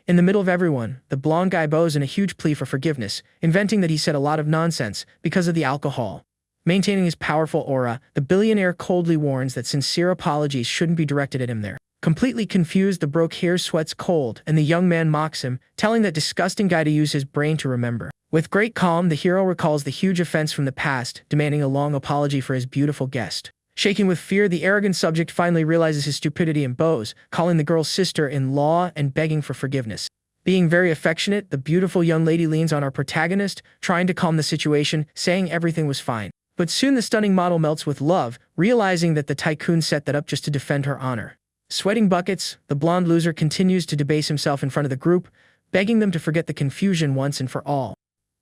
In the middle of everyone, the blonde guy bows in a huge plea for forgiveness, inventing that he said a lot of nonsense because of the alcohol. Maintaining his powerful aura, the billionaire coldly warns that sincere apologies shouldn't be directed at him there. Completely confused, the broke hare sweats cold, and the young man mocks him, telling that disgusting guy to use his brain to remember. With great calm, the hero recalls the huge offense from the past, demanding a long apology for his beautiful guest. Shaking with fear, the arrogant subject finally realizes his stupidity and bows, calling the girl's sister-in-law and begging for forgiveness. Being very affectionate, the beautiful young lady leans on our protagonist, trying to calm the situation, saying everything was fine. But soon the stunning model melts with love, realizing that the tycoon set that up just to defend her honor. Sweating buckets, the blonde loser continues to debase himself in front of the group, begging them to forget the confusion once and for all.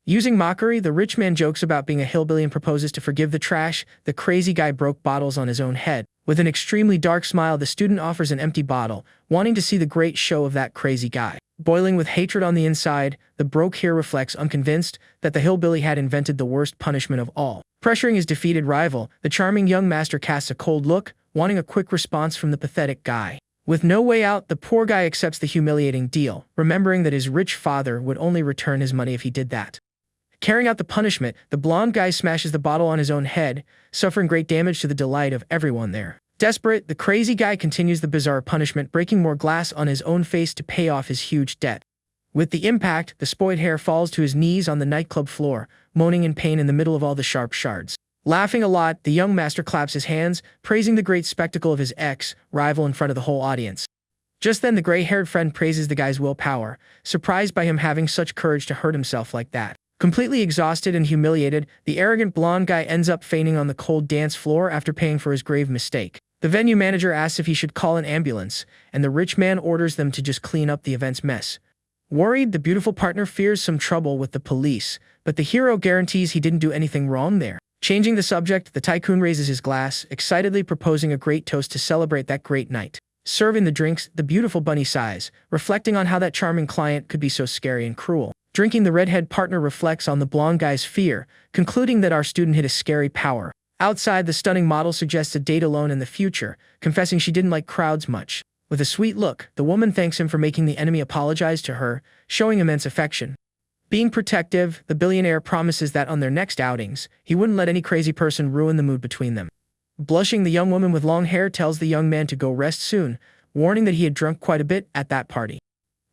Using mockery, the rich man jokes about being a hillbilly and proposes to forgive the trash. The crazy guy broke bottles on his own head. With an extremely dark smile, the student offers an empty bottle, wanting to see the great show of that crazy guy. Boiling with hatred on the inside, the broke hare reflects, unconvinced, that the hillbilly had invented the worst punishment of all. Pressuring his defeated rival, the charming young master casts a cold look, wanting a quick response from the pathetic guy. With no way out, the poor guy accepts the humiliating deal, remembering that his rich father would only return his money if he did that. Carrying out the punishment, the blonde guy smashes the bottle on his own head, suffering great damage to the delight of everyone there. Desperate, the crazy guy continues the bizarre punishment, breaking more glass on his own face to pay off his huge debt. With the impact, the spoiled hare falls to his knees on the nightclub floor, moaning in pain in the middle of all the sharp shards. Laughing a lot, the young master claps his hands, praising the great spectacle of his ex-rival in front of the whole audience. Just then the gray-haired friend praises the guy's willpower, surprised by him having such courage to hurt himself like that. Completely exhausted and humiliated, the arrogant blonde guy ends up fainting on the cold dance floor after paying for his grave mistake. The venue manager asks if he should call an ambulance, and the rich man orders them to just clean up the event's mess. Worried, the beautiful partner fears some trouble with the police, but the hero guarantees he didn't do anything wrong there. Changing the subject, the tycoon raises his glass, excitedly proposing a great toast to celebrate that great night. Serving the drinks, the beautiful bunny sighs, reflecting on how that charming client could be so scary and cruel. Drinking, the redhead partner reflects on the blonde guy's fear, concluding that our student hid a scary power. Outside, the stunning model suggests a date alone in the future, confessing she didn't like crowds much. With a sweet look, the woman thanks him for making the enemy apologize to her, showing immense affection. Being protective, the billionaire promises that on their next outings, he wouldn't let any crazy person ruin the mood between them. Blushing, the young woman with long hair tells the young man to go rest soon, warning that he had drunk quite a bit at that party.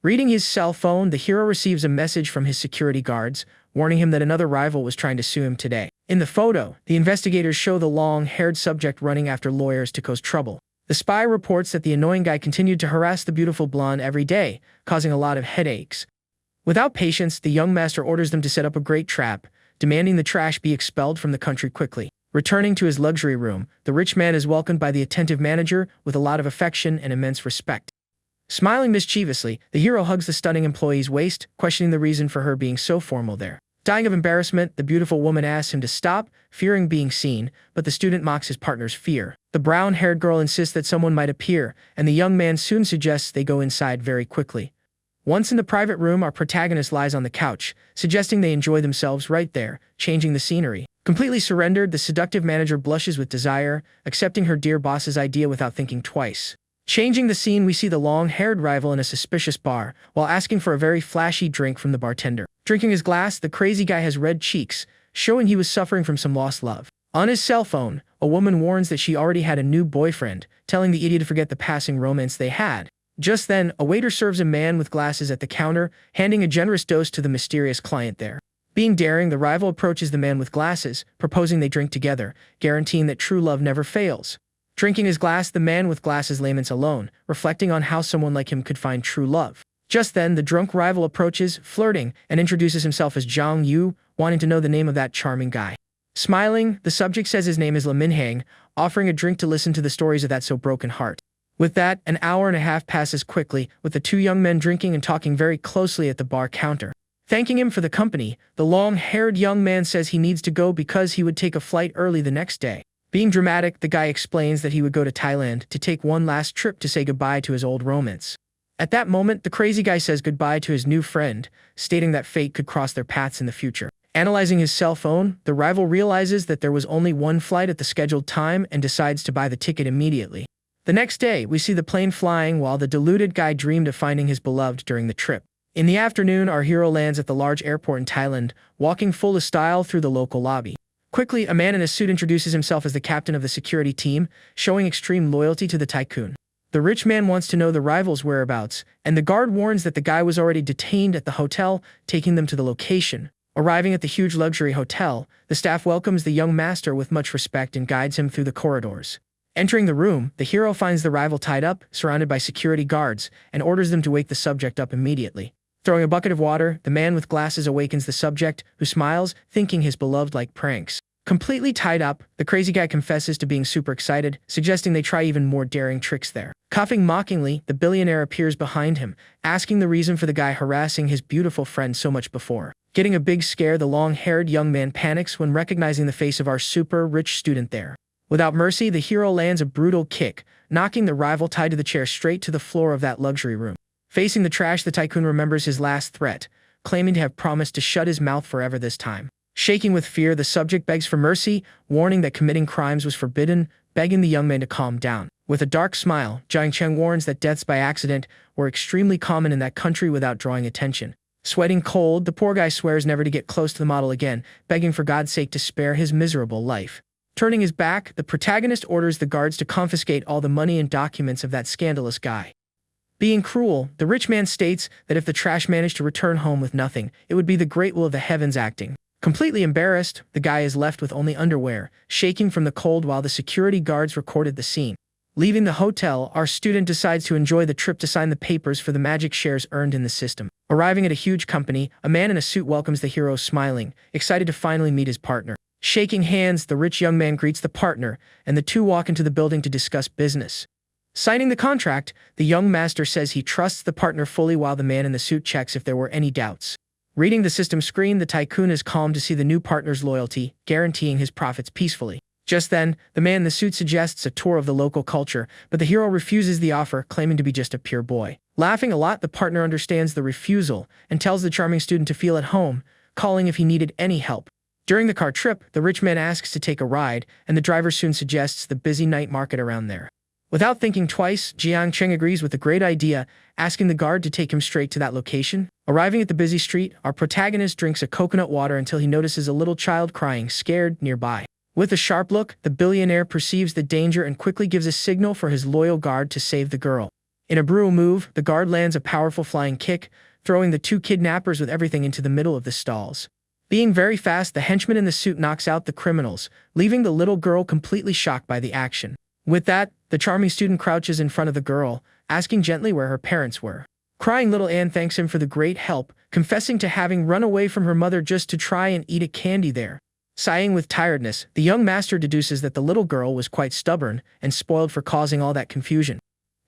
Reading his cell phone, the hero receives a message from his security guards, warning him that another rival was trying to sue him today. In the photo, the investigators show the long-haired subject running after lawyers to cause trouble. The spy reports that the annoying guy continued to harass the beautiful blonde every day, causing a lot of headaches. Without patience, the young master orders them to set up a great trap, demanding the trash be expelled from the country quickly. Returning to his luxury room, the rich man is welcomed by the attentive manager with a lot of affection and immense respect. Smiling mischievously, the hero hugs the stunning employee's waist, questioning the reason for her being so formal there. Dying of embarrassment, the beautiful woman asks him to stop, fearing being seen, but the student mocks his partner's fear. The brown-haired girl insists that someone might appear, and the young man soon suggests they go inside very quickly. Once in the private room, our protagonist lies on the couch, suggesting they enjoy themselves right there, changing the scenery. Completely surrendered, the seductive manager blushes with desire, accepting her dear boss's idea without thinking twice. Changing the scene, we see the long-haired rival in a suspicious bar, while asking for a very flashy drink from the bartender. Drinking his glass, the crazy guy has red cheeks, showing he was suffering from some lost love. On his cell phone, a woman warns that she already had a new boyfriend, telling the idiot to forget the passing romance they had. Just then, a waiter serves a man with glasses at the counter, handing a generous dose to the mysterious client there. Being daring, the rival approaches the man with glasses, proposing they drink together, guaranteeing that true love never fails. Drinking his glass, the man with glasses laments alone, reflecting on how someone like him could find true love. Just then, the drunk rival approaches, flirting, and introduces himself as Zhang Yu, wanting to know the name of that charming guy. Smiling, the subject says his name is Le Minhang, offering a drink to listen to the stories of that so broken heart. With that, an hour and a half passes quickly, with the two young men drinking and talking very closely at the bar counter. Thanking him for the company, the long-haired young man says he needs to go because he would take a flight early the next day. Being dramatic, the guy explains that he would go to Thailand to take one last trip to say goodbye to his old romance. At that moment, the crazy guy says goodbye to his new friend, stating that fate could cross their paths in the future. Analyzing his cell phone, the rival realizes that there was only one flight at the scheduled time and decides to buy the ticket immediately. The next day, we see the plane flying while the deluded guy dreamed of finding his beloved during the trip. In the afternoon, our hero lands at the large airport in Thailand, walking full of style through the local lobby. Quickly, a man in a suit introduces himself as the captain of the security team, showing extreme loyalty to the tycoon. The rich man wants to know the rival's whereabouts, and the guard warns that the guy was already detained at the hotel, taking them to the location. Arriving at the huge luxury hotel, the staff welcomes the young master with much respect and guides him through the corridors. Entering the room, the hero finds the rival tied up, surrounded by security guards, and orders them to wake the subject up immediately. Throwing a bucket of water, the man with glasses awakens the subject, who smiles, thinking his beloved liked pranks. Completely tied up, the crazy guy confesses to being super excited, suggesting they try even more daring tricks there. Coughing mockingly, the billionaire appears behind him, asking the reason for the guy harassing his beautiful friend so much before. Getting a big scare, the long-haired young man panics when recognizing the face of our super-rich student there. Without mercy, the hero lands a brutal kick, knocking the rival tied to the chair straight to the floor of that luxury room. Facing the trash, the tycoon remembers his last threat, claiming to have promised to shut his mouth forever this time. Shaking with fear, the subject begs for mercy, warning that committing crimes was forbidden, begging the young man to calm down. With a dark smile, Jiang Cheng warns that deaths by accident were extremely common in that country without drawing attention. Sweating cold, the poor guy swears never to get close to the model again, begging for God's sake to spare his miserable life. Turning his back, the protagonist orders the guards to confiscate all the money and documents of that scandalous guy. Being cruel, the rich man states that if the trash managed to return home with nothing, it would be the great will of the heavens acting. Completely embarrassed, the guy is left with only underwear, shaking from the cold while the security guards recorded the scene. Leaving the hotel, our student decides to enjoy the trip to sign the papers for the magic shares earned in the system. Arriving at a huge company, a man in a suit welcomes the hero smiling, excited to finally meet his partner. Shaking hands, the rich young man greets the partner, and the two walk into the building to discuss business. Signing the contract, the young master says he trusts the partner fully while the man in the suit checks if there were any doubts. Reading the system screen, the tycoon is calm to see the new partner's loyalty, guaranteeing his profits peacefully. Just then, the man in the suit suggests a tour of the local culture, but the hero refuses the offer, claiming to be just a pure boy. Laughing a lot, the partner understands the refusal and tells the charming student to feel at home, calling if he needed any help. During the car trip, the rich man asks to take a ride, and the driver soon suggests the busy night market around there. Without thinking twice, Jiang Cheng agrees with the great idea, asking the guard to take him straight to that location. Arriving at the busy street, our protagonist drinks a coconut water until he notices a little child crying, scared, nearby. With a sharp look, the billionaire perceives the danger and quickly gives a signal for his loyal guard to save the girl. In a brutal move, the guard lands a powerful flying kick, throwing the two kidnappers with everything into the middle of the stalls. Being very fast, the henchman in the suit knocks out the criminals, leaving the little girl completely shocked by the action. With that, the charming student crouches in front of the girl, asking gently where her parents were. Crying little Anne thanks him for the great help, confessing to having run away from her mother just to try and eat a candy there. Sighing with tiredness, the young master deduces that the little girl was quite stubborn and spoiled for causing all that confusion.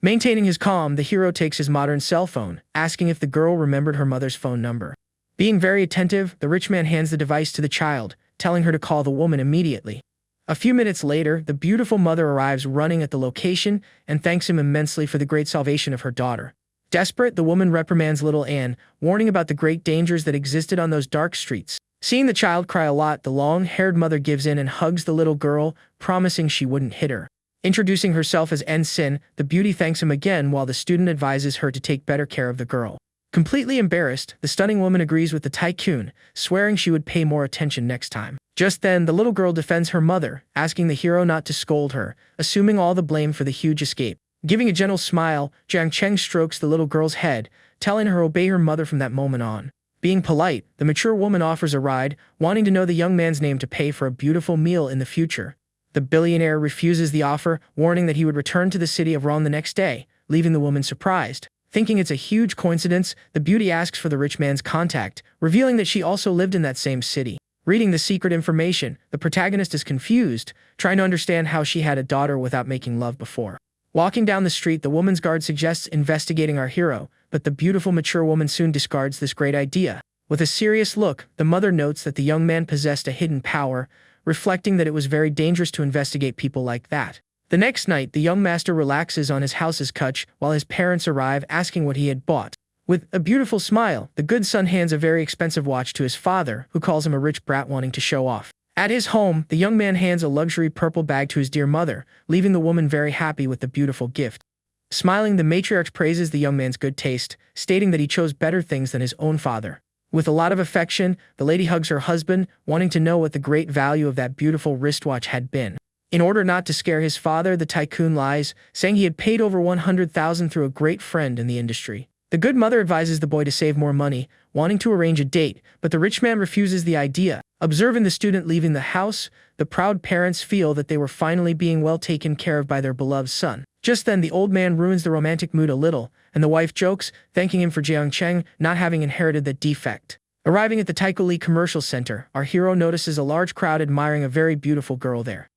Maintaining his calm, the hero takes his modern cell phone, asking if the girl remembered her mother's phone number. Being very attentive, the rich man hands the device to the child, telling her to call the woman immediately. A few minutes later, the beautiful mother arrives running at the location and thanks him immensely for the great salvation of her daughter. Desperate, the woman reprimands little Anne, warning about the great dangers that existed on those dark streets. Seeing the child cry a lot, the long-haired mother gives in and hugs the little girl, promising she wouldn't hit her. Introducing herself as Ensign, the beauty thanks him again while the student advises her to take better care of the girl. Completely embarrassed, the stunning woman agrees with the tycoon, swearing she would pay more attention next time. Just then, the little girl defends her mother, asking the hero not to scold her, assuming all the blame for the huge escape. Giving a gentle smile, Jiang Cheng strokes the little girl's head, telling her to obey her mother from that moment on. Being polite, the mature woman offers a ride, wanting to know the young man's name to pay for a beautiful meal in the future. The billionaire refuses the offer, warning that he would return to the city of Ron the next day, leaving the woman surprised. Thinking it's a huge coincidence, the beauty asks for the rich man's contact, revealing that she also lived in that same city. Reading the secret information, the protagonist is confused, trying to understand how she had a daughter without making love before. Walking down the street, the woman's guard suggests investigating our hero, but the beautiful mature woman soon discards this great idea. With a serious look, the mother notes that the young man possessed a hidden power, reflecting that it was very dangerous to investigate people like that. The next night, the young master relaxes on his house's couch while his parents arrive asking what he had bought. With a beautiful smile, the good son hands a very expensive watch to his father, who calls him a rich brat wanting to show off. At his home, the young man hands a luxury purple bag to his dear mother, leaving the woman very happy with the beautiful gift. Smiling, the matriarch praises the young man's good taste, stating that he chose better things than his own father. With a lot of affection, the lady hugs her husband, wanting to know what the great value of that beautiful wristwatch had been. In order not to scare his father, the tycoon lies, saying he had paid over 100,000 through a great friend in the industry. The good mother advises the boy to save more money, wanting to arrange a date, but the rich man refuses the idea. Observing the student leaving the house, the proud parents feel that they were finally being well taken care of by their beloved son. Just then, the old man ruins the romantic mood a little, and the wife jokes, thanking him for Jiang Cheng not having inherited that defect. Arriving at the Taiko Li Commercial Center, our hero notices a large crowd admiring a very beautiful girl there.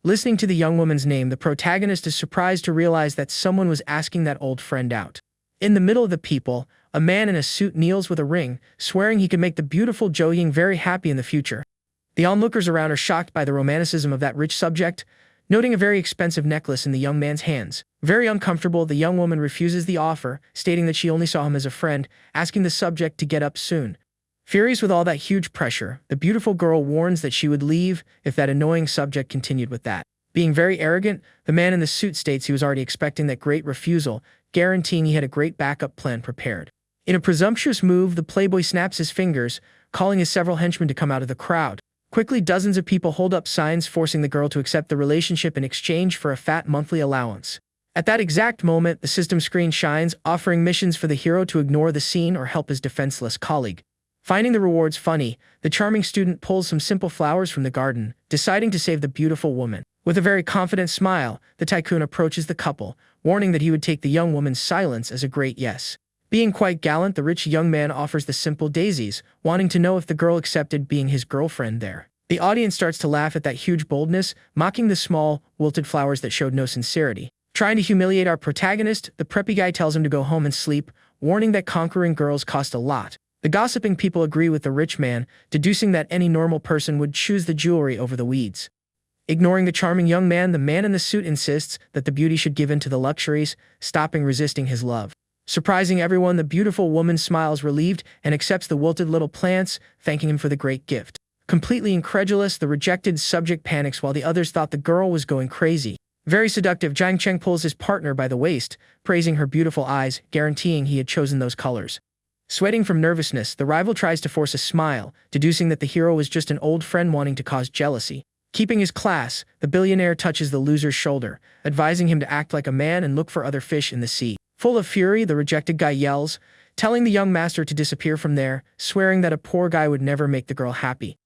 Listening to the young woman's name, the protagonist is surprised to realize that someone was asking that old friend out. In the middle of the people, a man in a suit kneels with a ring, swearing he could make the beautiful Zhou Ying very happy in the future. The onlookers around are shocked by the romanticism of that rich subject, noting a very expensive necklace in the young man's hands. Very uncomfortable, the young woman refuses the offer, stating that she only saw him as a friend, asking the subject to get up soon. Furious with all that huge pressure, the beautiful girl warns that she would leave if that annoying subject continued with that. Being very arrogant, the man in the suit states he was already expecting that great refusal, guaranteeing he had a great backup plan prepared. In a presumptuous move, the playboy snaps his fingers, calling his several henchmen to come out of the crowd. Quickly, dozens of people hold up signs forcing the girl to accept the relationship in exchange for a fat monthly allowance. At that exact moment, the system screen shines, offering missions for the hero to ignore the scene or help his defenseless colleague. Finding the rewards funny, the charming student pulls some simple flowers from the garden, deciding to save the beautiful woman. With a very confident smile, the tycoon approaches the couple, warning that he would take the young woman's silence as a great yes. Being quite gallant, the rich young man offers the simple daisies, wanting to know if the girl accepted being his girlfriend there. The audience starts to laugh at that huge boldness, mocking the small, wilted flowers that showed no sincerity. Trying to humiliate our protagonist, the preppy guy tells him to go home and sleep, warning that conquering girls cost a lot. The gossiping people agree with the rich man, deducing that any normal person would choose the jewelry over the weeds. Ignoring the charming young man, the man in the suit insists that the beauty should give in to the luxuries, stopping resisting his love. Surprising everyone, the beautiful woman smiles relieved and accepts the wilted little plants, thanking him for the great gift. Completely incredulous, the rejected subject panics while the others thought the girl was going crazy. Very seductive, Jiang Cheng pulls his partner by the waist, praising her beautiful eyes, guaranteeing he had chosen those colors. Sweating from nervousness, the rival tries to force a smile, deducing that the hero was just an old friend wanting to cause jealousy. Keeping his class, the billionaire touches the loser's shoulder, advising him to act like a man and look for other fish in the sea. Full of fury, the rejected guy yells, telling the young master to disappear from there, swearing that a poor guy would never make the girl happy.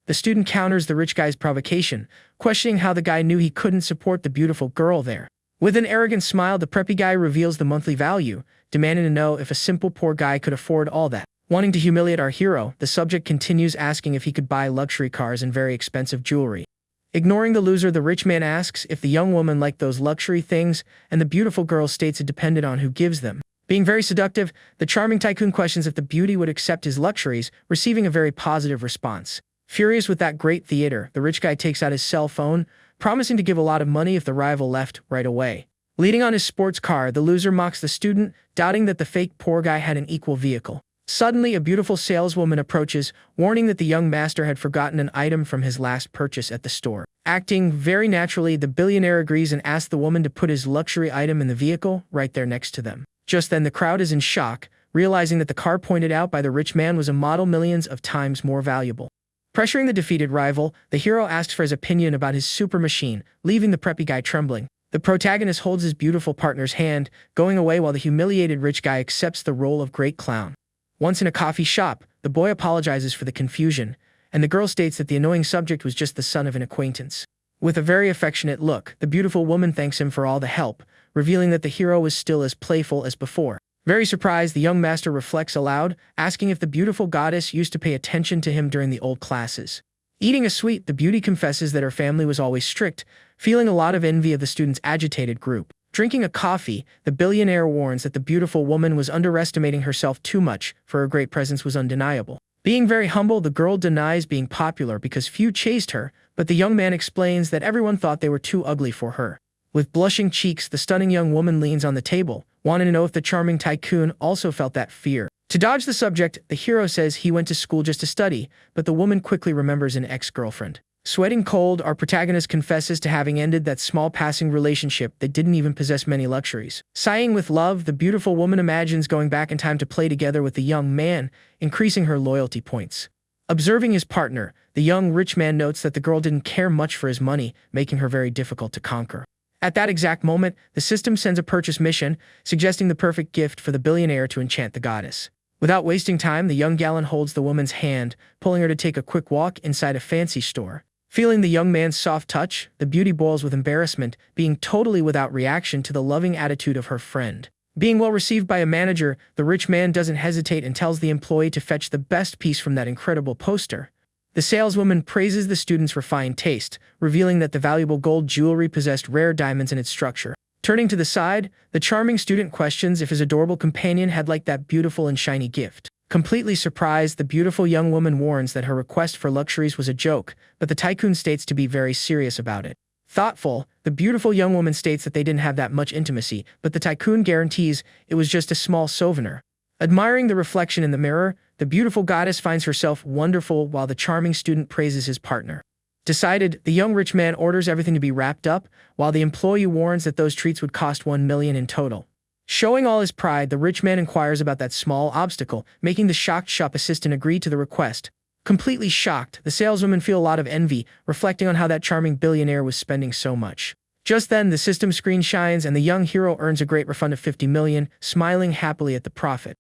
The student counters the rich guy's provocation, questioning how the guy knew he couldn't support the beautiful girl there. With an arrogant smile, the preppy guy reveals the monthly value, demanding to know if a simple poor guy could afford all that. Wanting to humiliate our hero, the subject continues asking if he could buy luxury cars and very expensive jewelry. Ignoring the loser, the rich man asks if the young woman liked those luxury things, and the beautiful girl states it depended on who gives them. Being very seductive, the charming tycoon questions if the beauty would accept his luxuries, receiving a very positive response. Furious with that great theater, the rich guy takes out his cell phone, promising to give a lot of money if the rival left right away. Leading on his sports car, the loser mocks the student, doubting that the fake poor guy had an equal vehicle. Suddenly, a beautiful saleswoman approaches, warning that the young master had forgotten an item from his last purchase at the store. Acting very naturally, the billionaire agrees and asks the woman to put his luxury item in the vehicle right there next to them. Just then, the crowd is in shock, realizing that the car pointed out by the rich man was a model millions of times more valuable. Pressuring the defeated rival, the hero asks for his opinion about his super machine, leaving the preppy guy trembling. The protagonist holds his beautiful partner's hand, going away while the humiliated rich guy accepts the role of great clown. Once in a coffee shop, the boy apologizes for the confusion, and the girl states that the annoying subject was just the son of an acquaintance. With a very affectionate look, the beautiful woman thanks him for all the help, revealing that the hero was still as playful as before. Very surprised, the young master reflects aloud, asking if the beautiful goddess used to pay attention to him during the old classes. Eating a sweet, the beauty confesses that her family was always strict, feeling a lot of envy of the students' agitated group. Drinking a coffee, the billionaire warns that the beautiful woman was underestimating herself too much, for her great presence was undeniable. Being very humble, the girl denies being popular because few chased her, but the young man explains that everyone thought they were too ugly for her. With blushing cheeks, the stunning young woman leans on the table, wanting to know if the charming tycoon also felt that fear. To dodge the subject, the hero says he went to school just to study, but the woman quickly remembers an ex-girlfriend. Sweating cold, our protagonist confesses to having ended that small passing relationship that didn't even possess many luxuries. Sighing with love, the beautiful woman imagines going back in time to play together with the young man, increasing her loyalty points. Observing his partner, the young rich man notes that the girl didn't care much for his money, making her very difficult to conquer. At that exact moment, the system sends a purchase mission, suggesting the perfect gift for the billionaire to enchant the goddess. Without wasting time, the young gallant holds the woman's hand, pulling her to take a quick walk inside a fancy store. Feeling the young man's soft touch, the beauty boils with embarrassment, being totally without reaction to the loving attitude of her friend. Being well received by a manager, the rich man doesn't hesitate and tells the employee to fetch the best piece from that incredible poster. The saleswoman praises the student's refined taste, revealing that the valuable gold jewelry possessed rare diamonds in its structure. Turning to the side, the charming student questions if his adorable companion had liked that beautiful and shiny gift. Completely surprised, the beautiful young woman warns that her request for luxuries was a joke, but the tycoon states to be very serious about it. Thoughtful, the beautiful young woman states that they didn't have that much intimacy, but the tycoon guarantees it was just a small souvenir. Admiring the reflection in the mirror, the beautiful goddess finds herself wonderful while the charming student praises his partner. Decided, the young rich man orders everything to be wrapped up, while the employee warns that those treats would cost 1 million in total. Showing all his pride, the rich man inquires about that small obstacle, making the shocked shop assistant agree to the request. Completely shocked, the saleswomen feel a lot of envy, reflecting on how that charming billionaire was spending so much. Just then, the system screen shines and the young hero earns a great refund of 50 million, smiling happily at the profit.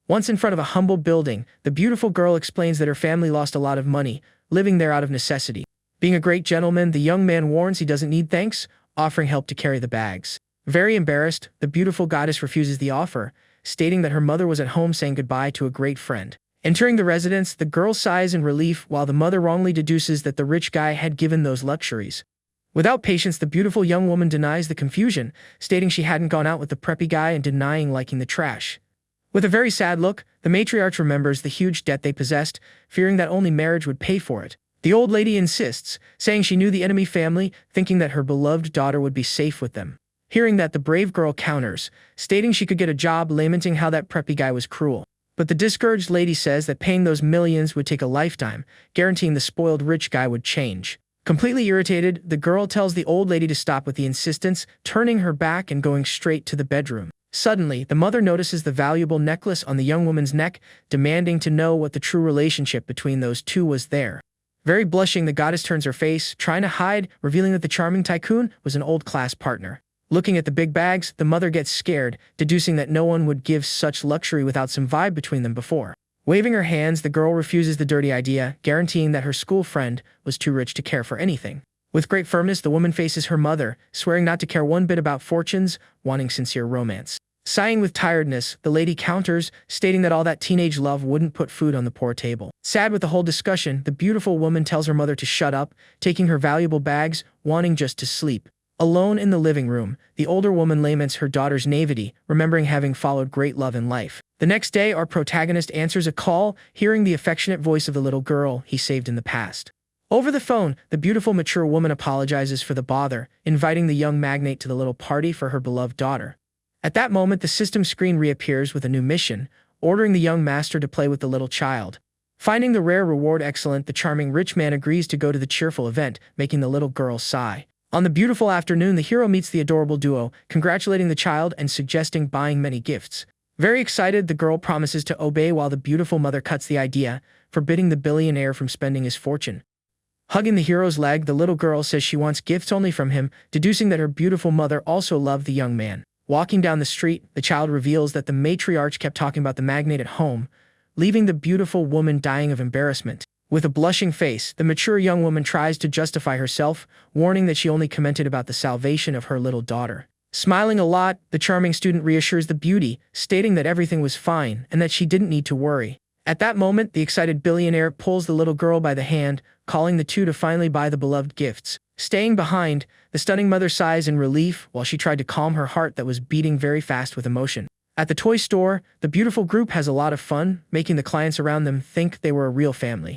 Once in front of a humble building, the beautiful girl explains that her family lost a lot of money, living there out of necessity. Being a great gentleman, the young man warns he doesn't need thanks, offering help to carry the bags. Very embarrassed, the beautiful goddess refuses the offer, stating that her mother was at home saying goodbye to a great friend. Entering the residence, the girl sighs in relief while the mother wrongly deduces that the rich guy had given those luxuries. Without patience, the beautiful young woman denies the confusion, stating she hadn't gone out with the preppy guy and denying liking the trash. With a very sad look, the matriarch remembers the huge debt they possessed, fearing that only marriage would pay for it. The old lady insists, saying she knew the enemy family, thinking that her beloved daughter would be safe with them. Hearing that, the brave girl counters, stating she could get a job, lamenting how that preppy guy was cruel. But the discouraged lady says that paying those millions would take a lifetime, guaranteeing the spoiled rich guy would change. Completely irritated, the girl tells the old lady to stop with the insistence, turning her back and going straight to the bedroom. Suddenly, the mother notices the valuable necklace on the young woman's neck, demanding to know what the true relationship between those two was there. Very blushing, the goddess turns her face, trying to hide, revealing that the charming tycoon was an old-class partner. Looking at the big bags, the mother gets scared, deducing that no one would give such luxury without some vibe between them before. Waving her hands, the girl refuses the dirty idea, guaranteeing that her school friend was too rich to care for anything. With great firmness, the woman faces her mother, swearing not to care one bit about fortunes, wanting sincere romance. Sighing with tiredness, the lady counters, stating that all that teenage love wouldn't put food on the poor table. Sad with the whole discussion, the beautiful woman tells her mother to shut up, taking her valuable bags, wanting just to sleep. Alone in the living room, the older woman laments her daughter's naivety, remembering having followed great love in life. The next day, our protagonist answers a call, hearing the affectionate voice of the little girl he saved in the past. Over the phone, the beautiful mature woman apologizes for the bother, inviting the young magnate to the little party for her beloved daughter. At that moment, the system screen reappears with a new mission, ordering the young master to play with the little child. Finding the rare reward excellent, the charming rich man agrees to go to the cheerful event, making the little girl sigh. On the beautiful afternoon, the hero meets the adorable duo, congratulating the child and suggesting buying many gifts. Very excited, the girl promises to obey while the beautiful mother cuts the idea, forbidding the billionaire from spending his fortune. Hugging the hero's leg, the little girl says she wants gifts only from him, deducing that her beautiful mother also loved the young man. Walking down the street, the child reveals that the matriarch kept talking about the magnate at home, leaving the beautiful woman dying of embarrassment. With a blushing face, the mature young woman tries to justify herself, warning that she only commented about the salvation of her little daughter. Smiling a lot, the charming student reassures the beauty, stating that everything was fine and that she didn't need to worry. At that moment, the excited billionaire pulls the little girl by the hand, calling the two to finally buy the beloved gifts. Staying behind, the stunning mother sighs in relief while she tried to calm her heart that was beating very fast with emotion. At the toy store, the beautiful group has a lot of fun, making the clients around them think they were a real family.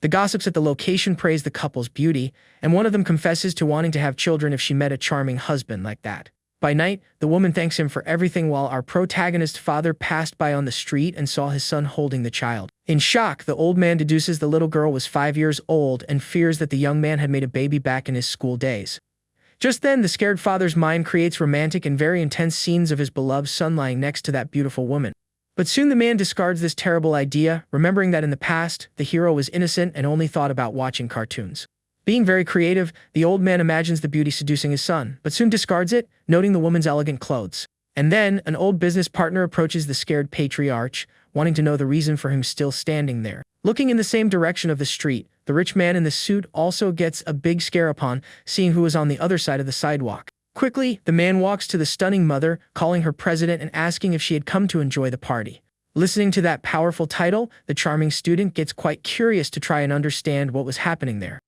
The gossips at the location praise the couple's beauty, and one of them confesses to wanting to have children if she met a charming husband like that. By night, the woman thanks him for everything while our protagonist's father passed by on the street and saw his son holding the child. In shock, the old man deduces the little girl was 5 years old and fears that the young man had made a baby back in his school days. Just then, the scared father's mind creates romantic and very intense scenes of his beloved son lying next to that beautiful woman. But soon the man discards this terrible idea, remembering that in the past, the hero was innocent and only thought about watching cartoons. Being very creative, the old man imagines the beauty seducing his son, but soon discards it, noting the woman's elegant clothes. And then, an old business partner approaches the scared patriarch, wanting to know the reason for him still standing there. Looking in the same direction of the street, the rich man in the suit also gets a big scare upon seeing who is on the other side of the sidewalk. Quickly, the man walks to the stunning mother, calling her president and asking if she had come to enjoy the party. Listening to that powerful title, the charming student gets quite curious to try and understand what was happening there.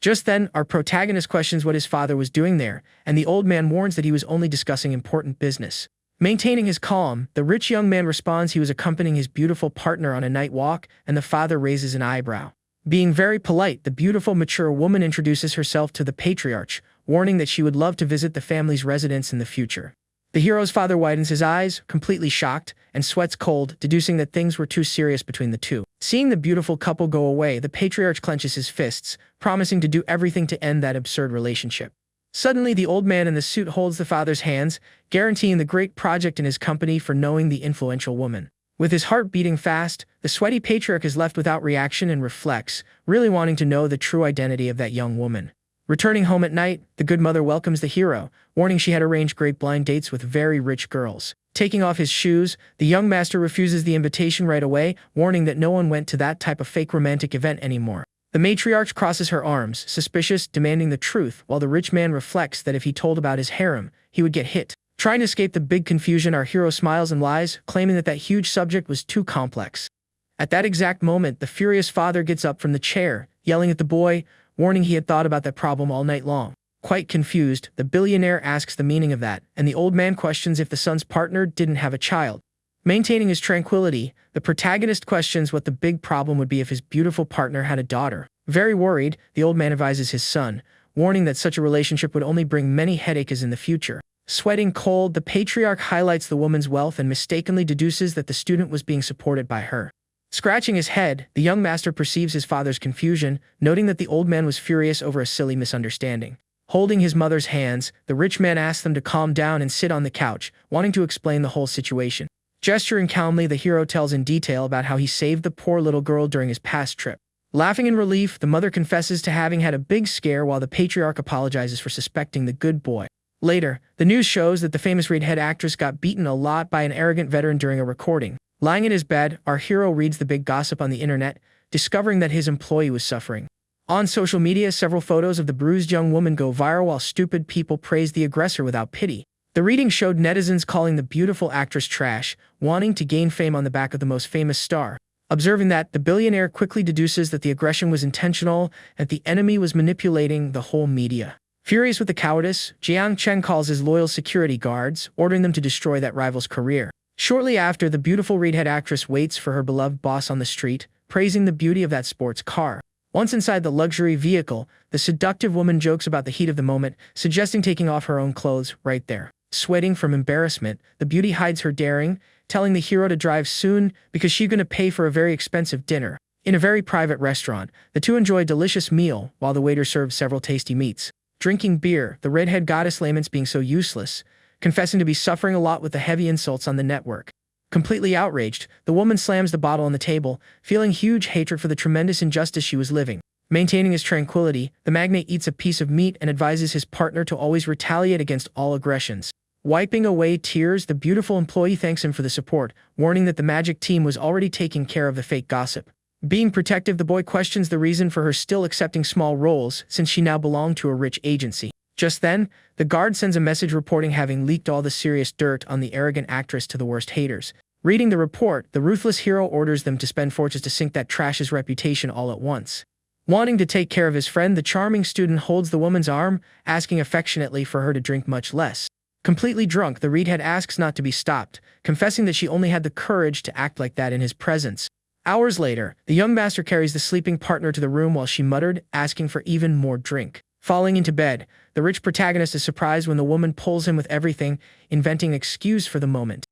Just then, our protagonist questions what his father was doing there, and the old man warns that he was only discussing important business. Maintaining his calm, the rich young man responds he was accompanying his beautiful partner on a night walk, and the father raises an eyebrow. Being very polite, the beautiful mature woman introduces herself to the patriarch, warning that she would love to visit the family's residence in the future. The hero's father widens his eyes, completely shocked, and sweats cold, deducing that things were too serious between the two. Seeing the beautiful couple go away, the patriarch clenches his fists, promising to do everything to end that absurd relationship. Suddenly, the old man in the suit holds the father's hands, guaranteeing the great project in his company for knowing the influential woman. With his heart beating fast, the sweaty patriarch is left without reaction and reflects, really wanting to know the true identity of that young woman. Returning home at night, the good mother welcomes the hero, warning she had arranged great blind dates with very rich girls. Taking off his shoes, the young master refuses the invitation right away, warning that no one went to that type of fake romantic event anymore. The matriarch crosses her arms, suspicious, demanding the truth, while the rich man reflects that if he told about his harem, he would get hit. Trying to escape the big confusion, our hero smiles and lies, claiming that huge subject was too complex. At that exact moment, the furious father gets up from the chair, yelling at the boy, warning he had thought about that problem all night long. Quite confused, the billionaire asks the meaning of that, and the old man questions if the son's partner didn't have a child. Maintaining his tranquility, the protagonist questions what the big problem would be if his beautiful partner had a daughter. Very worried, the old man advises his son, warning that such a relationship would only bring many headaches in the future. Sweating cold, the patriarch highlights the woman's wealth and mistakenly deduces that the student was being supported by her. Scratching his head, the young master perceives his father's confusion, noting that the old man was furious over a silly misunderstanding. Holding his mother's hands, the rich man asks them to calm down and sit on the couch, wanting to explain the whole situation. Gesturing calmly, the hero tells in detail about how he saved the poor little girl during his past trip. Laughing in relief, the mother confesses to having had a big scare while the patriarch apologizes for suspecting the good boy. Later, the news shows that the famous redhead actress got beaten a lot by an arrogant veteran during a recording. Lying in his bed, our hero reads the big gossip on the internet, discovering that his employee was suffering. On social media, several photos of the bruised young woman go viral while stupid people praise the aggressor without pity. The reading showed netizens calling the beautiful actress trash, wanting to gain fame on the back of the most famous star. Observing that, the billionaire quickly deduces that the aggression was intentional and that the enemy was manipulating the whole media. Furious with the cowardice, Jiang Chen calls his loyal security guards, ordering them to destroy that rival's career. Shortly after, the beautiful redhead actress waits for her beloved boss on the street, praising the beauty of that sports car. Once inside the luxury vehicle, the seductive woman jokes about the heat of the moment, suggesting taking off her own clothes right there. Sweating from embarrassment, the beauty hides her daring, telling the hero to drive soon because she's going to pay for a very expensive dinner. In a very private restaurant, the two enjoy a delicious meal while the waiter serves several tasty meats. Drinking beer, the redhead goddess laments being so useless, confessing to be suffering a lot with the heavy insults on the network. Completely outraged, the woman slams the bottle on the table, feeling huge hatred for the tremendous injustice she was living. Maintaining his tranquility, the magnate eats a piece of meat and advises his partner to always retaliate against all aggressions. Wiping away tears, the beautiful employee thanks him for the support, warning that the magic team was already taking care of the fake gossip. Being protective, the boy questions the reason for her still accepting small roles since she now belonged to a rich agency. Just then, the guard sends a message reporting having leaked all the serious dirt on the arrogant actress to the worst haters. Reading the report, the ruthless hero orders them to spend fortunes to sink that trash's reputation all at once. Wanting to take care of his friend, the charming student holds the woman's arm, asking affectionately for her to drink much less. Completely drunk, the redhead asks not to be stopped, confessing that she only had the courage to act like that in his presence. Hours later, the young master carries the sleeping partner to the room while she muttered, asking for even more drink. Falling into bed, the rich protagonist is surprised when the woman pulls him with everything, inventing an excuse for the moment.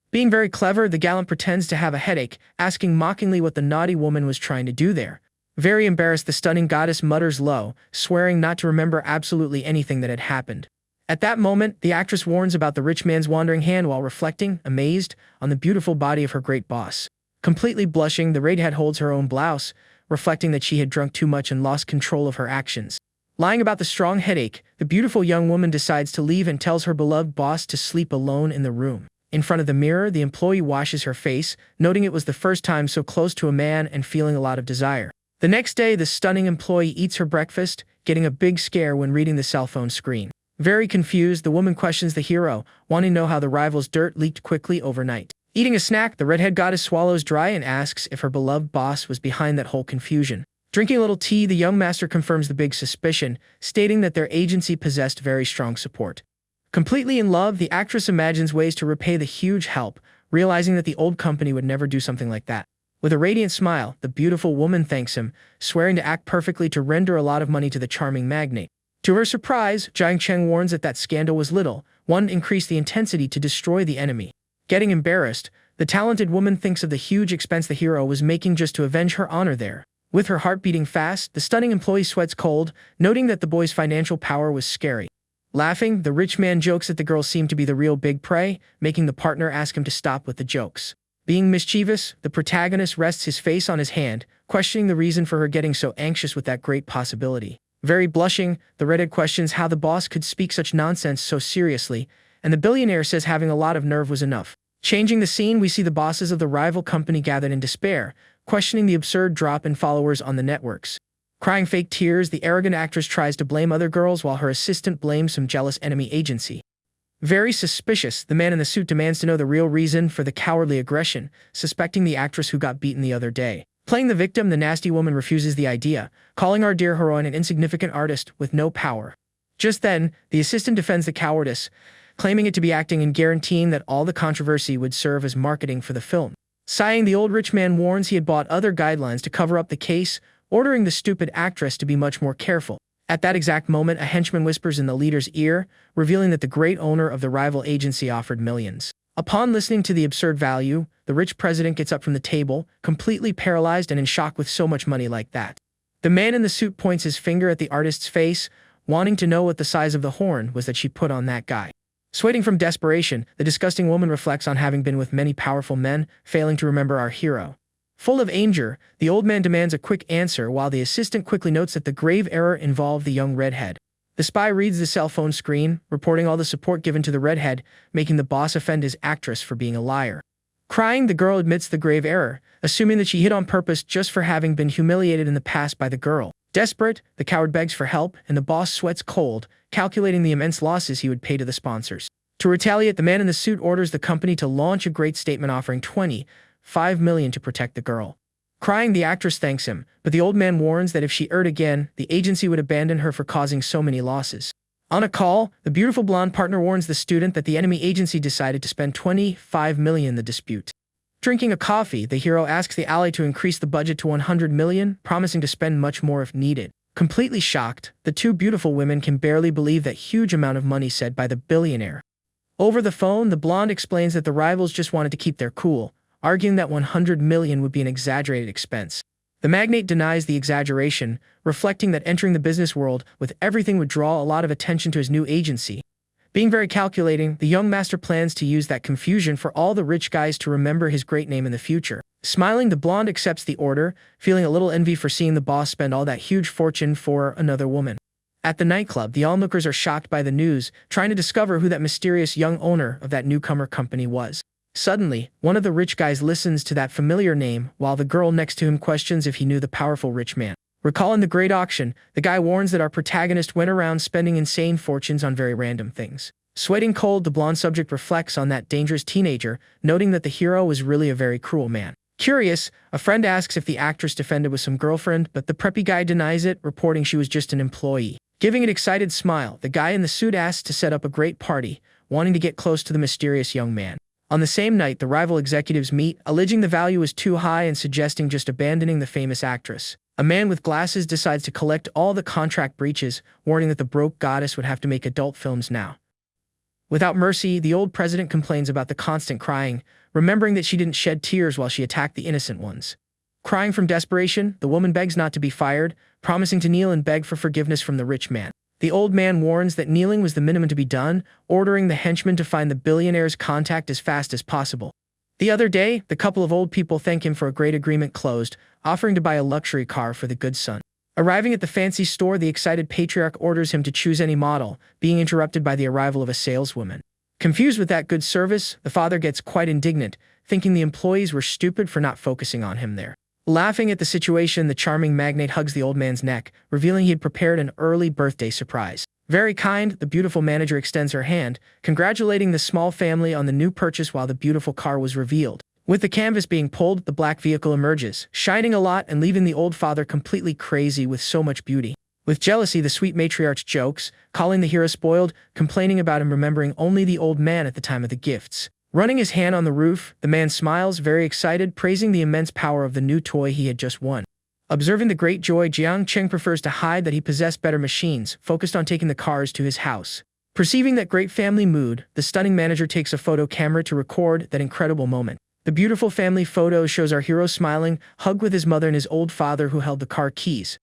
Being very clever, the gallant pretends to have a headache, asking mockingly what the naughty woman was trying to do there. Very embarrassed, the stunning goddess mutters low, swearing not to remember absolutely anything that had happened. At that moment, the actress warns about the rich man's wandering hand while reflecting, amazed, on the beautiful body of her great boss. Completely blushing, the redhead holds her own blouse, reflecting that she had drunk too much and lost control of her actions. Lying about the strong headache, the beautiful young woman decides to leave and tells her beloved boss to sleep alone in the room. In front of the mirror, the employee washes her face, noting it was the first time so close to a man and feeling a lot of desire. The next day, the stunning employee eats her breakfast, getting a big scare when reading the cell phone screen. Very confused, the woman questions the hero, wanting to know how the rival's dirt leaked quickly overnight. Eating a snack, the redhead goddess swallows dry and asks if her beloved boss was behind that whole confusion. Drinking a little tea, the young master confirms the big suspicion, stating that their agency possessed very strong support. Completely in love, the actress imagines ways to repay the huge help, realizing that the old company would never do something like that. With a radiant smile, the beautiful woman thanks him, swearing to act perfectly to render a lot of money to the charming magnate. To her surprise, Jiang Cheng warns that scandal was little, one increased the intensity to destroy the enemy. Getting embarrassed, the talented woman thinks of the huge expense the hero was making just to avenge her honor there. With her heart beating fast, the stunning employee sweats cold, noting that the boy's financial power was scary. Laughing, the rich man jokes that the girl seemed to be the real big prey, making the partner ask him to stop with the jokes. Being mischievous, the protagonist rests his face on his hand, questioning the reason for her getting so anxious with that great possibility. Very blushing, the redhead questions how the boss could speak such nonsense so seriously, and the billionaire says having a lot of nerve was enough. Changing the scene, we see the bosses of the rival company gathered in despair, questioning the absurd drop in followers on the networks. Crying fake tears, the arrogant actress tries to blame other girls while her assistant blames some jealous enemy agency. Very suspicious, the man in the suit demands to know the real reason for the cowardly aggression, suspecting the actress who got beaten the other day. Playing the victim, the nasty woman refuses the idea, calling our dear heroine an insignificant artist with no power. Just then, the assistant defends the cowardice, claiming it to be acting and guaranteeing that all the controversy would serve as marketing for the film. Sighing, the old rich man warns he had bought other guidelines to cover up the case, ordering the stupid actress to be much more careful. At that exact moment, a henchman whispers in the leader's ear, revealing that the great owner of the rival agency offered millions. Upon listening to the absurd value, the rich president gets up from the table, completely paralyzed and in shock with so much money like that. The man in the suit points his finger at the artist's face, wanting to know what the size of the horn was that she put on that guy. Sweating from desperation, the disgusting woman reflects on having been with many powerful men, failing to remember our hero. Full of anger, the old man demands a quick answer while the assistant quickly notes that the grave error involved the young redhead. The spy reads the cell phone screen, reporting all the support given to the redhead, making the boss offend his actress for being a liar. Crying, the girl admits the grave error, assuming that she hid on purpose just for having been humiliated in the past by the girl. Desperate, the coward begs for help, and the boss sweats cold, calculating the immense losses he would pay to the sponsors. To retaliate, the man in the suit orders the company to launch a great statement offering $25 million to protect the girl. Crying, the actress thanks him, but the old man warns that if she erred again, the agency would abandon her for causing so many losses. On a call, the beautiful blonde partner warns the student that the enemy agency decided to spend $25 million in the dispute. Drinking a coffee, the hero asks the ally to increase the budget to $100 million, promising to spend much more if needed. Completely shocked, the two beautiful women can barely believe that huge amount of money said by the billionaire. Over the phone, the blonde explains that the rivals just wanted to keep their cool, arguing that $100 million would be an exaggerated expense. The magnate denies the exaggeration, reflecting that entering the business world with everything would draw a lot of attention to his new agency. Being very calculating, the young master plans to use that confusion for all the rich guys to remember his great name in the future. Smiling, the blonde accepts the order, feeling a little envy for seeing the boss spend all that huge fortune for another woman. At the nightclub, the onlookers are shocked by the news, trying to discover who that mysterious young owner of that newcomer company was. Suddenly, one of the rich guys listens to that familiar name, while the girl next to him questions if he knew the powerful rich man. Recalling the great auction, the guy warns that our protagonist went around spending insane fortunes on very random things. Sweating cold, the blonde subject reflects on that dangerous teenager, noting that the hero was really a very cruel man. Curious, a friend asks if the actress defended with some girlfriend, but the preppy guy denies it, reporting she was just an employee. Giving an excited smile, the guy in the suit asks to set up a great party, wanting to get close to the mysterious young man. On the same night, the rival executives meet, alleging the value is too high and suggesting just abandoning the famous actress. A man with glasses decides to collect all the contract breaches, warning that the broke goddess would have to make adult films now. Without mercy, the old president complains about the constant crying, remembering that she didn't shed tears while she attacked the innocent ones. Crying from desperation, the woman begs not to be fired, promising to kneel and beg for forgiveness from the rich man. The old man warns that kneeling was the minimum to be done, ordering the henchman to find the billionaire's contact as fast as possible. The other day, the couple of old people thank him for a great agreement closed, offering to buy a luxury car for the good son. Arriving at the fancy store, the excited patriarch orders him to choose any model, being interrupted by the arrival of a saleswoman. Confused with that good service, the father gets quite indignant, thinking the employees were stupid for not focusing on him there. Laughing at the situation, the charming magnate hugs the old man's neck, revealing he had prepared an early birthday surprise. Very kind, the beautiful manager extends her hand, congratulating the small family on the new purchase while the beautiful car was revealed. With the canvas being pulled, the black vehicle emerges, shining a lot and leaving the old father completely crazy with so much beauty. With jealousy, the sweet matriarch jokes, calling the hero spoiled, complaining about him remembering only the old man at the time of the gifts. Running his hand on the roof, the man smiles, very excited, praising the immense power of the new toy he had just won. Observing the great joy, Jiang Cheng prefers to hide that he possessed better machines, focused on taking the cars to his house. Perceiving that great family mood, the stunning manager takes a photo camera to record that incredible moment. The beautiful family photo shows our hero smiling, hugged with his mother and his old father who held the car keys.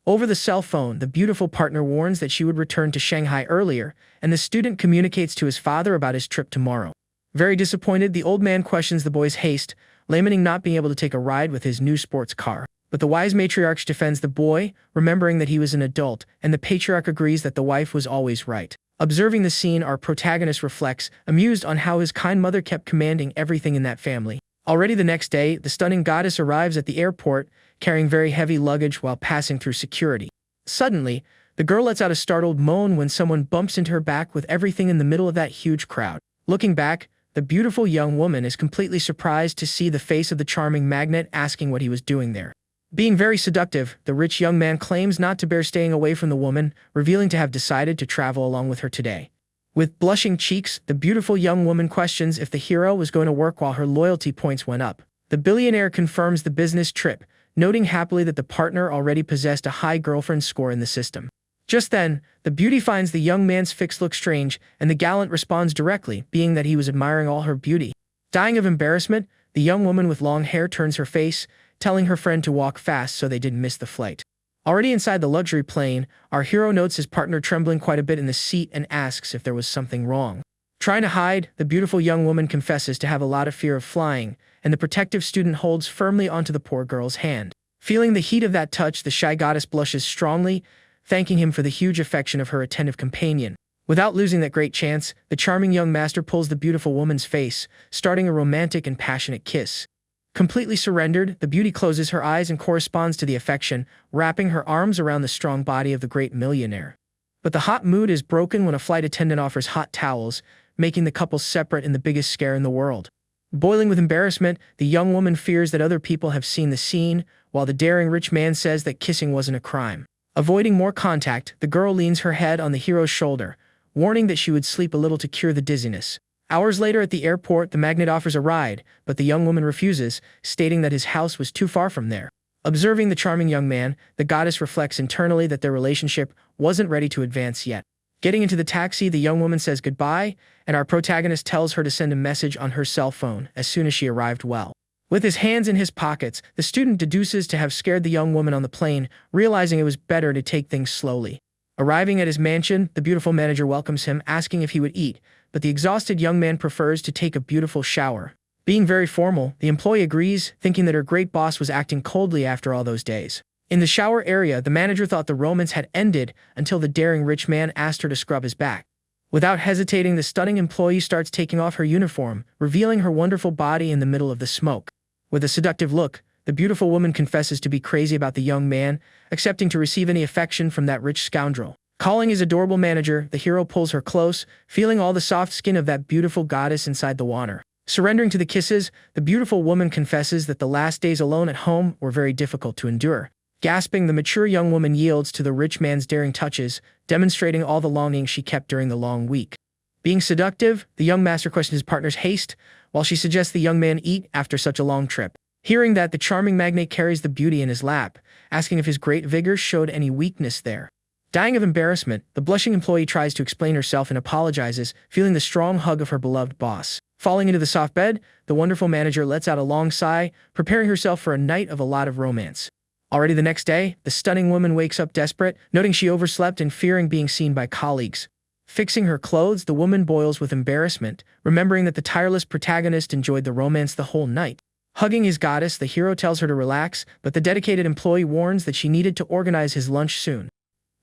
Over the cell phone, the beautiful partner warns that she would return to Shanghai earlier, and the student communicates to his father about his trip tomorrow. Very disappointed, the old man questions the boy's haste, lamenting not being able to take a ride with his new sports car. But the wise matriarch defends the boy, remembering that he was an adult, and the patriarch agrees that the wife was always right. Observing the scene, our protagonist reflects, amused on how his kind mother kept commanding everything in that family. Already the next day, the stunning goddess arrives at the airport, carrying very heavy luggage while passing through security. Suddenly, the girl lets out a startled moan when someone bumps into her back with everything in the middle of that huge crowd. Looking back, the beautiful young woman is completely surprised to see the face of the charming magnate asking what he was doing there. Being very seductive, the rich young man claims not to bear staying away from the woman, revealing to have decided to travel along with her today. With blushing cheeks, the beautiful young woman questions if the hero was going to work while her loyalty points went up. The billionaire confirms the business trip, noting happily that the partner already possessed a high girlfriend score in the system. Just then, the beauty finds the young man's fixed look strange, and the gallant responds directly, being that he was admiring all her beauty. Dying of embarrassment, the young woman with long hair turns her face, telling her friend to walk fast so they didn't miss the flight. Already inside the luxury plane, our hero notes his partner trembling quite a bit in the seat and asks if there was something wrong. Trying to hide, the beautiful young woman confesses to have a lot of fear of flying, and the protective student holds firmly onto the poor girl's hand. Feeling the heat of that touch, the shy goddess blushes strongly, thanking him for the huge affection of her attentive companion. Without losing that great chance, the charming young master pulls the beautiful woman's face, starting a romantic and passionate kiss. Completely surrendered, the beauty closes her eyes and corresponds to the affection, wrapping her arms around the strong body of the great millionaire. But the hot mood is broken when a flight attendant offers hot towels, making the couple separate in the biggest scare in the world. Boiling with embarrassment, the young woman fears that other people have seen the scene, while the daring rich man says that kissing wasn't a crime. Avoiding more contact, the girl leans her head on the hero's shoulder, warning that she would sleep a little to cure the dizziness. Hours later at the airport, the magnate offers a ride, but the young woman refuses, stating that his house was too far from there. Observing the charming young man, the goddess reflects internally that their relationship wasn't ready to advance yet. Getting into the taxi, the young woman says goodbye, and our protagonist tells her to send a message on her cell phone as soon as she arrived well. With his hands in his pockets, the student deduces to have scared the young woman on the plane, realizing it was better to take things slowly. Arriving at his mansion, the beautiful manager welcomes him, asking if he would eat, but the exhausted young man prefers to take a beautiful shower. Being very formal, the employee agrees, thinking that her great boss was acting coldly after all those days. In the shower area, the manager thought the romance had ended until the daring rich man asked her to scrub his back. Without hesitating, the stunning employee starts taking off her uniform, revealing her wonderful body in the middle of the smoke. With a seductive look, the beautiful woman confesses to be crazy about the young man, accepting to receive any affection from that rich scoundrel. Calling his adorable manager, the hero pulls her close, feeling all the soft skin of that beautiful goddess inside the water. Surrendering to the kisses, the beautiful woman confesses that the last days alone at home were very difficult to endure. Gasping, the mature young woman yields to the rich man's daring touches, demonstrating all the longing she kept during the long week. Being seductive, the young master questions his partner's haste, while she suggests the young man eat after such a long trip. Hearing that, the charming magnate carries the beauty in his lap, asking if his great vigor showed any weakness there. Dying of embarrassment, the blushing employee tries to explain herself and apologizes, feeling the strong hug of her beloved boss. Falling into the soft bed, the wonderful manager lets out a long sigh, preparing herself for a night of a lot of romance. Already the next day, the stunning woman wakes up desperate, noting she overslept and fearing being seen by colleagues. Fixing her clothes, the woman boils with embarrassment, remembering that the tireless protagonist enjoyed the romance the whole night. Hugging his goddess, the hero tells her to relax, but the dedicated employee warns that she needed to organize his lunch soon.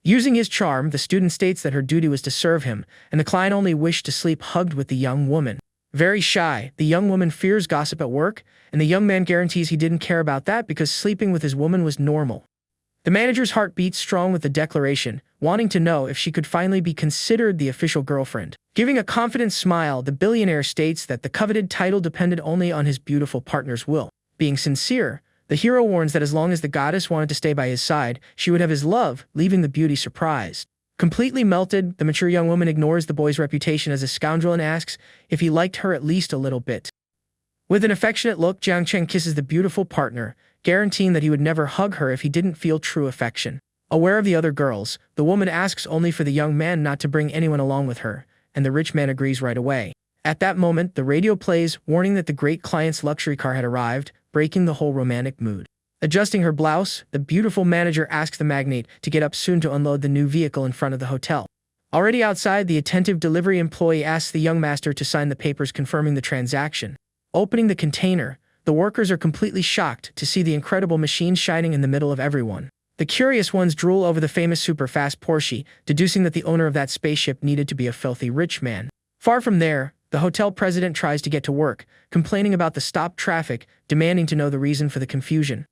Using his charm, the student states that her duty was to serve him, and the client only wished to sleep hugged with the young woman. Very shy, the young woman fears gossip at work, and the young man guarantees he didn't care about that because sleeping with his woman was normal. The manager's heart beats strong with the declaration, wanting to know if she could finally be considered the official girlfriend. Giving a confident smile, the billionaire states that the coveted title depended only on his beautiful partner's will. Being sincere, the hero warns that as long as the goddess wanted to stay by his side, she would have his love, leaving the beauty surprised. Completely melted, the mature young woman ignores the boy's reputation as a scoundrel and asks if he liked her at least a little bit. With an affectionate look, Jiang Cheng kisses the beautiful partner, guaranteeing that he would never hug her if he didn't feel true affection. Aware of the other girls, the woman asks only for the young man not to bring anyone along with her, and the rich man agrees right away. At that moment, the radio plays, warning that the great client's luxury car had arrived, breaking the whole romantic mood. Adjusting her blouse, the beautiful manager asks the magnate to get up soon to unload the new vehicle in front of the hotel. Already outside, the attentive delivery employee asks the young master to sign the papers confirming the transaction. Opening the container, the workers are completely shocked to see the incredible machine shining in the middle of everyone. The curious ones drool over the famous super-fast Porsche, deducing that the owner of that spaceship needed to be a filthy rich man. Far from there, The hotel president tries to get to work, complaining about the stopped traffic, demanding to know the reason for the confusion.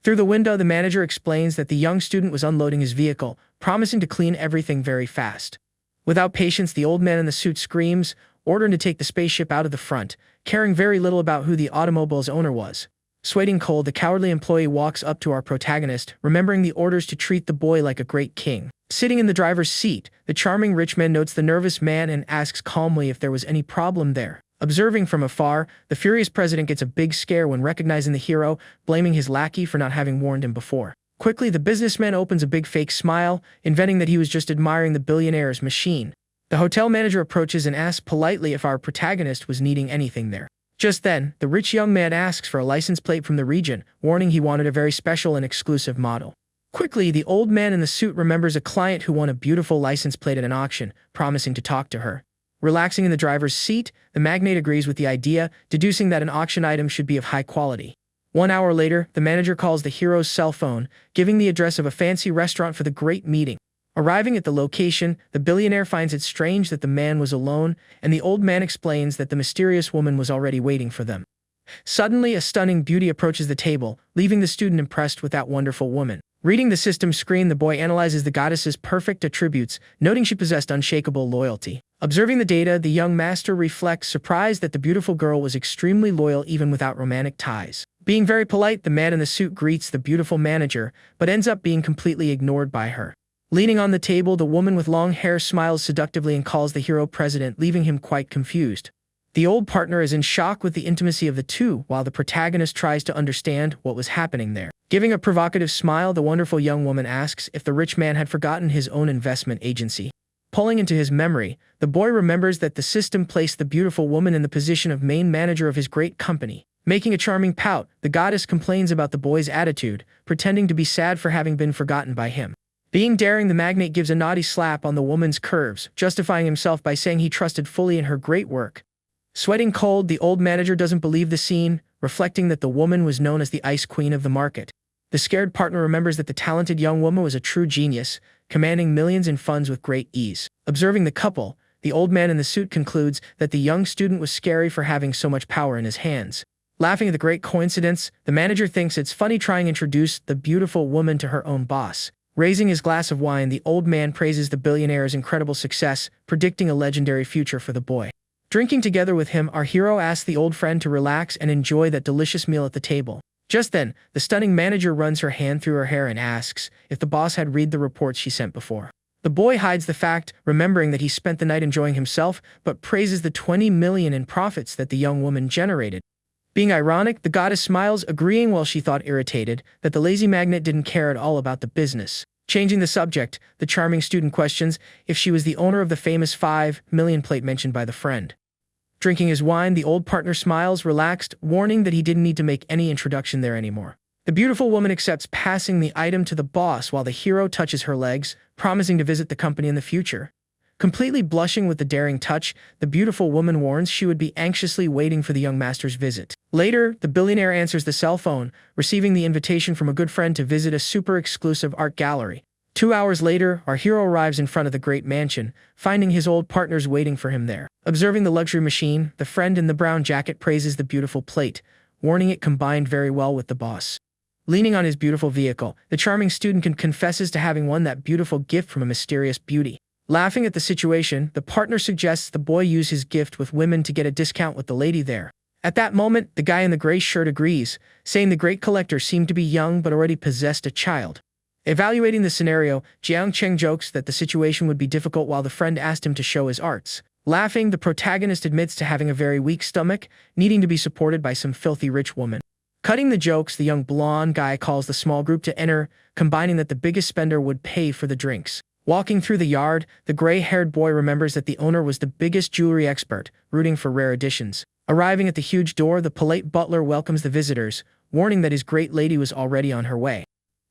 Through the window, the manager explains that the young student was unloading his vehicle, promising to clean everything very fast. Without patience, the old man in the suit screams, ordering to take the spaceship out of the front, caring very little about who the automobile's owner was. Sweating cold, the cowardly employee walks up to our protagonist, remembering the orders to treat the boy like a great king. Sitting in the driver's seat, the charming rich man notes the nervous man and asks calmly if there was any problem there. Observing from afar, the furious president gets a big scare when recognizing the hero, blaming his lackey for not having warned him before. Quickly, the businessman opens a big fake smile, inventing that he was just admiring the billionaire's machine. The hotel manager approaches and asks politely if our protagonist was needing anything there. Just then, the rich young man asks for a license plate from the region, warning he wanted a very special and exclusive model. Quickly, the old man in the suit remembers a client who won a beautiful license plate at an auction, promising to talk to her. Relaxing in the driver's seat, the magnate agrees with the idea, deducing that an auction item should be of high quality. 1 hour later, the manager calls the hero's cell phone, giving the address of a fancy restaurant for the great meeting. Arriving at the location, the billionaire finds it strange that the man was alone, and the old man explains that the mysterious woman was already waiting for them. Suddenly, a stunning beauty approaches the table, leaving the student impressed with that wonderful woman. Reading the system screen, the boy analyzes the goddess's perfect attributes, noting she possessed unshakable loyalty. Observing the data, the young master reflects, surprised that the beautiful girl was extremely loyal even without romantic ties. Being very polite, the man in the suit greets the beautiful manager, but ends up being completely ignored by her. Leaning on the table, the woman with long hair smiles seductively and calls the hero president, leaving him quite confused. The old partner is in shock with the intimacy of the two, while the protagonist tries to understand what was happening there. Giving a provocative smile, the wonderful young woman asks if the rich man had forgotten his own investment agency. Pulling into his memory, the boy remembers that the system placed the beautiful woman in the position of main manager of his great company. Making a charming pout, the goddess complains about the boy's attitude, pretending to be sad for having been forgotten by him. Being daring, the magnate gives a naughty slap on the woman's curves, justifying himself by saying he trusted fully in her great work. Sweating cold, the old manager doesn't believe the scene, reflecting that the woman was known as the ice queen of the market. The scared partner remembers that the talented young woman was a true genius, commanding millions in funds with great ease. Observing the couple, the old man in the suit concludes that the young student was scary for having so much power in his hands. Laughing at the great coincidence, the manager thinks it's funny trying to introduce the beautiful woman to her own boss. Raising his glass of wine, the old man praises the billionaire's incredible success, predicting a legendary future for the boy. Drinking together with him, our hero asks the old friend to relax and enjoy that delicious meal at the table. Just then, the stunning manager runs her hand through her hair and asks if the boss had read the reports she sent before. The boy hides the fact, remembering that he spent the night enjoying himself, but praises the 20 million in profits that the young woman generated. Being ironic, the goddess smiles, agreeing while she thought irritated that the lazy magnate didn't care at all about the business. Changing the subject, the charming student questions if she was the owner of the famous 5 million plate mentioned by the friend. Drinking his wine, the old partner smiles, relaxed, warning that he didn't need to make any introduction there anymore. The beautiful woman accepts passing the item to the boss while the hero touches her legs, promising to visit the company in the future. Completely blushing with the daring touch, the beautiful woman warns she would be anxiously waiting for the young master's visit. Later, the billionaire answers the cell phone, receiving the invitation from a good friend to visit a super-exclusive art gallery. 2 hours later, our hero arrives in front of the great mansion, finding his old partners waiting for him there. Observing the luxury machine, the friend in the brown jacket praises the beautiful plate, warning it combined very well with the boss. Leaning on his beautiful vehicle, the charming student confesses to having won that beautiful gift from a mysterious beauty. Laughing at the situation, the partner suggests the boy use his gift with women to get a discount with the lady there. At that moment, the guy in the gray shirt agrees, saying the great collector seemed to be young but already possessed a child. Evaluating the scenario, Jiang Cheng jokes that the situation would be difficult while the friend asked him to show his arts. Laughing, the protagonist admits to having a very weak stomach, needing to be supported by some filthy rich woman. Cutting the jokes, the young blonde guy calls the small group to enter, combining that the biggest spender would pay for the drinks. Walking through the yard, the gray-haired boy remembers that the owner was the biggest jewelry expert, rooting for rare editions. Arriving at the huge door, the polite butler welcomes the visitors, warning that his great lady was already on her way.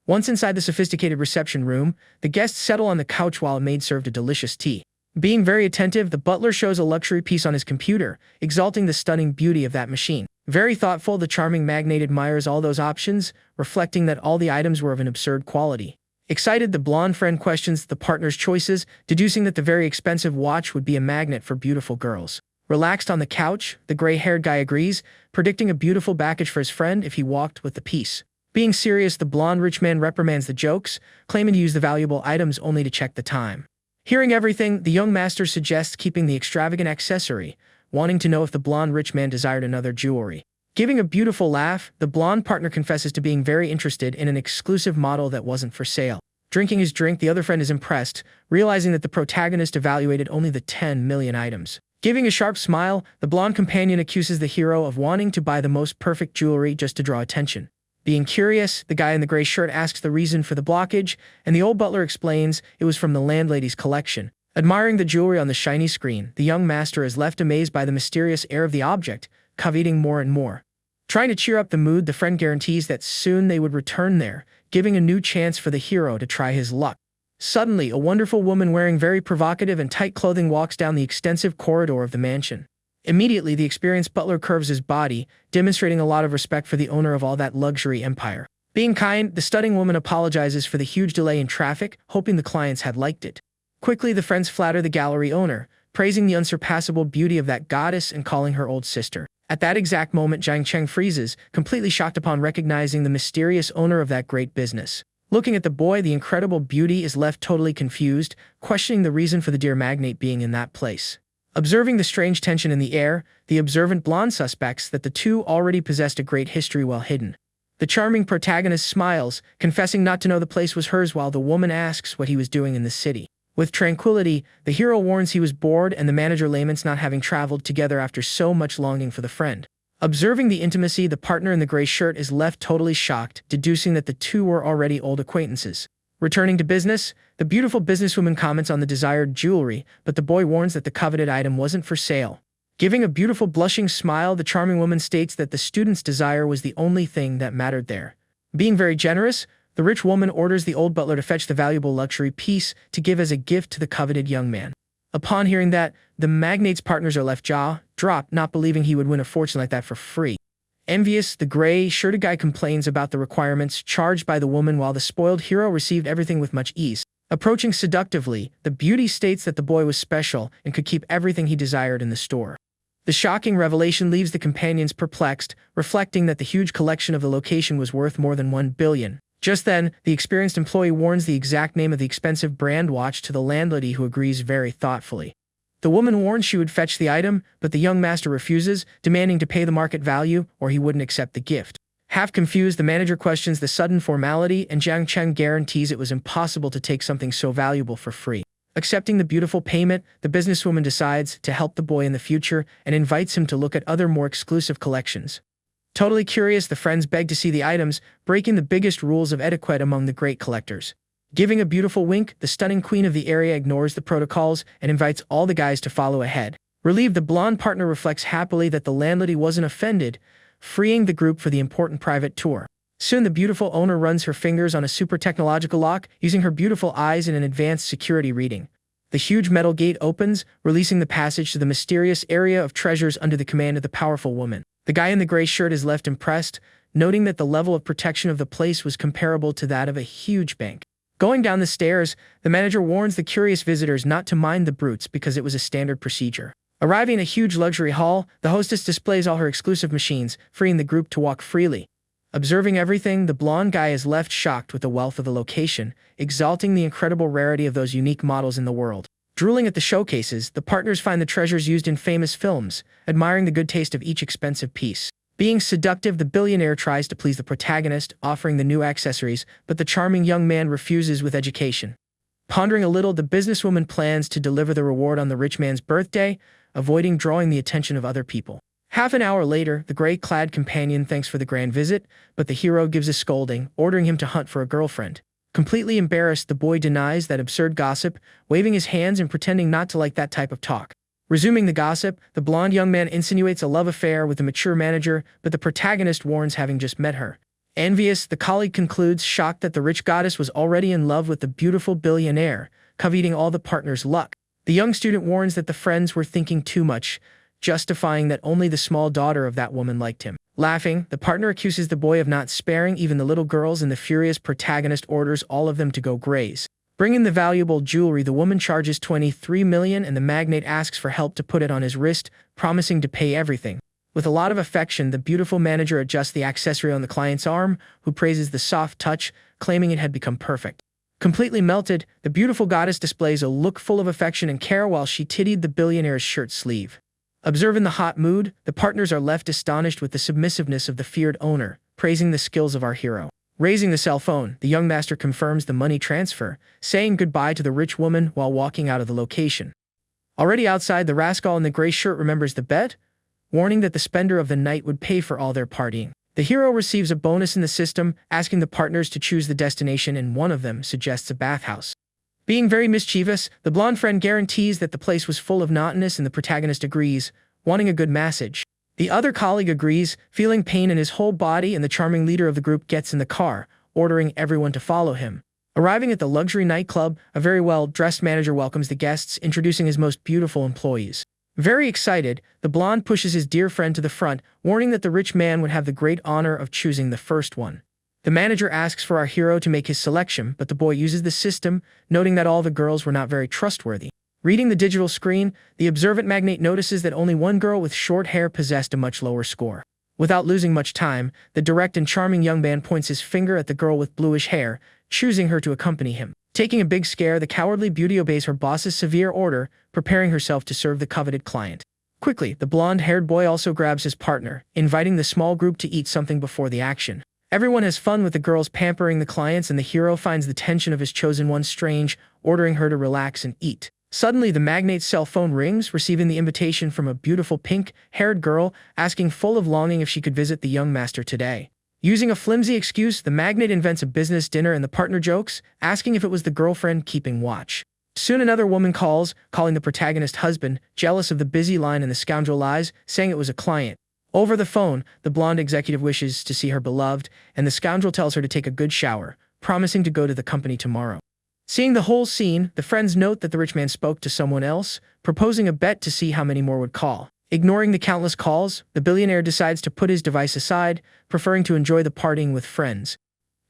Once inside the sophisticated reception room, the guests settle on the couch while a maid served a delicious tea. Being very attentive, the butler shows a luxury piece on his computer, exalting the stunning beauty of that machine. Very thoughtful, the charming magnate admires all those options, reflecting that all the items were of an absurd quality. Excited, the blonde friend questions the partner's choices, deducing that the very expensive watch would be a magnet for beautiful girls. Relaxed on the couch, the gray-haired guy agrees, predicting a beautiful package for his friend if he walked with the piece. Being serious, the blonde rich man reprimands the jokes, claiming to use the valuable items only to check the time. Hearing everything, the young master suggests keeping the extravagant accessory, wanting to know if the blonde rich man desired another jewelry. Giving a beautiful laugh, the blonde partner confesses to being very interested in an exclusive model that wasn't for sale. Drinking his drink, the other friend is impressed, realizing that the protagonist evaluated only the 10 million items. Giving a sharp smile, the blonde companion accuses the hero of wanting to buy the most perfect jewelry just to draw attention. Being curious, the guy in the gray shirt asks the reason for the blockage, and the old butler explains it was from the landlady's collection. Admiring the jewelry on the shiny screen, the young master is left amazed by the mysterious air of the object, coveting more and more. Trying to cheer up the mood, the friend guarantees that soon they would return there, giving a new chance for the hero to try his luck. Suddenly, a wonderful woman wearing very provocative and tight clothing walks down the extensive corridor of the mansion. Immediately, the experienced butler curves his body, demonstrating a lot of respect for the owner of all that luxury empire. Being kind, the stunning woman apologizes for the huge delay in traffic, hoping the clients had liked it. Quickly, the friends flatter the gallery owner, praising the unsurpassable beauty of that goddess and calling her old sister. At that exact moment, Jiang Cheng freezes, completely shocked upon recognizing the mysterious owner of that great business. Looking at the boy, the incredible beauty is left totally confused, questioning the reason for the dear magnate being in that place. Observing the strange tension in the air, the observant blonde suspects that the two already possessed a great history well hidden. The charming protagonist smiles, confessing not to know the place was hers while the woman asks what he was doing in the city. With tranquility, the hero warns he was bored and the manager laments not having traveled together after so much longing for the friend. Observing the intimacy, the partner in the gray shirt is left totally shocked, deducing that the two were already old acquaintances. Returning to business, the beautiful businesswoman comments on the desired jewelry, but the boy warns that the coveted item wasn't for sale. Giving a beautiful blushing smile, the charming woman states that the student's desire was the only thing that mattered there. Being very generous, the rich woman orders the old butler to fetch the valuable luxury piece to give as a gift to the coveted young man. Upon hearing that, the magnate's partners are left jaw-dropped, not believing he would win a fortune like that for free. Envious, the gray-shirted guy complains about the requirements charged by the woman while the spoiled hero received everything with much ease. Approaching seductively, the beauty states that the boy was special and could keep everything he desired in the store. The shocking revelation leaves the companions perplexed, reflecting that the huge collection of the location was worth more than 1 billion. Just then, the experienced employee warns the exact name of the expensive brand watch to the landlady, who agrees very thoughtfully. The woman warns she would fetch the item, but the young master refuses, demanding to pay the market value or he wouldn't accept the gift. Half confused, the manager questions the sudden formality, and Jiang Cheng guarantees it was impossible to take something so valuable for free. Accepting the beautiful payment, the businesswoman decides to help the boy in the future and invites him to look at other more exclusive collections. Totally curious, the friends beg to see the items, breaking the biggest rules of etiquette among the great collectors. Giving a beautiful wink, the stunning queen of the area ignores the protocols and invites all the guys to follow ahead. Relieved, the blonde partner reflects happily that the landlady wasn't offended, freeing the group for the important private tour. Soon the beautiful owner runs her fingers on a super technological lock, using her beautiful eyes in an advanced security reading. The huge metal gate opens, releasing the passage to the mysterious area of treasures under the command of the powerful woman. The guy in the gray shirt is left impressed, noting that the level of protection of the place was comparable to that of a huge bank. Going down the stairs, the manager warns the curious visitors not to mind the brutes because it was a standard procedure. Arriving in a huge luxury hall, the hostess displays all her exclusive machines, freeing the group to walk freely. Observing everything, the blonde guy is left shocked with the wealth of the location, exalting the incredible rarity of those unique models in the world. Drooling at the showcases, the partners find the treasures used in famous films, admiring the good taste of each expensive piece. Being seductive, the billionaire tries to please the protagonist, offering the new accessories, but the charming young man refuses with education. Pondering a little, the businesswoman plans to deliver the reward on the rich man's birthday, avoiding drawing the attention of other people. Half an hour later, the gray-clad companion thanks for the grand visit, but the hero gives a scolding, ordering him to hunt for a girlfriend. Completely embarrassed, the boy denies that absurd gossip, waving his hands and pretending not to like that type of talk. Resuming the gossip, the blonde young man insinuates a love affair with the mature manager, but the protagonist warns having just met her. Envious, the colleague concludes, shocked that the rich goddess was already in love with the beautiful billionaire, coveting all the partners' luck. The young student warns that the friends were thinking too much, justifying that only the small daughter of that woman liked him. Laughing, the partner accuses the boy of not sparing even the little girls, and the furious protagonist orders all of them to go graze. Bringing the valuable jewelry, the woman charges 23 million and the magnate asks for help to put it on his wrist, promising to pay everything. With a lot of affection, the beautiful manager adjusts the accessory on the client's arm, who praises the soft touch, claiming it had become perfect. Completely melted, the beautiful goddess displays a look full of affection and care while she tittied the billionaire's shirt sleeve. Observing the hot mood, the partners are left astonished with the submissiveness of the feared owner, praising the skills of our hero. Raising the cell phone, the young master confirms the money transfer, saying goodbye to the rich woman while walking out of the location. Already outside, the rascal in the gray shirt remembers the bet, warning that the spender of the night would pay for all their partying. The hero receives a bonus in the system, asking the partners to choose the destination, and one of them suggests a bathhouse. Being very mischievous, the blonde friend guarantees that the place was full of naughtiness and the protagonist agrees, wanting a good massage. The other colleague agrees, feeling pain in his whole body, and the charming leader of the group gets in the car, ordering everyone to follow him. Arriving at the luxury nightclub, a very well-dressed manager welcomes the guests, introducing his most beautiful employees. Very excited, the blonde pushes his dear friend to the front, warning that the rich man would have the great honor of choosing the first one. The manager asks for our hero to make his selection, but the boy uses the system, noting that all the girls were not very trustworthy. Reading the digital screen, the observant magnate notices that only one girl with short hair possessed a much lower score. Without losing much time, the direct and charming young man points his finger at the girl with bluish hair, choosing her to accompany him. Taking a big scare, the cowardly beauty obeys her boss's severe order, preparing herself to serve the coveted client. Quickly, the blonde-haired boy also grabs his partner, inviting the small group to eat something before the action. Everyone has fun with the girls pampering the clients, and the hero finds the tension of his chosen one strange, ordering her to relax and eat. Suddenly, the magnate's cell phone rings, receiving the invitation from a beautiful pink-haired girl, asking full of longing if she could visit the young master today. Using a flimsy excuse, the magnate invents a business dinner and the partner jokes, asking if it was the girlfriend keeping watch. Soon another woman calls, calling the protagonist husband, jealous of the busy line, and the scoundrel lies, saying it was a client. Over the phone, the blonde executive wishes to see her beloved, and the scoundrel tells her to take a good shower, promising to go to the company tomorrow. Seeing the whole scene, the friends note that the rich man spoke to someone else, proposing a bet to see how many more would call. Ignoring the countless calls, the billionaire decides to put his device aside, preferring to enjoy the partying with friends.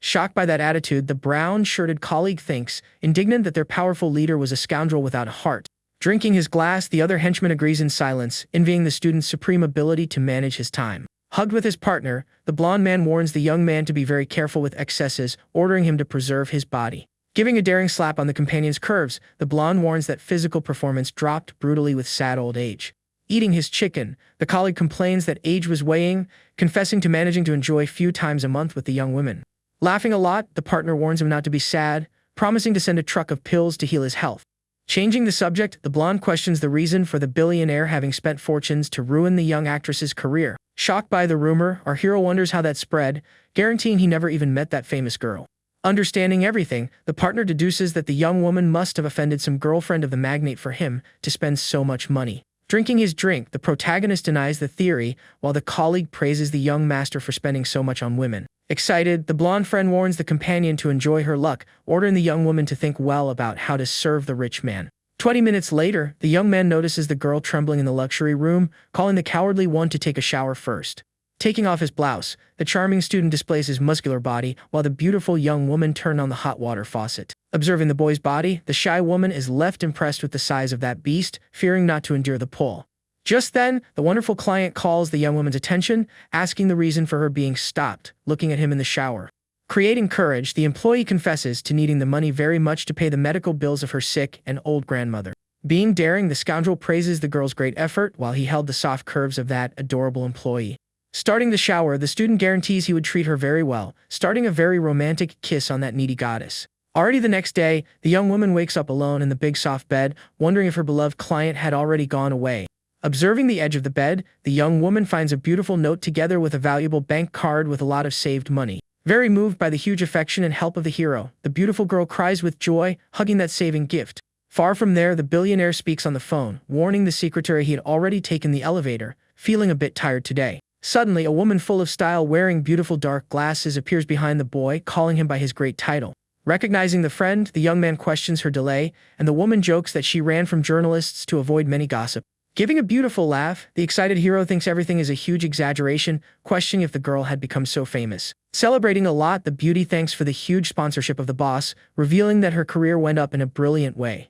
Shocked by that attitude, the brown-shirted colleague thinks, indignant that their powerful leader was a scoundrel without a heart. Drinking his glass, the other henchman agrees in silence, envying the student's supreme ability to manage his time. Hugged with his partner, the blonde man warns the young man to be very careful with excesses, ordering him to preserve his body. Giving a daring slap on the companion's curves, the blonde warns that physical performance dropped brutally with sad old age. Eating his chicken, the colleague complains that age was weighing, confessing to managing to enjoy few times a month with the young women. Laughing a lot, the partner warns him not to be sad, promising to send a truck of pills to heal his health. Changing the subject, the blonde questions the reason for the billionaire having spent fortunes to ruin the young actress's career. Shocked by the rumor, our hero wonders how that spread, guaranteeing he never even met that famous girl. Understanding everything, the partner deduces that the young woman must have offended some girlfriend of the magnate for him to spend so much money. Drinking his drink, the protagonist denies the theory, while the colleague praises the young master for spending so much on women. Excited, the blonde friend warns the companion to enjoy her luck, ordering the young woman to think well about how to serve the rich man. 20 minutes later, the young man notices the girl trembling in the luxury room, calling the cowardly one to take a shower first. Taking off his blouse, the charming student displays his muscular body, while the beautiful young woman turned on the hot water faucet. Observing the boy's body, the shy woman is left impressed with the size of that beast, fearing not to endure the pull. Just then, the wonderful client calls the young woman's attention, asking the reason for her being stopped, looking at him in the shower. Creating courage, the employee confesses to needing the money very much to pay the medical bills of her sick and old grandmother. Being daring, the scoundrel praises the girl's great effort while he held the soft curves of that adorable employee. Starting the shower, the student guarantees he would treat her very well, starting a very romantic kiss on that needy goddess. Already the next day, the young woman wakes up alone in the big soft bed, wondering if her beloved client had already gone away. Observing the edge of the bed, the young woman finds a beautiful note together with a valuable bank card with a lot of saved money. Very moved by the huge affection and help of the hero, the beautiful girl cries with joy, hugging that saving gift. Far from there, the billionaire speaks on the phone, warning the secretary he had already taken the elevator, feeling a bit tired today. Suddenly, a woman full of style wearing beautiful dark glasses appears behind the boy, calling him by his great title. Recognizing the friend, the young man questions her delay, and the woman jokes that she ran from journalists to avoid many gossip. Giving a beautiful laugh, the excited hero thinks everything is a huge exaggeration, questioning if the girl had become so famous. Celebrating a lot, the beauty thanks for the huge sponsorship of the boss, revealing that her career went up in a brilliant way.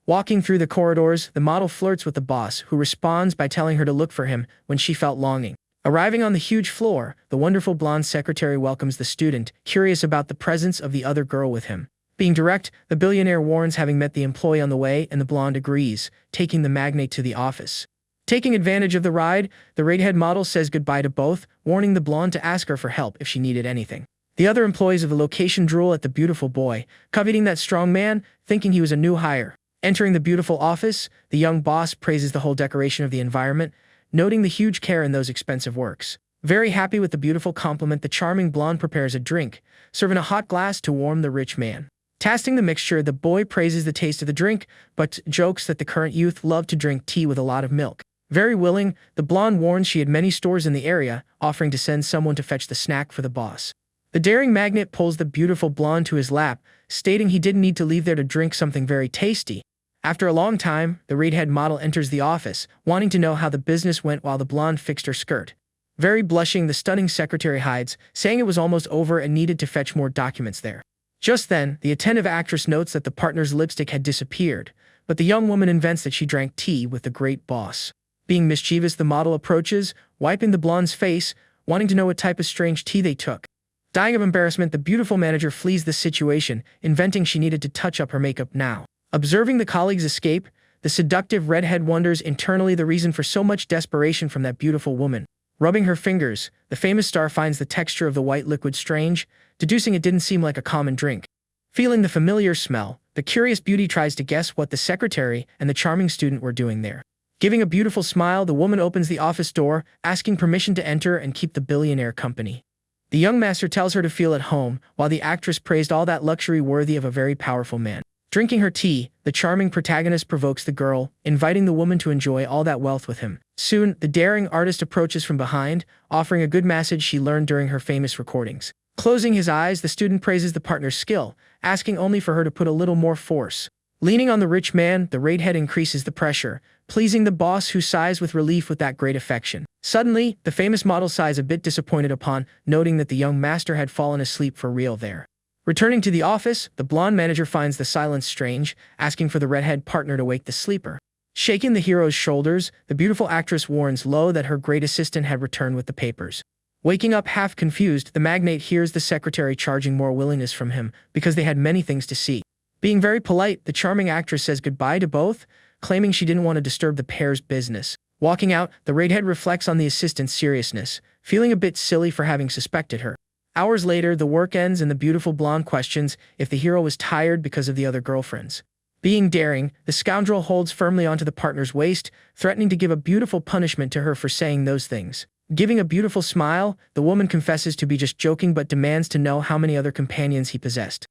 Walking through the corridors, the model flirts with the boss, who responds by telling her to look for him when she felt longing. Arriving on the huge floor, the wonderful blonde secretary welcomes the student, curious about the presence of the other girl with him. Being direct, the billionaire warns having met the employee on the way, and the blonde agrees, taking the magnate to the office. Taking advantage of the ride, the redhead model says goodbye to both, warning the blonde to ask her for help if she needed anything. The other employees of the location drool at the beautiful boy, coveting that strong man, thinking he was a new hire. Entering the beautiful office, the young boss praises the whole decoration of the environment, noting the huge care in those expensive works. Very happy with the beautiful compliment, the charming blonde prepares a drink, serving a hot glass to warm the rich man. Tasting the mixture, the boy praises the taste of the drink, but jokes that the current youth love to drink tea with a lot of milk. Very willing, the blonde warns she had many stores in the area, offering to send someone to fetch the snack for the boss. The daring magnate pulls the beautiful blonde to his lap, stating he didn't need to leave there to drink something very tasty. After a long time, the redhead model enters the office, wanting to know how the business went while the blonde fixed her skirt. Very blushing, the stunning secretary hides, saying it was almost over and needed to fetch more documents there. Just then, the attentive actress notes that the partner's lipstick had disappeared, but the young woman invents that she drank tea with the great boss. Being mischievous, the model approaches, wiping the blonde's face, wanting to know what type of strange tea they took. Dying of embarrassment, the beautiful manager flees the situation, inventing she needed to touch up her makeup now. Observing the colleagues escape, the seductive redhead wonders internally the reason for so much desperation from that beautiful woman. Rubbing her fingers, the famous star finds the texture of the white liquid strange, deducing it didn't seem like a common drink. Feeling the familiar smell, the curious beauty tries to guess what the secretary and the charming student were doing there. Giving a beautiful smile, the woman opens the office door, asking permission to enter and keep the billionaire company. The young master tells her to feel at home, while the actress praised all that luxury worthy of a very powerful man. Drinking her tea, the charming protagonist provokes the girl, inviting the woman to enjoy all that wealth with him. Soon, the daring artist approaches from behind, offering a good message she learned during her famous recordings. Closing his eyes, the student praises the partner's skill, asking only for her to put a little more force. Leaning on the rich man, the redhead increases the pressure, pleasing the boss, who sighs with relief with that great affection. Suddenly, the famous model sighs, a bit disappointed upon noting that the young master had fallen asleep for real there. Returning to the office, the blonde manager finds the silence strange, asking for the redhead partner to wake the sleeper. Shaking the hero's shoulders, the beautiful actress warns Lo that her great assistant had returned with the papers. Waking up half confused, the magnate hears the secretary charging more willingness from him because they had many things to see. Being very polite, the charming actress says goodbye to both, claiming she didn't want to disturb the pair's business. Walking out, the redhead reflects on the assistant's seriousness, feeling a bit silly for having suspected her. Hours later, the work ends and the beautiful blonde questions if the hero was tired because of the other girlfriends. Being daring, the scoundrel holds firmly onto the partner's waist, threatening to give a beautiful punishment to her for saying those things. Giving a beautiful smile, the woman confesses to be just joking but demands to know how many other companions he possessed.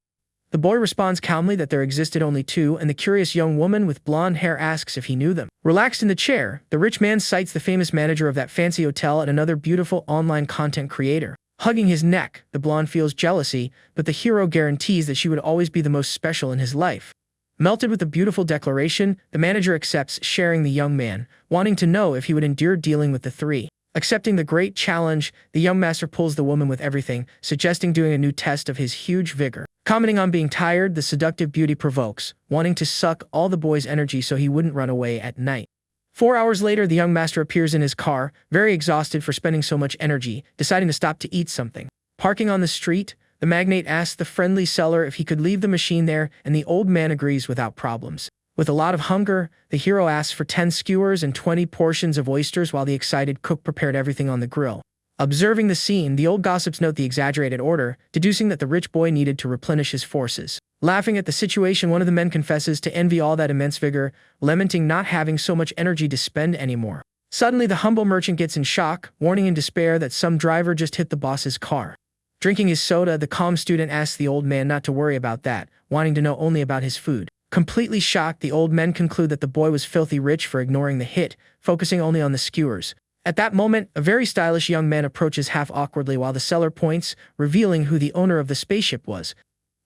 The boy responds calmly that there existed only two, and the curious young woman with blonde hair asks if he knew them. Relaxed in the chair, the rich man cites the famous manager of that fancy hotel and another beautiful online content creator. Hugging his neck, the blonde feels jealousy, but the hero guarantees that she would always be the most special in his life. Melted with the beautiful declaration, the manager accepts, sharing the young man, wanting to know if he would endure dealing with the three. Accepting the great challenge, the young master pulls the woman with everything, suggesting doing a new test of his huge vigor. Commenting on being tired, the seductive beauty provokes, wanting to suck all the boy's energy so he wouldn't run away at night. 4 hours later, the young master appears in his car, very exhausted for spending so much energy, deciding to stop to eat something. Parking on the street, the magnate asks the friendly seller if he could leave the machine there, and the old man agrees without problems. With a lot of hunger, the hero asks for 10 skewers and 20 portions of oysters while the excited cook prepared everything on the grill. Observing the scene, the old gossips note the exaggerated order, deducing that the rich boy needed to replenish his forces. Laughing at the situation, one of the men confesses to envy all that immense vigor, lamenting not having so much energy to spend anymore. Suddenly, the humble merchant gets in shock, warning in despair that some driver just hit the boss's car. Drinking his soda, the calm student asks the old man not to worry about that, wanting to know only about his food. Completely shocked, the old men conclude that the boy was filthy rich for ignoring the hit, focusing only on the skewers. At that moment, a very stylish young man approaches half awkwardly while the seller points, revealing who the owner of the spaceship was.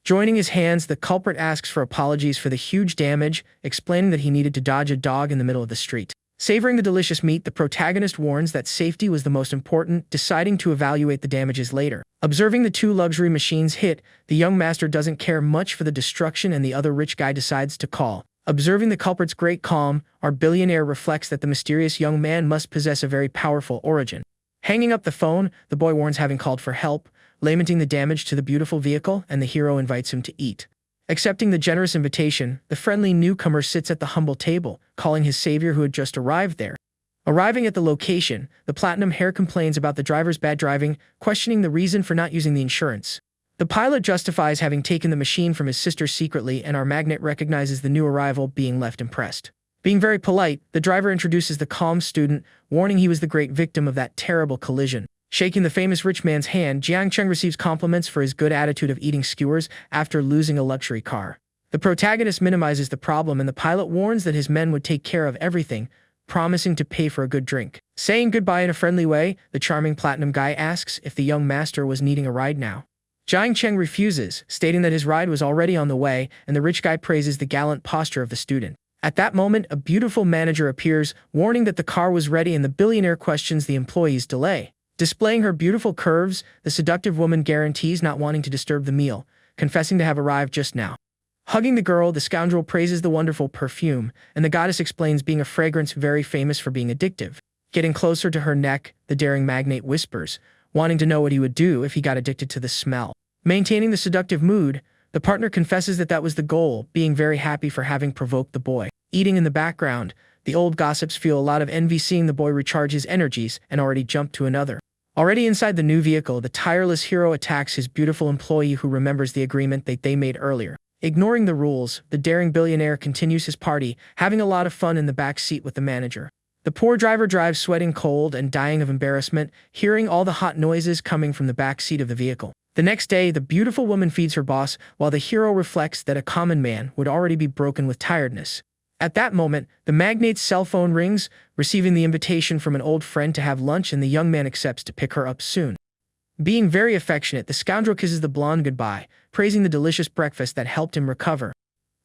Joining his hands, the culprit asks for apologies for the huge damage, explaining that he needed to dodge a dog in the middle of the street. Savoring the delicious meat, the protagonist warns that safety was the most important, deciding to evaluate the damages later. Observing the two luxury machines hit, the young master doesn't care much for the destruction and the other rich guy decides to call. Observing the culprit's great calm, our billionaire reflects that the mysterious young man must possess a very powerful origin. Hanging up the phone, the boy warns having called for help, lamenting the damage to the beautiful vehicle, and the hero invites him to eat. Accepting the generous invitation, the friendly newcomer sits at the humble table, calling his savior who had just arrived there. Arriving at the location, the platinum hair complains about the driver's bad driving, questioning the reason for not using the insurance. The pilot justifies having taken the machine from his sister secretly, and our magnate recognizes the new arrival, being left impressed. Being very polite, the driver introduces the calm student, warning he was the great victim of that terrible collision. Shaking the famous rich man's hand, Jiang Cheng receives compliments for his good attitude of eating skewers after losing a luxury car. The protagonist minimizes the problem, and the pilot warns that his men would take care of everything, promising to pay for a good drink. Saying goodbye in a friendly way, the charming platinum guy asks if the young master was needing a ride now. Jiang Cheng refuses, stating that his ride was already on the way, and the rich guy praises the gallant posture of the student. At that moment, a beautiful manager appears, warning that the car was ready, and the billionaire questions the employee's delay. Displaying her beautiful curves, the seductive woman guarantees not wanting to disturb the meal, confessing to have arrived just now. Hugging the girl, the scoundrel praises the wonderful perfume, and the goddess explains being a fragrance very famous for being addictive. Getting closer to her neck, the daring magnate whispers, wanting to know what he would do if he got addicted to the smell. Maintaining the seductive mood, the partner confesses that that was the goal, being very happy for having provoked the boy. Eating in the background, the old gossips feel a lot of envy seeing the boy recharge his energies and already jump to another. Already inside the new vehicle, the tireless hero attacks his beautiful employee who remembers the agreement that they made earlier. Ignoring the rules, the daring billionaire continues his party, having a lot of fun in the back seat with the manager. The poor driver drives sweating cold and dying of embarrassment, hearing all the hot noises coming from the back seat of the vehicle. The next day, the beautiful woman feeds her boss, while the hero reflects that a common man would already be broken with tiredness. At that moment, the magnate's cell phone rings, receiving the invitation from an old friend to have lunch, and the young man accepts to pick her up soon. Being very affectionate, the scoundrel kisses the blonde goodbye, praising the delicious breakfast that helped him recover.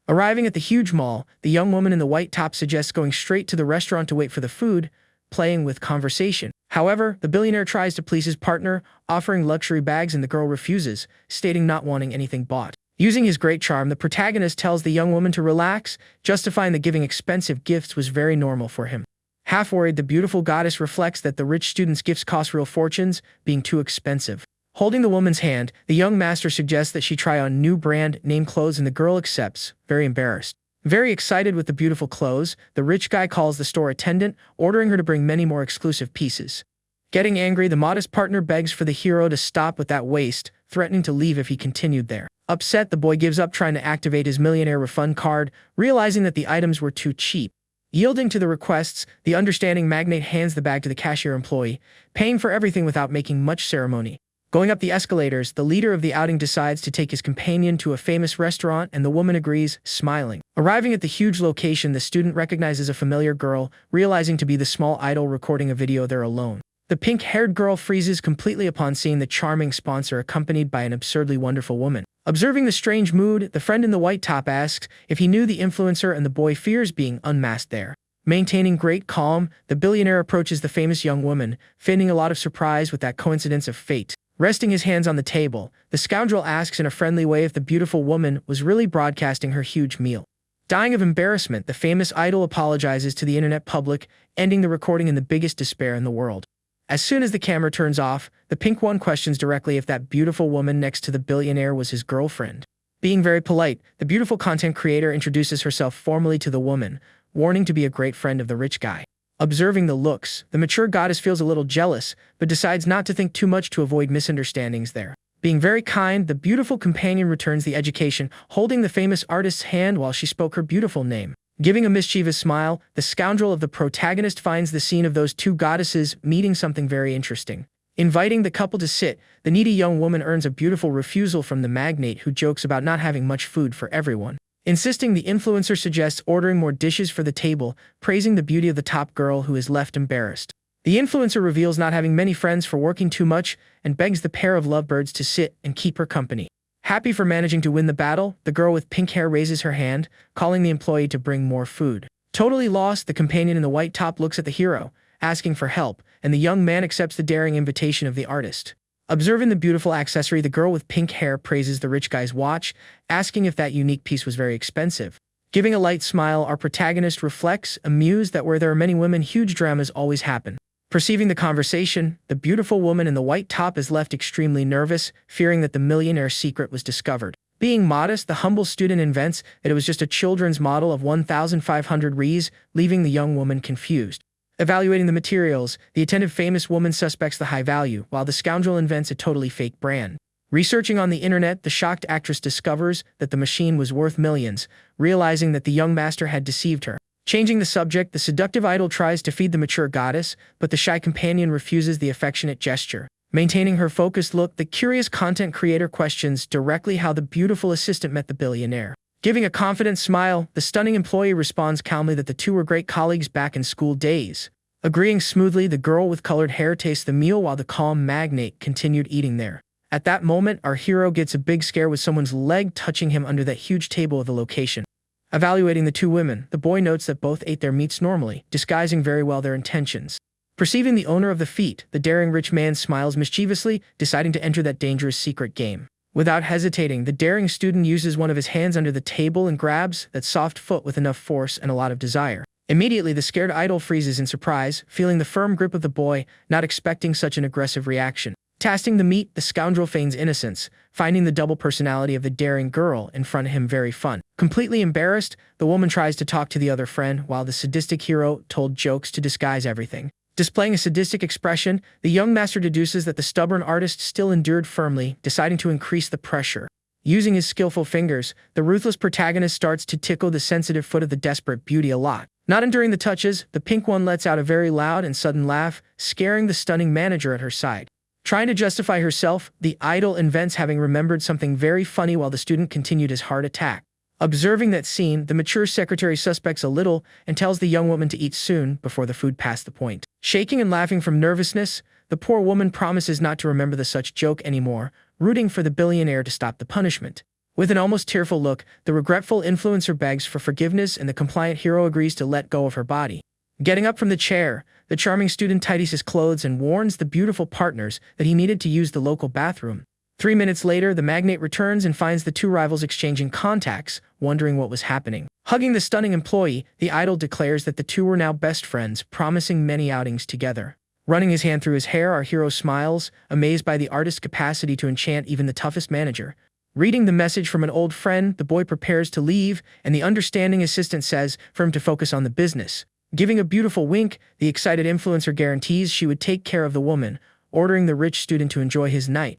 Arriving at the huge mall, the young woman in the white top suggests going straight to the restaurant to wait for the food, playing with conversation. However, the billionaire tries to please his partner, offering luxury bags, and the girl refuses, stating not wanting anything bought. Using his great charm, the protagonist tells the young woman to relax, justifying that giving expensive gifts was very normal for him. Half worried, the beautiful goddess reflects that the rich student's gifts cost real fortunes, being too expensive. Holding the woman's hand, the young master suggests that she try on new brand name clothes, and the girl accepts, very embarrassed. Very excited with the beautiful clothes, the rich guy calls the store attendant, ordering her to bring many more exclusive pieces. Getting angry, the modest partner begs for the hero to stop with that waste, threatening to leave if he continued there. Upset, the boy gives up trying to activate his millionaire refund card, realizing that the items were too cheap. Yielding to the requests, the understanding magnate hands the bag to the cashier employee, paying for everything without making much ceremony. Going up the escalators, the leader of the outing decides to take his companion to a famous restaurant, and the woman agrees, smiling. Arriving at the huge location, the student recognizes a familiar girl, realizing to be the small idol recording a video there alone. The pink-haired girl freezes completely upon seeing the charming sponsor accompanied by an absurdly wonderful woman. Observing the strange mood, the friend in the white top asks if he knew the influencer, and the boy fears being unmasked there. Maintaining great calm, the billionaire approaches the famous young woman, feigning a lot of surprise with that coincidence of fate. Resting his hands on the table, the scoundrel asks in a friendly way if the beautiful woman was really broadcasting her huge meal. Dying of embarrassment, the famous idol apologizes to the internet public, ending the recording in the biggest despair in the world. As soon as the camera turns off, the pink one questions directly if that beautiful woman next to the billionaire was his girlfriend. Being very polite, the beautiful content creator introduces herself formally to the woman, warning to be a great friend of the rich guy. Observing the looks, the mature goddess feels a little jealous, but decides not to think too much to avoid misunderstandings there. Being very kind, the beautiful companion returns the education, holding the famous artist's hand while she spoke her beautiful name. Giving a mischievous smile, the scoundrel of the protagonist finds the scene of those two goddesses meeting something very interesting. Inviting the couple to sit, the needy young woman earns a beautiful refusal from the magnate, who jokes about not having much food for everyone. Insisting, the influencer suggests ordering more dishes for the table, praising the beauty of the top girl who is left embarrassed. The influencer reveals not having many friends for working too much, and begs the pair of lovebirds to sit and keep her company. Happy for managing to win the battle, the girl with pink hair raises her hand, calling the employee to bring more food. Totally lost, the companion in the white top looks at the hero, asking for help, and the young man accepts the daring invitation of the artist. Observing the beautiful accessory, the girl with pink hair praises the rich guy's watch, asking if that unique piece was very expensive. Giving a light smile, our protagonist reflects, amused that where there are many women, huge dramas always happen. Perceiving the conversation, the beautiful woman in the white top is left extremely nervous, fearing that the millionaire's secret was discovered. Being modest, the humble student invents that it was just a children's model of 1,500 Rs, leaving the young woman confused. Evaluating the materials, the attentive famous woman suspects the high value, while the scoundrel invents a totally fake brand. Researching on the internet, the shocked actress discovers that the machine was worth millions, realizing that the young master had deceived her. Changing the subject, the seductive idol tries to feed the mature goddess, but the shy companion refuses the affectionate gesture. Maintaining her focused look, the curious content creator questions directly how the beautiful assistant met the billionaire. Giving a confident smile, the stunning employee responds calmly that the two were great colleagues back in school days. Agreeing smoothly, the girl with colored hair tastes the meal while the calm magnate continued eating there. At that moment, our hero gets a big scare with someone's leg touching him under that huge table of the location. Evaluating the two women, the boy notes that both ate their meats normally, disguising very well their intentions. Perceiving the owner of the feat, the daring rich man smiles mischievously, deciding to enter that dangerous secret game. Without hesitating, the daring student uses one of his hands under the table and grabs that soft foot with enough force and a lot of desire. Immediately, the scared idol freezes in surprise, feeling the firm grip of the boy, not expecting such an aggressive reaction. Tasting the meat, the scoundrel feigns innocence, finding the double personality of the daring girl in front of him very fun. Completely embarrassed, the woman tries to talk to the other friend, while the sadistic hero told jokes to disguise everything. Displaying a sadistic expression, the young master deduces that the stubborn artist still endured firmly, deciding to increase the pressure. Using his skillful fingers, the ruthless protagonist starts to tickle the sensitive foot of the desperate beauty a lot. Not enduring the touches, the pink one lets out a very loud and sudden laugh, scaring the stunning manager at her side. Trying to justify herself, the idol invents having remembered something very funny while the student continued his hard attack. Observing that scene, the mature secretary suspects a little and tells the young woman to eat soon before the food passed the point. Shaking and laughing from nervousness, the poor woman promises not to remember the such joke anymore, rooting for the billionaire to stop the punishment. With an almost tearful look, the regretful influencer begs for forgiveness and the compliant hero agrees to let go of her body. Getting up from the chair, the charming student tidies his clothes and warns the beautiful partners that he needed to use the local bathroom. 3 minutes later, the magnate returns and finds the two rivals exchanging contacts, wondering what was happening. Hugging the stunning employee, the idol declares that the two were now best friends, promising many outings together. Running his hand through his hair, our hero smiles, amazed by the artist's capacity to enchant even the toughest manager. Reading the message from an old friend, the boy prepares to leave, and the understanding assistant says for him to focus on the business. Giving a beautiful wink, the excited influencer guarantees she would take care of the woman, ordering the rich student to enjoy his night.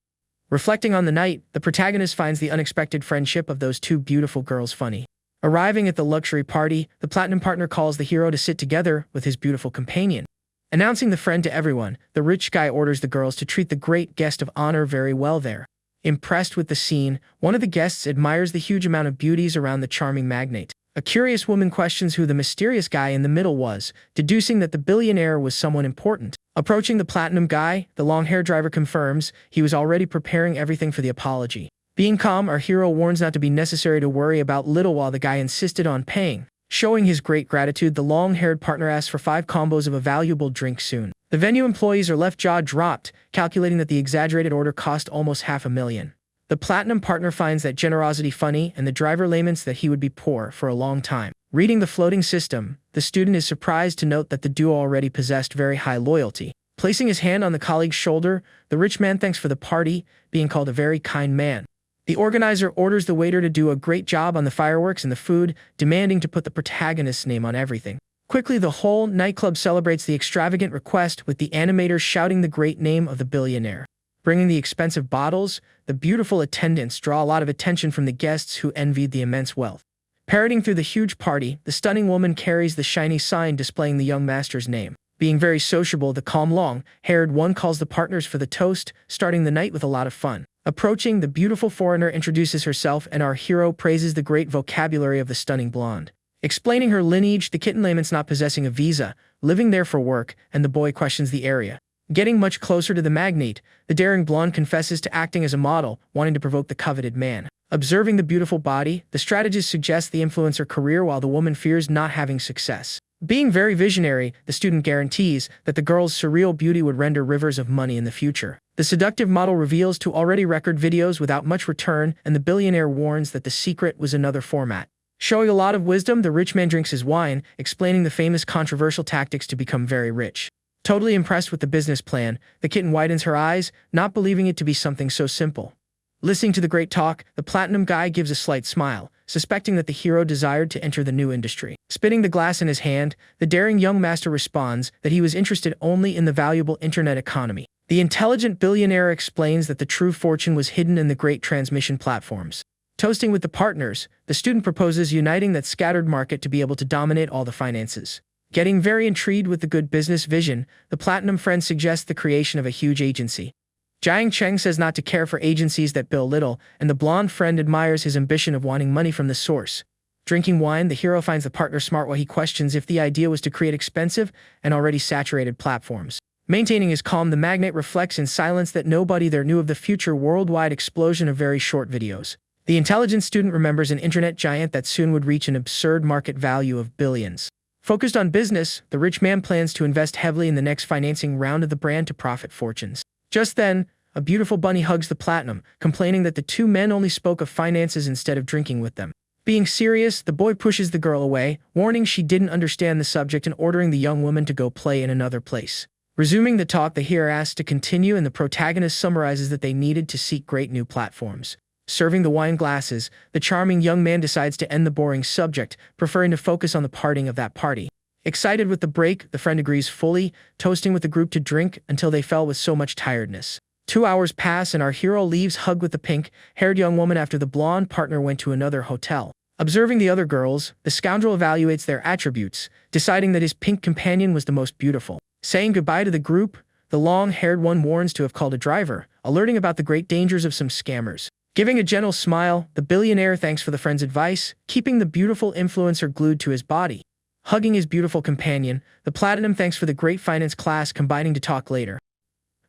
Reflecting on the night, the protagonist finds the unexpected friendship of those two beautiful girls funny. Arriving at the luxury party, the platinum partner calls the hero to sit together with his beautiful companion. Announcing the friend to everyone, the rich guy orders the girls to treat the great guest of honor very well there. Impressed with the scene, one of the guests admires the huge amount of beauties around the charming magnate. A curious woman questions who the mysterious guy in the middle was, deducing that the billionaire was someone important. Approaching the platinum guy, the long-haired driver confirms he was already preparing everything for the apology. Being calm, our hero warns not to be necessary to worry about little while the guy insisted on paying. Showing his great gratitude, the long-haired partner asks for 5 combos of a valuable drink soon. The venue employees are left jaw-dropped, calculating that the exaggerated order cost almost $500,000. The platinum partner finds that generosity funny, and the driver laments that he would be poor for a long time. Reading the floating system, the student is surprised to note that the duo already possessed very high loyalty. Placing his hand on the colleague's shoulder, the rich man thanks for the party, being called a very kind man. The organizer orders the waiter to do a great job on the fireworks and the food, demanding to put the protagonist's name on everything. Quickly, the whole nightclub celebrates the extravagant request, with the animator shouting the great name of the billionaire. Bringing the expensive bottles, the beautiful attendants draw a lot of attention from the guests who envied the immense wealth. Parading through the huge party, the stunning woman carries the shiny sign displaying the young master's name. Being very sociable, the calm long-haired one calls the partners for the toast, starting the night with a lot of fun. Approaching, the beautiful foreigner introduces herself and our hero praises the great vocabulary of the stunning blonde. Explaining her lineage, the kitten laments not possessing a visa, living there for work, and the boy questions the area. Getting much closer to the magnate, the daring blonde confesses to acting as a model, wanting to provoke the coveted man. Observing the beautiful body, the strategist suggests the influencer career while the woman fears not having success. Being very visionary, the student guarantees that the girl's surreal beauty would render rivers of money in the future. The seductive model reveals to already record videos without much return, and the billionaire warns that the secret was another format. Showing a lot of wisdom, the rich man drinks his wine, explaining the famous controversial tactics to become very rich. Totally impressed with the business plan, the kitten widens her eyes, not believing it to be something so simple. Listening to the great talk, the platinum guy gives a slight smile, suspecting that the hero desired to enter the new industry. Spinning the glass in his hand, the daring young master responds that he was interested only in the valuable internet economy. The intelligent billionaire explains that the true fortune was hidden in the great transmission platforms. Toasting with the partners, the student proposes uniting that scattered market to be able to dominate all the finances. Getting very intrigued with the good business vision, the platinum friend suggests the creation of a huge agency. Jiang Cheng says not to care for agencies that bill little, and the blonde friend admires his ambition of wanting money from the source. Drinking wine, the hero finds the partner smart while he questions if the idea was to create expensive and already saturated platforms. Maintaining his calm, the magnate reflects in silence that nobody there knew of the future worldwide explosion of very short videos. The intelligent student remembers an internet giant that soon would reach an absurd market value of billions. Focused on business, the rich man plans to invest heavily in the next financing round of the brand to profit fortunes. Just then, a beautiful bunny hugs the platinum, complaining that the two men only spoke of finances instead of drinking with them. Being serious, the boy pushes the girl away, warning she didn't understand the subject and ordering the young woman to go play in another place. Resuming the talk, the hero asks to continue and the protagonist summarizes that they needed to seek great new platforms. Serving the wine glasses, the charming young man decides to end the boring subject, preferring to focus on the parting of that party. Excited with the break, the friend agrees fully, toasting with the group to drink until they fell with so much tiredness. 2 hours pass and our hero leaves hugged with the pink-haired young woman after the blonde partner went to another hotel. Observing the other girls, the scoundrel evaluates their attributes, deciding that his pink companion was the most beautiful. Saying goodbye to the group, the long-haired one warns to have called a driver, alerting about the great dangers of some scammers. Giving a gentle smile, the billionaire thanks for the friend's advice, keeping the beautiful influencer glued to his body. Hugging his beautiful companion, the platinum thanks for the great finance class, combining to talk later.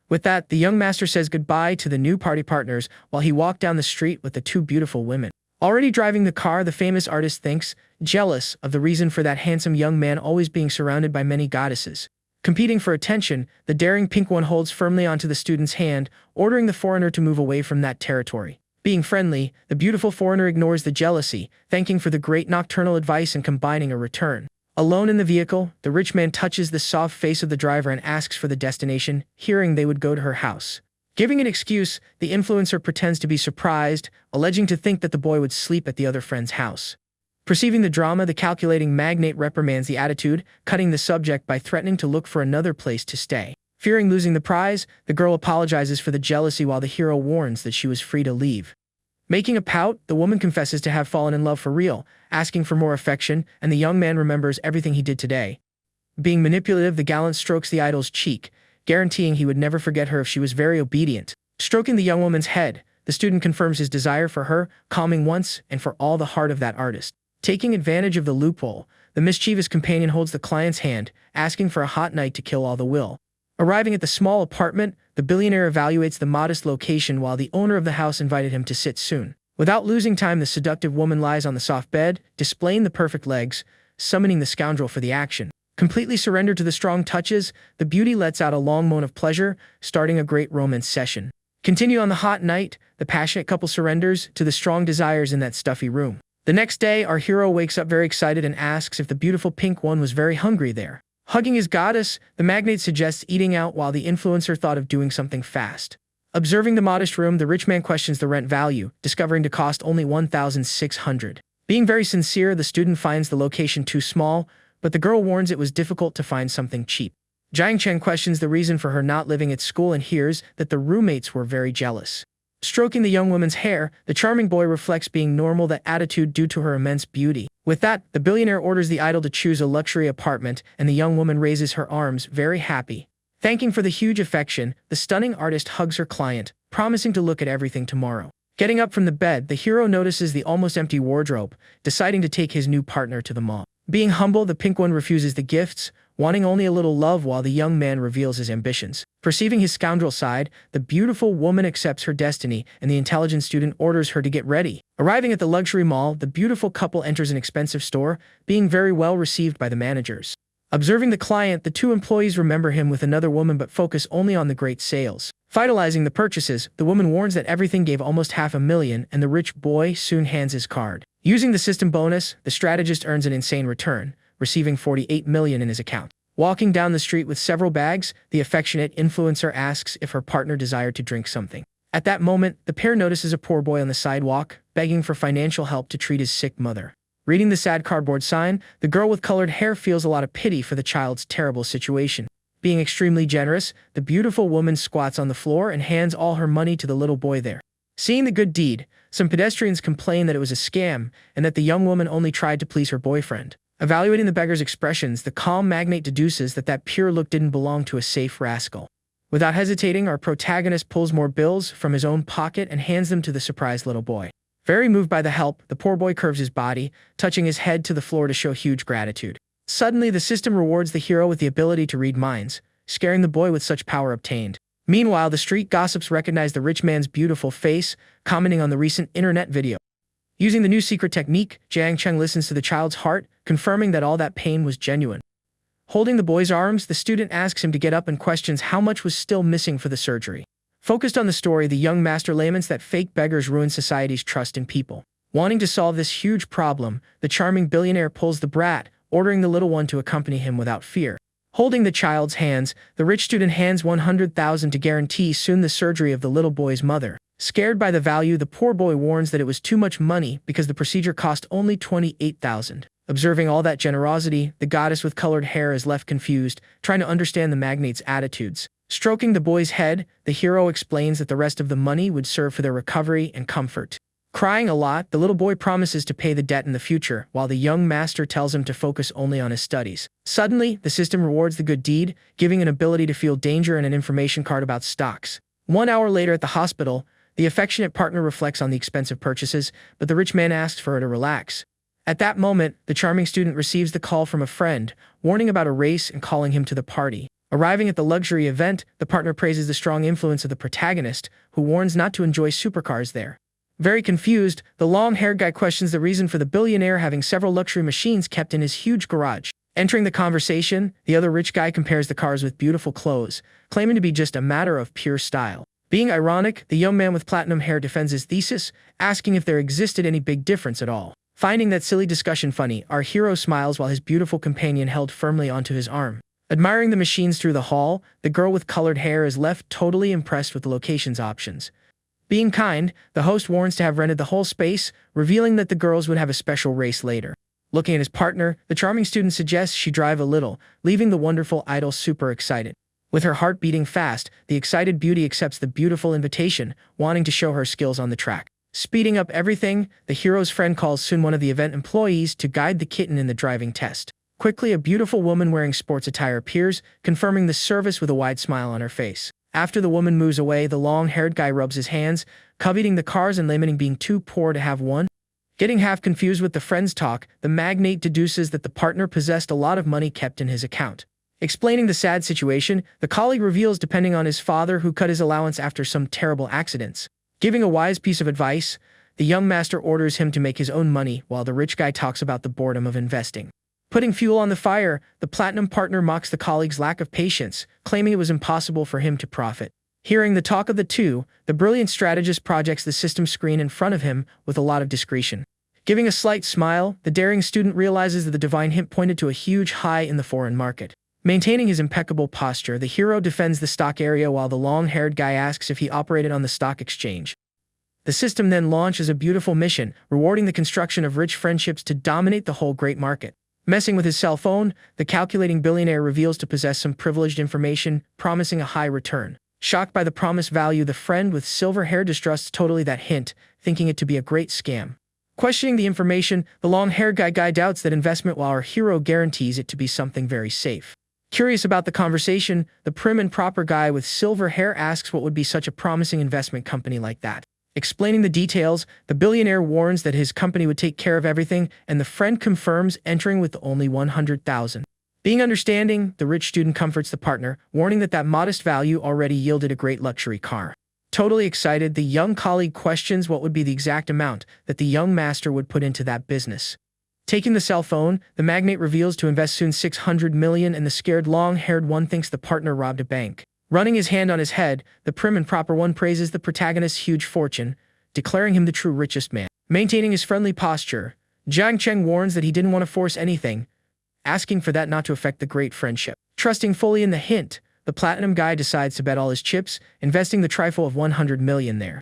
With that, the young master says goodbye to the new party partners while he walked down the street with the two beautiful women. Already driving the car, the famous artist thinks, jealous of the reason for that handsome young man always being surrounded by many goddesses. Competing for attention, the daring pink one holds firmly onto the student's hand, ordering the foreigner to move away from that territory. Being friendly, the beautiful foreigner ignores the jealousy, thanking for the great nocturnal advice and combining a return. Alone in the vehicle, the rich man touches the soft face of the driver and asks for the destination, hearing they would go to her house. Giving an excuse, the influencer pretends to be surprised, alleging to think that the boy would sleep at the other friend's house. Perceiving the drama, the calculating magnate reprimands the attitude, cutting the subject by threatening to look for another place to stay. Fearing losing the prize, the girl apologizes for the jealousy while the hero warns that she was free to leave. Making a pout, the woman confesses to have fallen in love for real, asking for more affection, and the young man remembers everything he did today. Being manipulative, the gallant strokes the idol's cheek, guaranteeing he would never forget her if she was very obedient. Stroking the young woman's head, the student confirms his desire for her, calming once and for all the heart of that artist. Taking advantage of the loophole, the mischievous companion holds the client's hand, asking for a hot night to kill all the will. Arriving at the small apartment, the billionaire evaluates the modest location while the owner of the house invited him to sit soon. Without losing time, the seductive woman lies on the soft bed, displaying the perfect legs, summoning the scoundrel for the action. Completely surrendered to the strong touches, the beauty lets out a long moan of pleasure, starting a great romance session. Continue on the hot night, the passionate couple surrenders to the strong desires in that stuffy room. The next day, our hero wakes up very excited and asks if the beautiful pink one was very hungry there. Hugging his goddess, the magnate suggests eating out while the influencer thought of doing something fast. Observing the modest room, the rich man questions the rent value, discovering to cost only $1,600. Being very sincere, the student finds the location too small, but the girl warns it was difficult to find something cheap. Jiang Chen questions the reason for her not living at school and hears that the roommates were very jealous. Stroking the young woman's hair, the charming boy reflects being normal that attitude due to her immense beauty. With that, the billionaire orders the idol to choose a luxury apartment, and the young woman raises her arms, very happy. Thanking for the huge affection, the stunning artist hugs her client, promising to look at everything tomorrow. Getting up from the bed, the hero notices the almost empty wardrobe, deciding to take his new partner to the mall. Being humble, the pink one refuses the gifts, wanting only a little love while the young man reveals his ambitions. Perceiving his scoundrel side, the beautiful woman accepts her destiny and the intelligent student orders her to get ready. Arriving at the luxury mall, the beautiful couple enters an expensive store, being very well received by the managers. Observing the client, the two employees remember him with another woman but focus only on the great sales. Finalizing the purchases, the woman warns that everything gave almost $500,000 and the rich boy soon hands his card. Using the system bonus, the strategist earns an insane return, receiving $48 million in his account. Walking down the street with several bags, the affectionate influencer asks if her partner desired to drink something. At that moment, the pair notices a poor boy on the sidewalk, begging for financial help to treat his sick mother. Reading the sad cardboard sign, the girl with colored hair feels a lot of pity for the child's terrible situation. Being extremely generous, the beautiful woman squats on the floor and hands all her money to the little boy there. Seeing the good deed, some pedestrians complain that it was a scam and that the young woman only tried to please her boyfriend. Evaluating the beggar's expressions, the calm magnate deduces that pure look didn't belong to a safe rascal. Without hesitating, our protagonist pulls more bills from his own pocket and hands them to the surprised little boy. Very moved by the help, the poor boy curves his body, touching his head to the floor to show huge gratitude. Suddenly, the system rewards the hero with the ability to read minds, scaring the boy with such power obtained. Meanwhile, the street gossips recognize the rich man's beautiful face, commenting on the recent internet video. Using the new secret technique, Jiang Cheng listens to the child's heart, confirming that all that pain was genuine. Holding the boy's arms, the student asks him to get up and questions how much was still missing for the surgery. Focused on the story, the young master laments that fake beggars ruin society's trust in people. Wanting to solve this huge problem, the charming billionaire pulls the brat, ordering the little one to accompany him without fear. Holding the child's hands, the rich student hands $100,000 to guarantee soon the surgery of the little boy's mother. Scared by the value, the poor boy warns that it was too much money because the procedure cost only $28,000. Observing all that generosity, the goddess with colored hair is left confused, trying to understand the magnate's attitudes. Stroking the boy's head, the hero explains that the rest of the money would serve for their recovery and comfort. Crying a lot, the little boy promises to pay the debt in the future, while the young master tells him to focus only on his studies. Suddenly, the system rewards the good deed, giving an ability to feel danger and an information card about stocks. 1 hour later at the hospital, the affectionate partner reflects on the expensive purchases, but the rich man asks for her to relax. At that moment, the charming student receives the call from a friend, warning about a race and calling him to the party. Arriving at the luxury event, the partner praises the strong influence of the protagonist, who warns not to enjoy supercars there. Very confused, the long-haired guy questions the reason for the billionaire having several luxury machines kept in his huge garage. Entering the conversation, the other rich guy compares the cars with beautiful clothes, claiming to be just a matter of pure style. Being ironic, the young man with platinum hair defends his thesis, asking if there existed any big difference at all. Finding that silly discussion funny, our hero smiles while his beautiful companion held firmly onto his arm. Admiring the machines through the hall, the girl with colored hair is left totally impressed with the location's options. Being kind, the host warns to have rented the whole space, revealing that the girls would have a special race later. Looking at his partner, the charming student suggests she drive a little, leaving the wonderful idol super excited. With her heart beating fast, the excited beauty accepts the beautiful invitation, wanting to show her skills on the track. Speeding up everything, the hero's friend calls soon one of the event employees to guide the kitten in the driving test. Quickly, a beautiful woman wearing sports attire appears, confirming the service with a wide smile on her face. After the woman moves away, the long-haired guy rubs his hands, coveting the cars and lamenting being too poor to have one. Getting half confused with the friend's talk, the magnate deduces that the partner possessed a lot of money kept in his account. Explaining the sad situation, the colleague reveals depending on his father who cut his allowance after some terrible accidents. Giving a wise piece of advice, the young master orders him to make his own money while the rich guy talks about the boredom of investing. Putting fuel on the fire, the platinum partner mocks the colleague's lack of patience, claiming it was impossible for him to profit. Hearing the talk of the two, the brilliant strategist projects the system screen in front of him with a lot of discretion. Giving a slight smile, the daring student realizes that the divine hint pointed to a huge high in the foreign market. Maintaining his impeccable posture, the hero defends the stock area while the long-haired guy asks if he operated on the stock exchange. The system then launches a beautiful mission, rewarding the construction of rich friendships to dominate the whole great market. Messing with his cell phone, the calculating billionaire reveals to possess some privileged information, promising a high return. Shocked by the promised value, the friend with silver hair distrusts totally that hint, thinking it to be a great scam. Questioning the information, the long-haired guy doubts that investment while our hero guarantees it to be something very safe. Curious about the conversation, the prim and proper guy with silver hair asks what would be such a promising investment company like that. Explaining the details, the billionaire warns that his company would take care of everything, and the friend confirms, entering with only $100,000. Being understanding, the rich student comforts the partner, warning that modest value already yielded a great luxury car. Totally excited, the young colleague questions what would be the exact amount that the young master would put into that business. Taking the cell phone, the magnate reveals to invest soon 600 million, and the scared long-haired one thinks the partner robbed a bank. Running his hand on his head, the prim and proper one praises the protagonist's huge fortune, declaring him the true richest man. Maintaining his friendly posture, Jiang Cheng warns that he didn't want to force anything, asking for that not to affect the great friendship. Trusting fully in the hint, the platinum guy decides to bet all his chips, investing the trifle of 100 million there.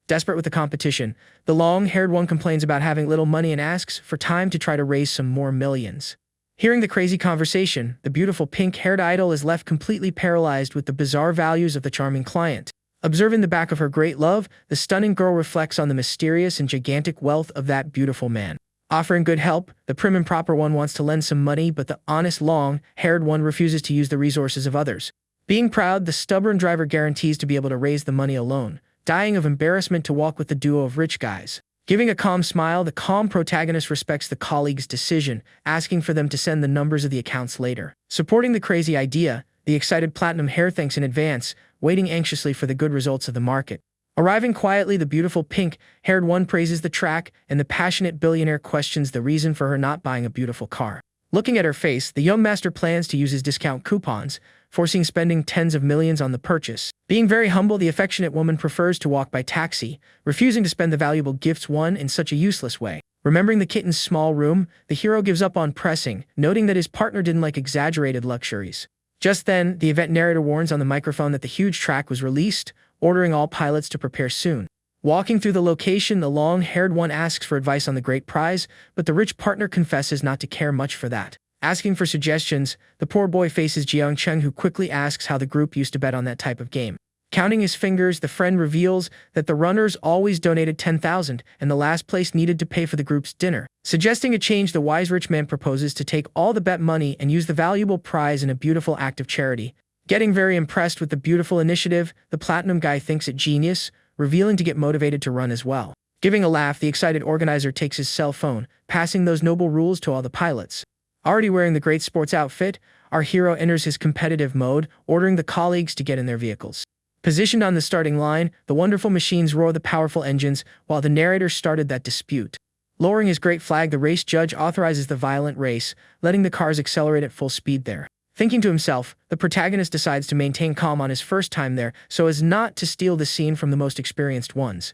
Desperate with the competition, the long-haired one complains about having little money and asks for time to try to raise some more millions. Hearing the crazy conversation, the beautiful pink-haired idol is left completely paralyzed with the bizarre values of the charming client. Observing the back of her great love, the stunning girl reflects on the mysterious and gigantic wealth of that beautiful man. Offering good help, the prim and proper one wants to lend some money, but the honest long-haired one refuses to use the resources of others. Being proud, the stubborn driver guarantees to be able to raise the money alone, dying of embarrassment to walk with the duo of rich guys. Giving a calm smile, the calm protagonist respects the colleague's decision, asking for them to send the numbers of the accounts later. Supporting the crazy idea, the excited platinum hair thanks in advance, waiting anxiously for the good results of the market. Arriving quietly, the beautiful pink-haired one praises the track, and the passionate billionaire questions the reason for her not buying a beautiful car. Looking at her face, the young master plans to use his discount coupons, forcing spending tens of millions on the purchase. Being very humble, the affectionate woman prefers to walk by taxi, refusing to spend the valuable gifts won in such a useless way. Remembering the kitten's small room, the hero gives up on pressing, noting that his partner didn't like exaggerated luxuries. Just then, the event narrator warns on the microphone that the huge track was released, ordering all pilots to prepare soon. Walking through the location, the long-haired one asks for advice on the great prize, but the rich partner confesses not to care much for that. Asking for suggestions, the poor boy faces Jiang Cheng, who quickly asks how the group used to bet on that type of game. Counting his fingers, the friend reveals that the runners always donated 10,000, and the last place needed to pay for the group's dinner. Suggesting a change, the wise rich man proposes to take all the bet money and use the valuable prize in a beautiful act of charity. Getting very impressed with the beautiful initiative, the platinum guy thinks it genius, revealing to get motivated to run as well. Giving a laugh, the excited organizer takes his cell phone, passing those noble rules to all the pilots. Already wearing the great sports outfit, our hero enters his competitive mode, ordering the colleagues to get in their vehicles. Positioned on the starting line, the wonderful machines roar the powerful engines, while the narrator started that dispute. Lowering his great flag, the race judge authorizes the violent race, letting the cars accelerate at full speed there. Thinking to himself, the protagonist decides to maintain calm on his first time there so as not to steal the scene from the most experienced ones.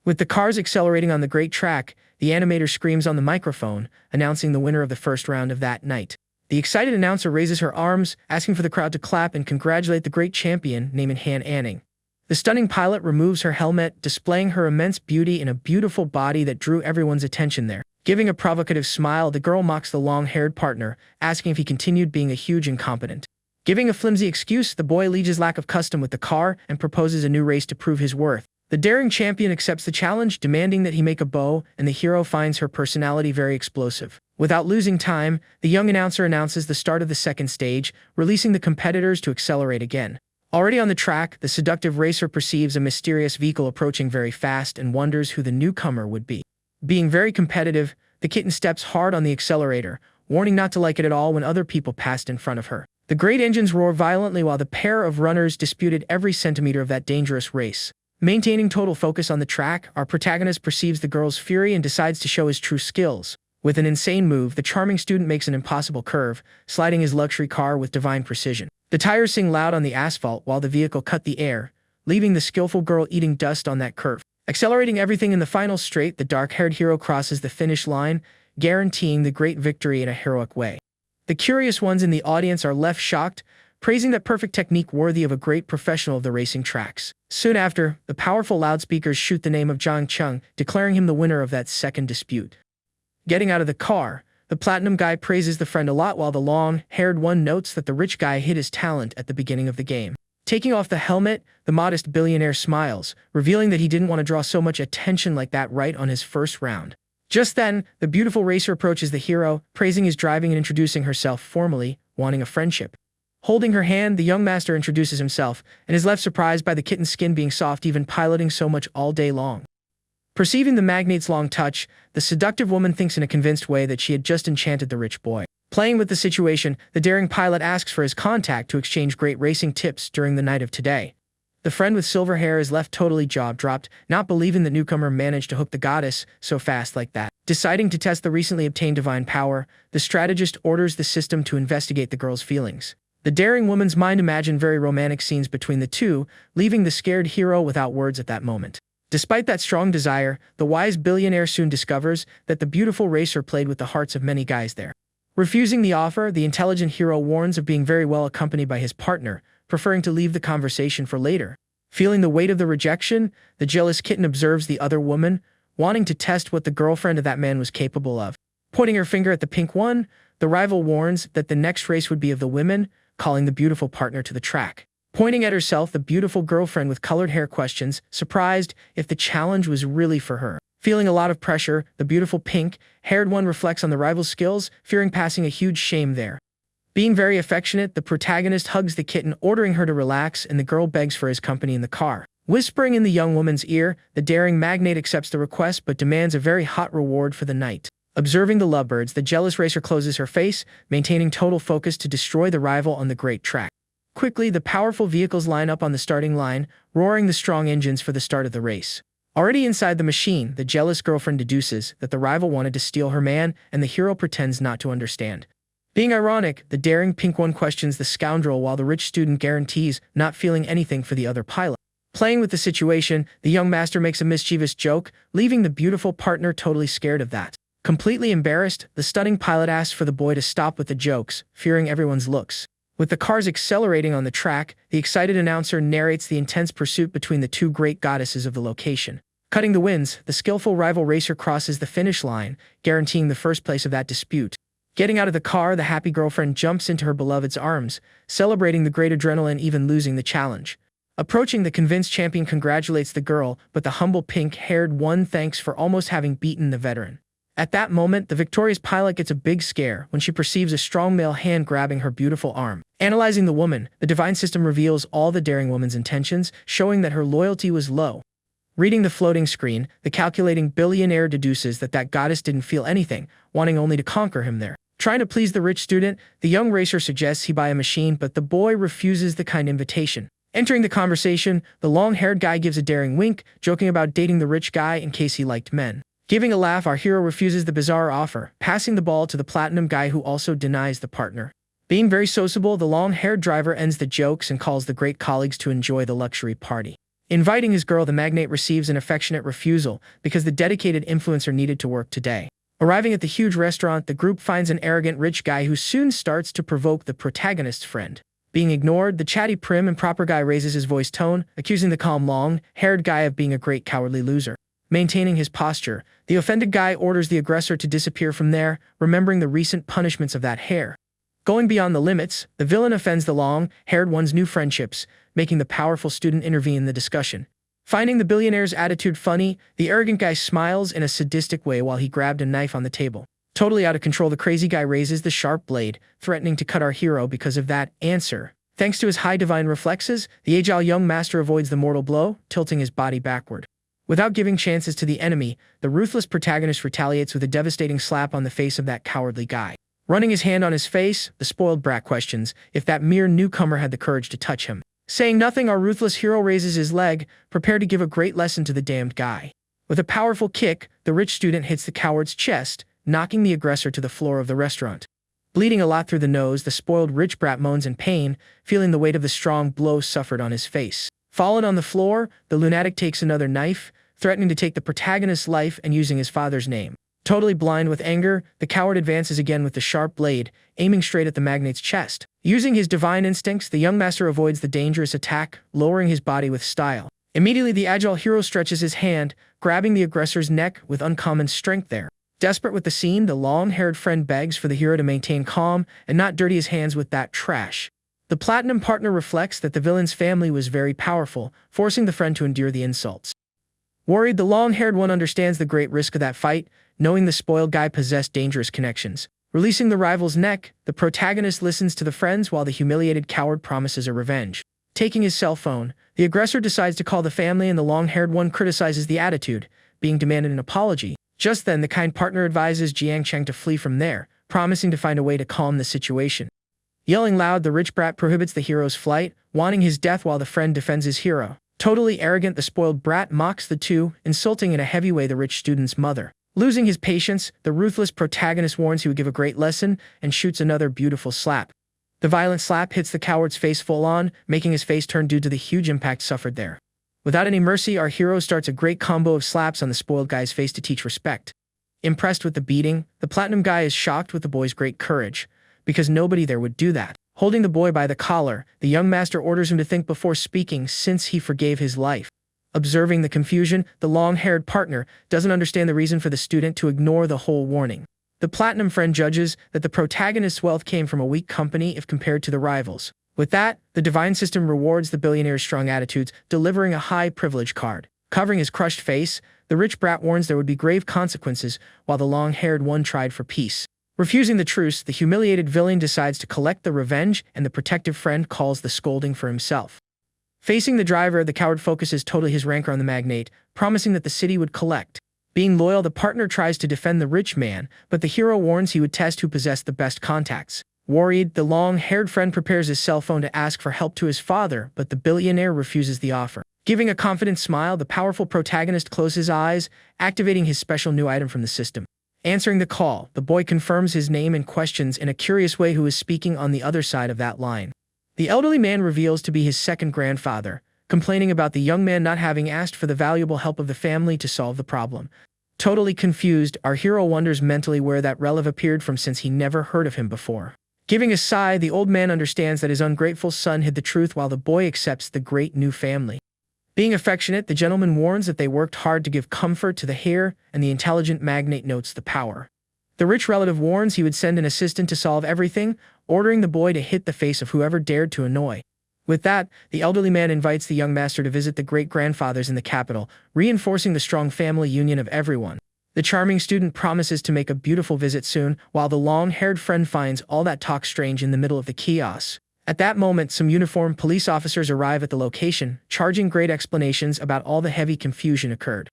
With the cars accelerating on the great track, the animator screams on the microphone, announcing the winner of the first round of that night. The excited announcer raises her arms, asking for the crowd to clap and congratulate the great champion, named Han Anning. The stunning pilot removes her helmet, displaying her immense beauty in a beautiful body that drew everyone's attention there. Giving a provocative smile, the girl mocks the long-haired partner, asking if he continued being a huge incompetent. Giving a flimsy excuse, the boy alleges lack of custom with the car and proposes a new race to prove his worth. The daring champion accepts the challenge, demanding that he make a bow, and the hero finds her personality very explosive. Without losing time, the young announcer announces the start of the second stage, releasing the competitors to accelerate again. Already on the track, the seductive racer perceives a mysterious vehicle approaching very fast and wonders who the newcomer would be. Being very competitive, the kitten steps hard on the accelerator, warning not to like it at all when other people passed in front of her. The great engines roar violently while the pair of runners disputed every centimeter of that dangerous race. Maintaining total focus on the track, our protagonist perceives the girl's fury and decides to show his true skills. With an insane move, the charming student makes an impossible curve, sliding his luxury car with divine precision. The tires sing loud on the asphalt while the vehicle cut the air, leaving the skillful girl eating dust on that curve. Accelerating everything in the final straight, the dark-haired hero crosses the finish line, guaranteeing the great victory in a heroic way. The curious ones in the audience are left shocked, praising that perfect technique worthy of a great professional of the racing tracks. Soon after, the powerful loudspeakers shoot the name of Jiang Cheng, declaring him the winner of that second dispute. Getting out of the car, the platinum guy praises the friend a lot while the long-haired one notes that the rich guy hid his talent at the beginning of the game. Taking off the helmet, the modest billionaire smiles, revealing that he didn't want to draw so much attention like that right on his first round. Just then, the beautiful racer approaches the hero, praising his driving and introducing herself formally, wanting a friendship. Holding her hand, the young master introduces himself, and is left surprised by the kitten's skin being soft even piloting so much all day long. Perceiving the magnate's long touch, the seductive woman thinks in a convinced way that she had just enchanted the rich boy. Playing with the situation, the daring pilot asks for his contact to exchange great racing tips during the night of today. The friend with silver hair is left totally jaw-dropped, not believing the newcomer managed to hook the goddess so fast like that. Deciding to test the recently obtained divine power, the strategist orders the system to investigate the girl's feelings. The daring woman's mind imagined very romantic scenes between the two, leaving the scared hero without words at that moment. Despite that strong desire, the wise billionaire soon discovers that the beautiful racer played with the hearts of many guys there. Refusing the offer, the intelligent hero warns of being very well accompanied by his partner, preferring to leave the conversation for later. Feeling the weight of the rejection, the jealous kitten observes the other woman, wanting to test what the girlfriend of that man was capable of. Pointing her finger at the pink one, the rival warns that the next race would be of the women, calling the beautiful partner to the track. Pointing at herself, the beautiful girlfriend with colored hair questions, surprised if the challenge was really for her. Feeling a lot of pressure, the beautiful pink-haired one reflects on the rival's skills, fearing passing a huge shame there. Being very affectionate, the protagonist hugs the kitten, ordering her to relax, and the girl begs for his company in the car. Whispering in the young woman's ear, the daring magnate accepts the request but demands a very hot reward for the night. Observing the lovebirds, the jealous racer closes her face, maintaining total focus to destroy the rival on the great track. Quickly, the powerful vehicles line up on the starting line, roaring the strong engines for the start of the race. Already inside the machine, the jealous girlfriend deduces that the rival wanted to steal her man, and the hero pretends not to understand. Being ironic, the daring pink one questions the scoundrel while the rich student guarantees not feeling anything for the other pilot. Playing with the situation, the young master makes a mischievous joke, leaving the beautiful partner totally scared of that. Completely embarrassed, the stunning pilot asks for the boy to stop with the jokes, fearing everyone's looks. With the cars accelerating on the track, the excited announcer narrates the intense pursuit between the two great goddesses of the location. Cutting the wins, the skillful rival racer crosses the finish line, guaranteeing the first place of that dispute. Getting out of the car, the happy girlfriend jumps into her beloved's arms, celebrating the great adrenaline even losing the challenge. Approaching, the convinced champion congratulates the girl, but the humble pink-haired one thanks for almost having beaten the veteran. At that moment, the victorious pilot gets a big scare when she perceives a strong male hand grabbing her beautiful arm. Analyzing the woman, the divine system reveals all the daring woman's intentions, showing that her loyalty was low. Reading the floating screen, the calculating billionaire deduces that that goddess didn't feel anything, wanting only to conquer him there. Trying to please the rich student, the young racer suggests he buy a machine, but the boy refuses the kind invitation. Entering the conversation, the long-haired guy gives a daring wink, joking about dating the rich guy in case he liked men. Giving a laugh, our hero refuses the bizarre offer, passing the ball to the platinum guy who also denies the partner. Being very sociable, the long-haired driver ends the jokes and calls the great colleagues to enjoy the luxury party. Inviting his girl, the magnate receives an affectionate refusal because the dedicated influencer needed to work today. Arriving at the huge restaurant, the group finds an arrogant rich guy who soon starts to provoke the protagonist's friend. Being ignored, the chatty prim and proper guy raises his voice tone, accusing the calm long-haired guy of being a great cowardly loser. Maintaining his posture, the offended guy orders the aggressor to disappear from there, remembering the recent punishments of that hair. Going beyond the limits, the villain offends the long-haired one's new friendships, making the powerful student intervene in the discussion. Finding the billionaire's attitude funny, the arrogant guy smiles in a sadistic way while he grabbed a knife on the table. Totally out of control, the crazy guy raises the sharp blade, threatening to cut our hero because of that answer. Thanks to his high divine reflexes, the agile young master avoids the mortal blow, tilting his body backward. Without giving chances to the enemy, the ruthless protagonist retaliates with a devastating slap on the face of that cowardly guy. Running his hand on his face, the spoiled brat questions if that mere newcomer had the courage to touch him. Saying nothing, our ruthless hero raises his leg, prepared to give a great lesson to the damned guy. With a powerful kick, the rich student hits the coward's chest, knocking the aggressor to the floor of the restaurant. Bleeding a lot through the nose, the spoiled rich brat moans in pain, feeling the weight of the strong blow suffered on his face. Fallen on the floor, the lunatic takes another knife, threatening to take the protagonist's life and using his father's name. Totally blind with anger, the coward advances again with the sharp blade, aiming straight at the magnate's chest. Using his divine instincts, the young master avoids the dangerous attack, lowering his body with style. Immediately, the agile hero stretches his hand, grabbing the aggressor's neck with uncommon strength there. Desperate with the scene, the long-haired friend begs for the hero to maintain calm and not dirty his hands with that trash. The platinum partner reflects that the villain's family was very powerful, forcing the friend to endure the insults. Worried, the long-haired one understands the great risk of that fight, knowing the spoiled guy possessed dangerous connections. Releasing the rival's neck, the protagonist listens to the friends while the humiliated coward promises a revenge. Taking his cell phone, the aggressor decides to call the family and the long-haired one criticizes the attitude, being demanded an apology. Just then, the kind partner advises Jiang Cheng to flee from there, promising to find a way to calm the situation. Yelling loud, the rich brat prohibits the hero's flight, wanting his death while the friend defends his hero. Totally arrogant, the spoiled brat mocks the two, insulting in a heavy way the rich student's mother. Losing his patience, the ruthless protagonist warns he would give a great lesson and shoots another beautiful slap. The violent slap hits the coward's face full on, making his face turn due to the huge impact suffered there. Without any mercy, our hero starts a great combo of slaps on the spoiled guy's face to teach respect. Impressed with the beating, the platinum guy is shocked with the boy's great courage, because nobody there would do that. Holding the boy by the collar, the young master orders him to think before speaking since he forgave his life. Observing the confusion, the long-haired partner doesn't understand the reason for the student to ignore the whole warning. The platinum friend judges that the protagonist's wealth came from a weak company if compared to the rivals. With that, the divine system rewards the billionaire's strong attitudes, delivering a high privilege card. Covering his crushed face, the rich brat warns there would be grave consequences, while the long-haired one tried for peace. Refusing the truce, the humiliated villain decides to collect the revenge, and the protective friend calls the scolding for himself. Facing the driver, the coward focuses totally his rancor on the magnate, promising that the city would collect. Being loyal, the partner tries to defend the rich man, but the hero warns he would test who possessed the best contacts. Worried, the long-haired friend prepares his cell phone to ask for help to his father, but the billionaire refuses the offer. Giving a confident smile, the powerful protagonist closes his eyes, activating his special new item from the system. Answering the call, the boy confirms his name and questions in a curious way who is speaking on the other side of that line. The elderly man reveals to be his second grandfather, complaining about the young man not having asked for the valuable help of the family to solve the problem. Totally confused, our hero wonders mentally where that relative appeared from since he never heard of him before. Giving a sigh, the old man understands that his ungrateful son hid the truth while the boy accepts the great new family. Being affectionate, the gentleman warns that they worked hard to give comfort to the heir, and the intelligent magnate notes the power. The rich relative warns he would send an assistant to solve everything, ordering the boy to hit the face of whoever dared to annoy. With that, the elderly man invites the young master to visit the great-grandfathers in the capital, reinforcing the strong family union of everyone. The charming student promises to make a beautiful visit soon, while the long-haired friend finds all that talk strange in the middle of the chaos. At that moment, some uniformed police officers arrive at the location, charging great explanations about all the heavy confusion occurred.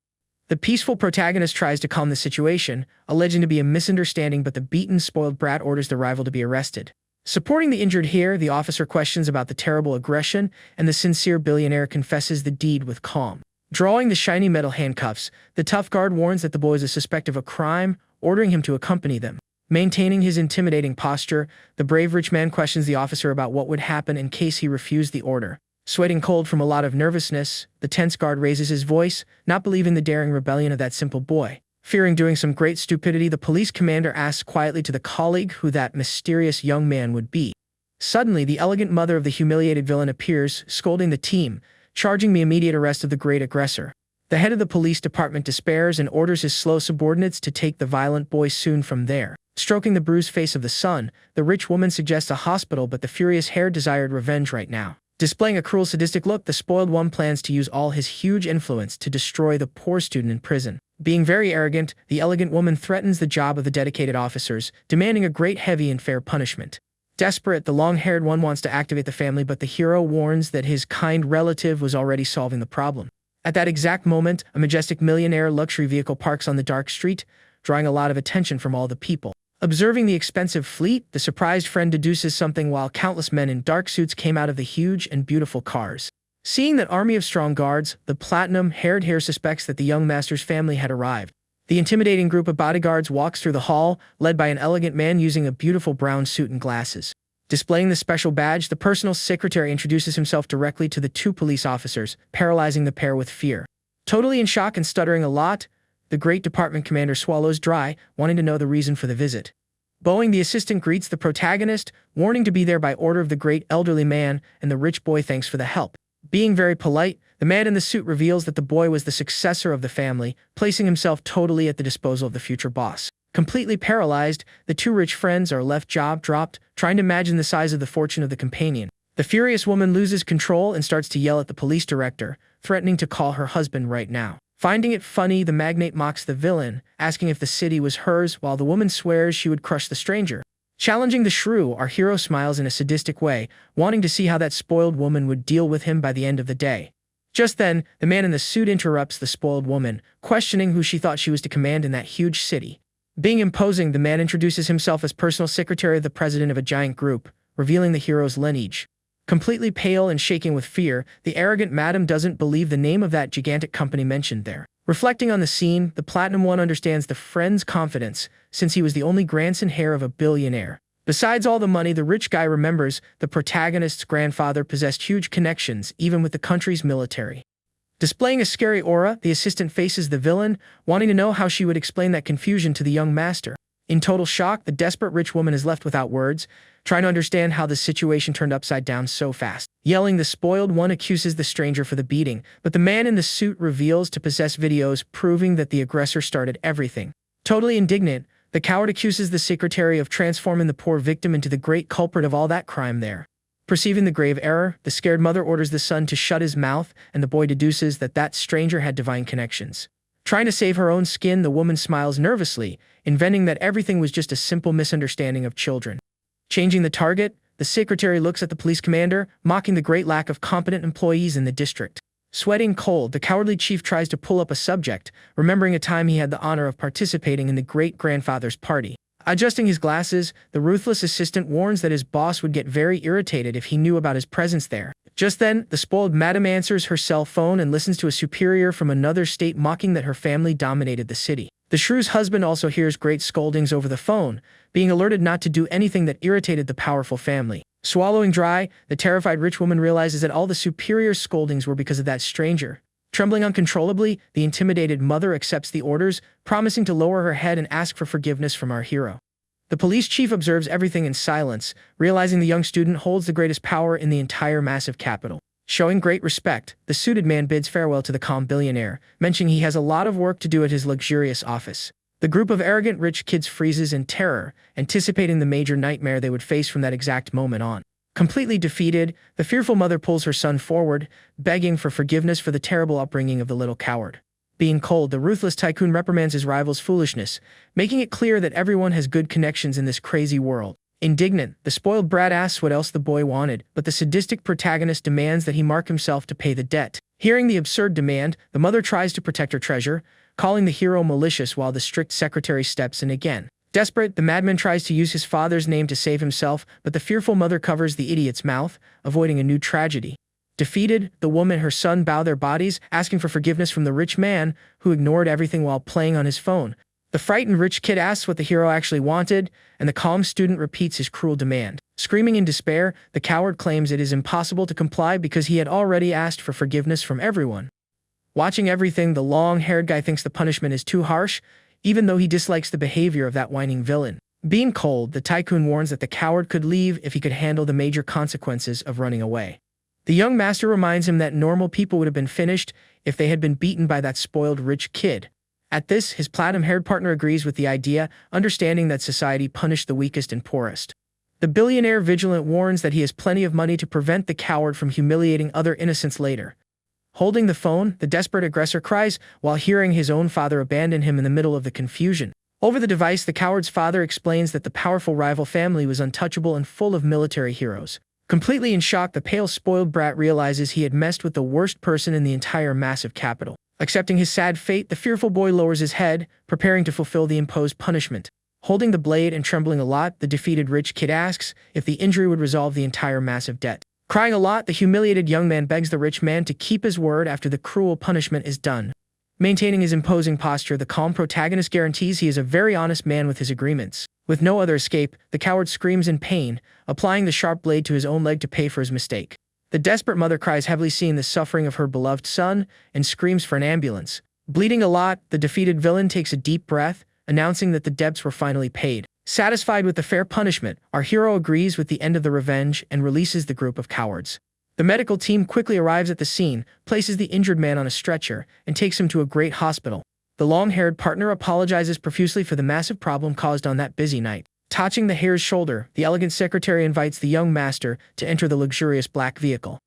The peaceful protagonist tries to calm the situation, alleging to be a misunderstanding, but the beaten, spoiled brat orders the rival to be arrested. Supporting the injured hero, the officer questions about the terrible aggression, and the sincere billionaire confesses the deed with calm. Drawing the shiny metal handcuffs, the tough guard warns that the boy is suspected of a crime, ordering him to accompany them. Maintaining his intimidating posture, the brave rich man questions the officer about what would happen in case he refused the order. Sweating cold from a lot of nervousness, the tense guard raises his voice, not believing the daring rebellion of that simple boy. Fearing doing some great stupidity, the police commander asks quietly to the colleague who that mysterious young man would be. Suddenly, the elegant mother of the humiliated villain appears, scolding the team, charging the immediate arrest of the great aggressor. The head of the police department despairs and orders his slow subordinates to take the violent boy soon from there. Stroking the bruised face of the son, the rich woman suggests a hospital, but the furious hare desired revenge right now. Displaying a cruel, sadistic look, the spoiled one plans to use all his huge influence to destroy the poor student in prison. Being very arrogant, the elegant woman threatens the job of the dedicated officers, demanding a great, heavy, and fair punishment. Desperate, the long-haired one wants to activate the family, but the hero warns that his kind relative was already solving the problem. At that exact moment, a majestic millionaire luxury vehicle parks on the dark street, drawing a lot of attention from all the people. Observing the expensive fleet, the surprised friend deduces something while countless men in dark suits came out of the huge and beautiful cars. Seeing that army of strong guards, the platinum-haired hare suspects that the young master's family had arrived. The intimidating group of bodyguards walks through the hall, led by an elegant man using a beautiful brown suit and glasses. Displaying the special badge, the personal secretary introduces himself directly to the two police officers, paralyzing the pair with fear. Totally in shock and stuttering a lot, the great department commander swallows dry, wanting to know the reason for the visit. Bowing, the assistant greets the protagonist, warning to be there by order of the great elderly man, and the rich boy thanks for the help. Being very polite, the man in the suit reveals that the boy was the successor of the family, placing himself totally at the disposal of the future boss. Completely paralyzed, the two rich friends are left jaw dropped, trying to imagine the size of the fortune of the companion. The furious woman loses control and starts to yell at the police director, threatening to call her husband right now. Finding it funny, the magnate mocks the villain, asking if the city was hers, while the woman swears she would crush the stranger. Challenging the shrew, our hero smiles in a sadistic way, wanting to see how that spoiled woman would deal with him by the end of the day. Just then, the man in the suit interrupts the spoiled woman, questioning who she thought she was to command in that huge city. Being imposing, the man introduces himself as personal secretary of the president of a giant group, revealing the hero's lineage. Completely pale and shaking with fear, the arrogant madam doesn't believe the name of that gigantic company mentioned there. Reflecting on the scene, the Platinum One understands the friend's confidence, since he was the only grandson heir of a billionaire. Besides all the money, the rich guy remembers the protagonist's grandfather possessed huge connections, even with the country's military. Displaying a scary aura, the assistant faces the villain, wanting to know how she would explain that confusion to the young master. In total shock, the desperate rich woman is left without words, trying to understand how the situation turned upside down so fast. Yelling, the spoiled one accuses the stranger for the beating, but the man in the suit reveals to possess videos proving that the aggressor started everything. Totally indignant, the coward accuses the secretary of transforming the poor victim into the great culprit of all that crime there. Perceiving the grave error, the scared mother orders the son to shut his mouth, and the boy deduces that that stranger had divine connections. Trying to save her own skin, the woman smiles nervously, inventing that everything was just a simple misunderstanding of children. Changing the target, the secretary looks at the police commander, mocking the great lack of competent employees in the district. Sweating cold, the cowardly chief tries to pull up a subject, remembering a time he had the honor of participating in the great-grandfather's party. Adjusting his glasses, the ruthless assistant warns that his boss would get very irritated if he knew about his presence there. Just then, the spoiled madam answers her cell phone and listens to a superior from another state mocking that her family dominated the city. The shrew's husband also hears great scoldings over the phone, being alerted not to do anything that irritated the powerful family. Swallowing dry, the terrified rich woman realizes that all the superior's scoldings were because of that stranger. Trembling uncontrollably, the intimidated mother accepts the orders, promising to lower her head and ask for forgiveness from our hero. The police chief observes everything in silence, realizing the young student holds the greatest power in the entire massive capital. Showing great respect, the suited man bids farewell to the calm billionaire, mentioning he has a lot of work to do at his luxurious office. The group of arrogant rich kids freezes in terror, anticipating the major nightmare they would face from that exact moment on. Completely defeated, the fearful mother pulls her son forward, begging for forgiveness for the terrible upbringing of the little coward. Being cold, the ruthless tycoon reprimands his rival's foolishness, making it clear that everyone has good connections in this crazy world. Indignant, the spoiled brat asks what else the boy wanted, but the sadistic protagonist demands that he mark himself to pay the debt. Hearing the absurd demand, the mother tries to protect her treasure, calling the hero malicious while the strict secretary steps in again. Desperate, the madman tries to use his father's name to save himself, but the fearful mother covers the idiot's mouth, avoiding a new tragedy. Defeated, the woman and her son bow their bodies, asking for forgiveness from the rich man, who ignored everything while playing on his phone. The frightened rich kid asks what the hero actually wanted, and the calm student repeats his cruel demand. Screaming in despair, the coward claims it is impossible to comply because he had already asked for forgiveness from everyone. Watching everything, the long-haired guy thinks the punishment is too harsh, even though he dislikes the behavior of that whining villain. Being cold, the tycoon warns that the coward could leave if he could handle the major consequences of running away. The young master reminds him that normal people would have been finished if they had been beaten by that spoiled rich kid. At this, his platinum-haired partner agrees with the idea, understanding that society punished the weakest and poorest. The billionaire vigilant warns that he has plenty of money to prevent the coward from humiliating other innocents later. Holding the phone, the desperate aggressor cries while hearing his own father abandon him in the middle of the confusion. Over the device, the coward's father explains that the powerful rival family was untouchable and full of military heroes. Completely in shock, the pale, spoiled brat realizes he had messed with the worst person in the entire massive capital. Accepting his sad fate, the fearful boy lowers his head, preparing to fulfill the imposed punishment. Holding the blade and trembling a lot, the defeated rich kid asks if the injury would resolve the entire massive debt. Crying a lot, the humiliated young man begs the rich man to keep his word after the cruel punishment is done. Maintaining his imposing posture, the calm protagonist guarantees he is a very honest man with his agreements. With no other escape, the coward screams in pain, applying the sharp blade to his own leg to pay for his mistake. The desperate mother cries heavily seeing the suffering of her beloved son and screams for an ambulance. Bleeding a lot, the defeated villain takes a deep breath, announcing that the debts were finally paid. Satisfied with the fair punishment, our hero agrees with the end of the revenge and releases the group of cowards. The medical team quickly arrives at the scene, places the injured man on a stretcher, and takes him to a great hospital. The long-haired partner apologizes profusely for the massive problem caused on that busy night. Touching the heir's shoulder, the elegant secretary invites the young master to enter the luxurious black vehicle.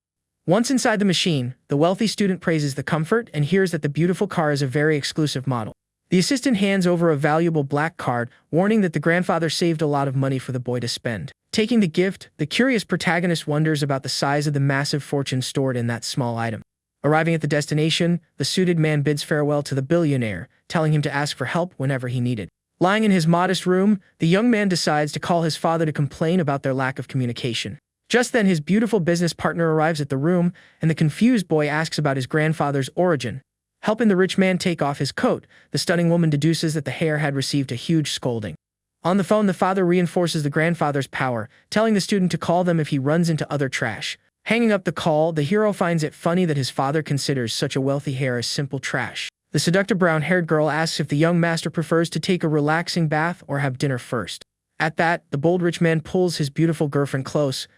Once inside the machine, the wealthy student praises the comfort and hears that the beautiful car is a very exclusive model. The assistant hands over a valuable black card, warning that the grandfather saved a lot of money for the boy to spend. Taking the gift, the curious protagonist wonders about the size of the massive fortune stored in that small item. Arriving at the destination, the suited man bids farewell to the billionaire, telling him to ask for help whenever he needed. Lying in his modest room, the young man decides to call his father to complain about their lack of communication. Just then, his beautiful business partner arrives at the room, and the confused boy asks about his grandfather's origin. Helping the rich man take off his coat, the stunning woman deduces that the heir had received a huge scolding. On the phone, the father reinforces the grandfather's power, telling the student to call them if he runs into other trash. Hanging up the call, the hero finds it funny that his father considers such a wealthy heir as simple trash. The seductive brown-haired girl asks if the young master prefers to take a relaxing bath or have dinner first. At that, the bold rich man pulls his beautiful girlfriend close,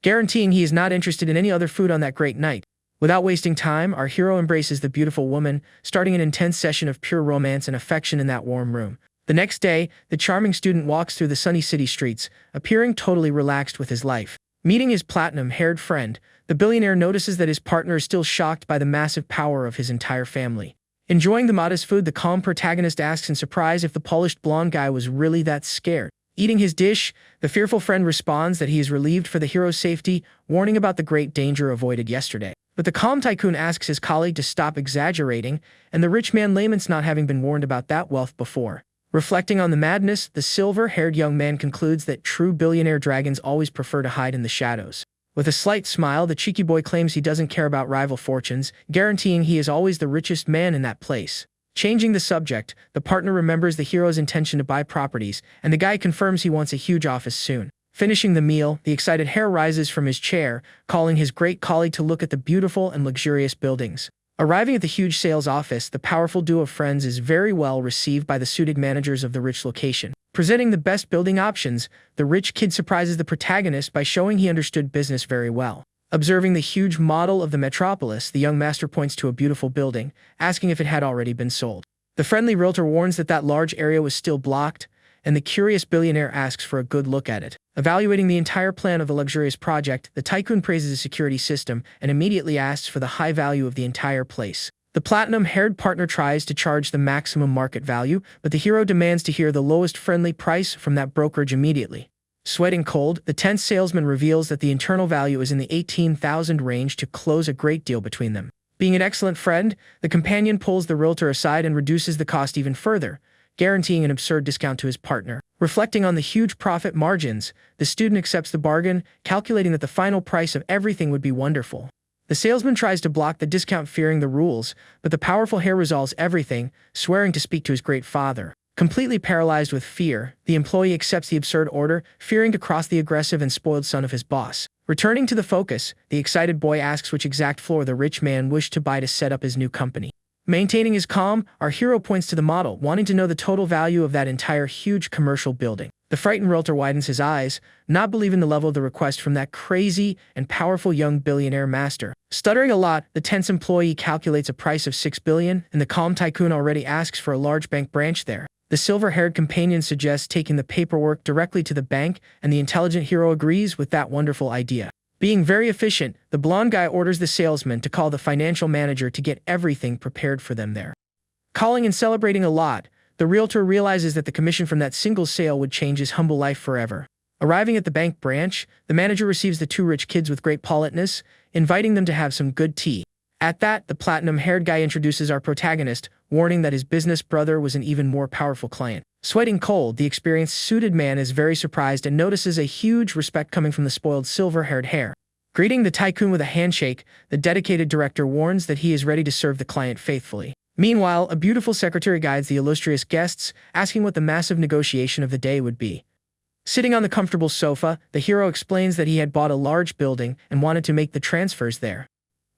guaranteeing he is not interested in any other food on that great night. Without wasting time, our hero embraces the beautiful woman, starting an intense session of pure romance and affection in that warm room. The next day, the charming student walks through the sunny city streets, appearing totally relaxed with his life. Meeting his platinum-haired friend, the billionaire notices that his partner is still shocked by the massive power of his entire family. Enjoying the modest food, the calm protagonist asks in surprise if the polished blonde guy was really that scared. Eating his dish, the fearful friend responds that he is relieved for the hero's safety, warning about the great danger avoided yesterday. But the calm tycoon asks his colleague to stop exaggerating, and the rich man laments not having been warned about that wealth before. Reflecting on the madness, the silver-haired young man concludes that true billionaire dragons always prefer to hide in the shadows. With a slight smile, the cheeky boy claims he doesn't care about rival fortunes, guaranteeing he is always the richest man in that place. Changing the subject, the partner remembers the hero's intention to buy properties, and the guy confirms he wants a huge office soon. Finishing the meal, the excited heir rises from his chair, calling his great colleague to look at the beautiful and luxurious buildings. Arriving at the huge sales office, the powerful duo of friends is very well received by the suited managers of the rich location. Presenting the best building options, the rich kid surprises the protagonist by showing he understood business very well. Observing the huge model of the metropolis, the young master points to a beautiful building, asking if it had already been sold. The friendly realtor warns that that large area was still blocked, and the curious billionaire asks for a good look at it. Evaluating the entire plan of the luxurious project, the tycoon praises the security system and immediately asks for the high value of the entire place. The platinum-haired partner tries to charge the maximum market value, but the hero demands to hear the lowest friendly price from that brokerage immediately. Sweating cold, the tense salesman reveals that the internal value is in the 18,000 range to close a great deal between them. Being an excellent friend, the companion pulls the realtor aside and reduces the cost even further, guaranteeing an absurd discount to his partner. Reflecting on the huge profit margins, the student accepts the bargain, calculating that the final price of everything would be wonderful. The salesman tries to block the discount, fearing the rules, but the powerful heir resolves everything, swearing to speak to his great father. Completely paralyzed with fear, the employee accepts the absurd order, fearing to cross the aggressive and spoiled son of his boss. Returning to the focus, the excited boy asks which exact floor the rich man wished to buy to set up his new company. Maintaining his calm, our hero points to the model, wanting to know the total value of that entire huge commercial building. The frightened realtor widens his eyes, not believing the level of the request from that crazy and powerful young billionaire master. Stuttering a lot, the tense employee calculates a price of $6 billion, and the calm tycoon already asks for a large bank branch there. The silver-haired companion suggests taking the paperwork directly to the bank, and the intelligent hero agrees with that wonderful idea. Being very efficient, the blonde guy orders the salesman to call the financial manager to get everything prepared for them there. Calling and celebrating a lot, the realtor realizes that the commission from that single sale would change his humble life forever. Arriving at the bank branch, the manager receives the two rich kids with great politeness, inviting them to have some good tea. At that, the platinum-haired guy introduces our protagonist, warning that his business brother was an even more powerful client. Sweating cold, the experienced suited man is very surprised and notices a huge respect coming from the spoiled silver-haired heir. Greeting the tycoon with a handshake, the dedicated director warns that he is ready to serve the client faithfully. Meanwhile, a beautiful secretary guides the illustrious guests, asking what the massive negotiation of the day would be. Sitting on the comfortable sofa, the hero explains that he had bought a large building and wanted to make the transfers there.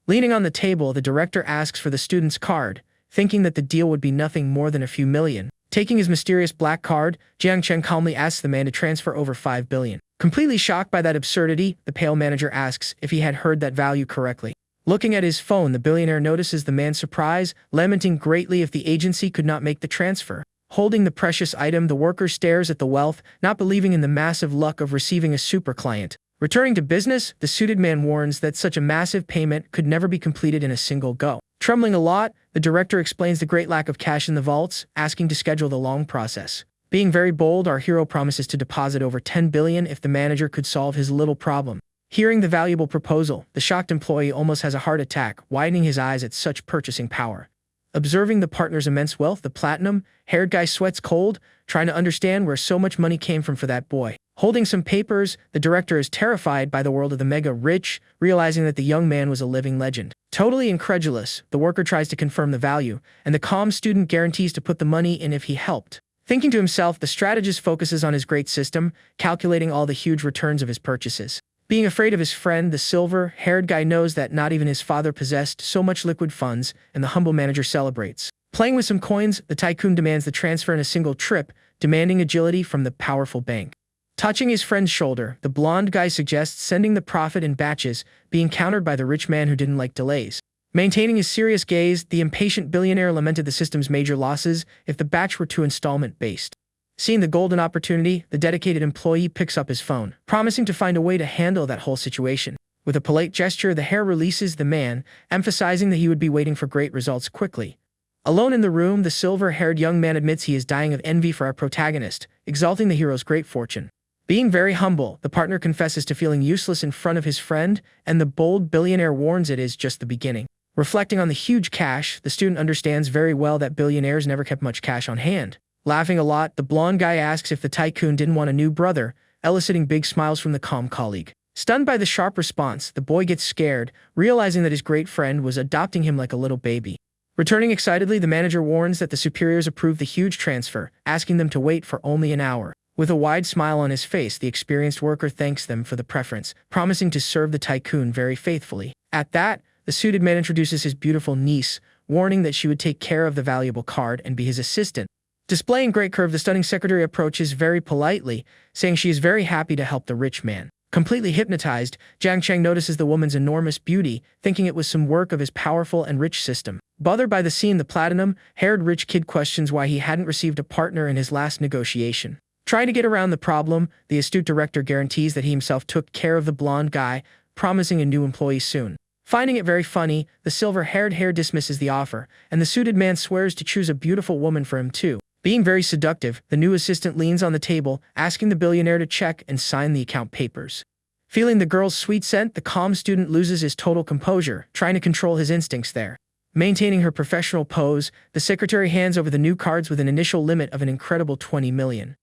Leaning on the table, the director asks for the student's card, thinking that the deal would be nothing more than a few million. Taking his mysterious black card, Jiang Chen calmly asks the man to transfer over $5 billion. Completely shocked by that absurdity, the pale manager asks if he had heard that value correctly. Looking at his phone, the billionaire notices the man's surprise, lamenting greatly if the agency could not make the transfer. Holding the precious item, the worker stares at the wealth, not believing in the massive luck of receiving a super client. Returning to business, the suited man warns that such a massive payment could never be completed in a single go. Trembling a lot, the director explains the great lack of cash in the vaults, asking to schedule the long process. Being very bold, our hero promises to deposit over $10 billion if the manager could solve his little problem. Hearing the valuable proposal, the shocked employee almost has a heart attack, widening his eyes at such purchasing power. Observing the partner's immense wealth, the platinum-haired guy sweats cold, trying to understand where so much money came from for that boy. Holding some papers, the director is terrified by the world of the mega-rich, realizing that the young man was a living legend. Totally incredulous, the worker tries to confirm the value, and the calm student guarantees to put the money in if he helped. Thinking to himself, the strategist focuses on his great system, calculating all the huge returns of his purchases. Being afraid of his friend, the silver-haired guy knows that not even his father possessed so much liquid funds, and the humble manager celebrates. Playing with some coins, the tycoon demands the transfer in a single trip, demanding agility from the powerful bank. Touching his friend's shoulder, the blonde guy suggests sending the profit in batches, being countered by the rich man who didn't like delays. Maintaining his serious gaze, the impatient billionaire lamented the system's major losses if the batch were too installment-based. Seeing the golden opportunity, the dedicated employee picks up his phone, promising to find a way to handle that whole situation. With a polite gesture, the hair releases the man, emphasizing that he would be waiting for great results quickly. Alone in the room, the silver-haired young man admits he is dying of envy for our protagonist, exalting the hero's great fortune. Being very humble, the partner confesses to feeling useless in front of his friend, and the bold billionaire warns it is just the beginning. Reflecting on the huge cash, the student understands very well that billionaires never kept much cash on hand. Laughing a lot, the blonde guy asks if the tycoon didn't want a new brother, eliciting big smiles from the calm colleague. Stunned by the sharp response, the boy gets scared, realizing that his great friend was adopting him like a little baby. Returning excitedly, the manager warns that the superiors approved the huge transfer, asking them to wait for only an hour. With a wide smile on his face, the experienced worker thanks them for the preference, promising to serve the tycoon very faithfully. At that, the suited man introduces his beautiful niece, warning that she would take care of the valuable card and be his assistant. Displaying great curve, the stunning secretary approaches very politely, saying she is very happy to help the rich man. Completely hypnotized, Jiang Cheng notices the woman's enormous beauty, thinking it was some work of his powerful and rich system. Bothered by the scene, the platinum-haired rich kid questions why he hadn't received a partner in his last negotiation. Trying to get around the problem, the astute director guarantees that he himself took care of the blonde guy, promising a new employee soon. Finding it very funny, the silver-haired hair dismisses the offer, and the suited man swears to choose a beautiful woman for him too. Being very seductive, the new assistant leans on the table, asking the billionaire to check and sign the account papers. Feeling the girl's sweet scent, the calm student loses his total composure, trying to control his instincts there. Maintaining her professional pose, the secretary hands over the new cards with an initial limit of an incredible 20 million.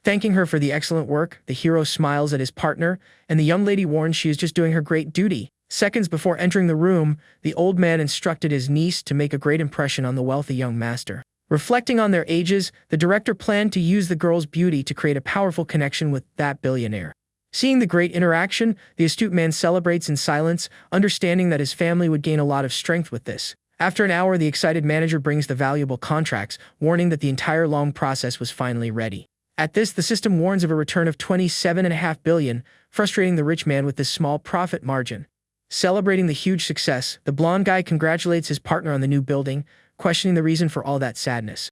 Thanking her for the excellent work, the hero smiles at his partner, and the young lady warns she is just doing her great duty. Seconds before entering the room, the old man instructed his niece to make a great impression on the wealthy young master. Reflecting on their ages, the director planned to use the girl's beauty to create a powerful connection with that billionaire. Seeing the great interaction, the astute man celebrates in silence, understanding that his family would gain a lot of strength with this. After an hour, the excited manager brings the valuable contracts, warning that the entire long process was finally ready. At this, the system warns of a return of 27.5 billion, frustrating the rich man with this small profit margin. Celebrating the huge success, the blonde guy congratulates his partner on the new building, questioning the reason for all that sadness.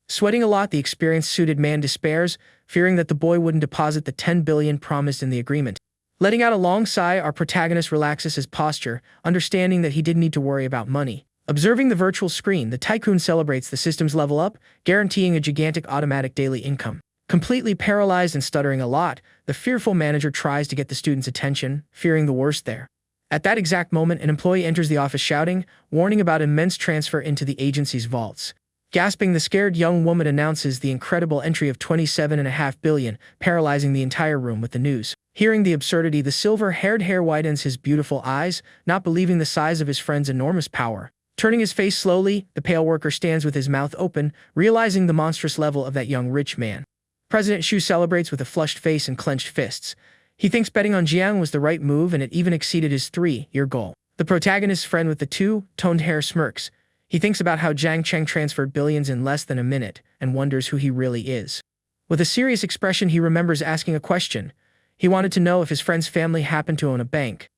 Sweating a lot, the experienced suited man despairs, fearing that the boy wouldn't deposit the 10 billion promised in the agreement. Letting out a long sigh, our protagonist relaxes his posture, understanding that he didn't need to worry about money. Observing the virtual screen, the tycoon celebrates the system's level up, guaranteeing a gigantic automatic daily income. Completely paralyzed and stuttering a lot, the fearful manager tries to get the student's attention, fearing the worst there. At that exact moment, an employee enters the office shouting, warning about immense transfer into the agency's vaults. Gasping, the scared young woman announces the incredible entry of 27.5 billion, paralyzing the entire room with the news. Hearing the absurdity, the silver-haired hair widens his beautiful eyes, not believing the size of his friend's enormous power. Turning his face slowly, the pale worker stands with his mouth open, realizing the monstrous level of that young rich man. President Xu celebrates with a flushed face and clenched fists. He thinks betting on Jiang was the right move, and it even exceeded his 3-year goal. The protagonist's friend with the two-toned hair smirks. He thinks about how Jiang Cheng transferred billions in less than a minute, and wonders who he really is. With a serious expression, he remembers asking a question. He wanted to know if his friend's family happened to own a bank.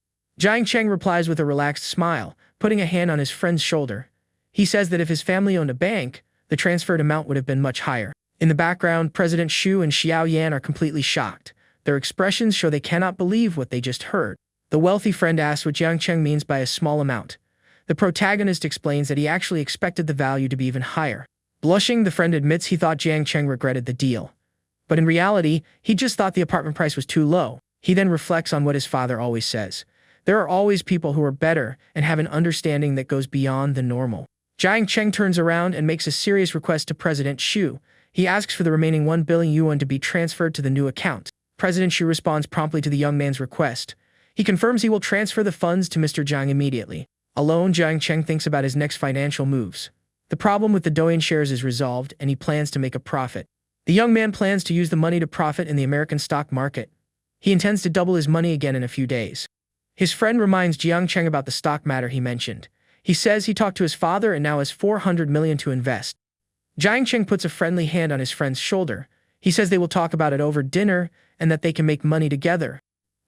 Jiang Cheng replies with a relaxed smile, putting a hand on his friend's shoulder. He says that if his family owned a bank, the transferred amount would have been much higher. In the background, President Xu and Xiao Yan are completely shocked. Their expressions show they cannot believe what they just heard. The wealthy friend asks what Jiang Cheng means by a small amount. The protagonist explains that he actually expected the value to be even higher. Blushing, the friend admits he thought Jiang Cheng regretted the deal. But in reality, he just thought the apartment price was too low. He then reflects on what his father always says. There are always people who are better and have an understanding that goes beyond the normal. Jiang Cheng turns around and makes a serious request to President Xu. He asks for the remaining 1 billion yuan to be transferred to the new account. President Xu responds promptly to the young man's request. He confirms he will transfer the funds to Mr. Jiang immediately. Alone, Jiang Cheng thinks about his next financial moves. The problem with the Douyin shares is resolved, and he plans to make a profit. The young man plans to use the money to profit in the American stock market. He intends to double his money again in a few days. His friend reminds Jiang Cheng about the stock matter he mentioned. He says he talked to his father and now has 400 million to invest. Jiang Cheng puts a friendly hand on his friend's shoulder. He says they will talk about it over dinner and that they can make money together.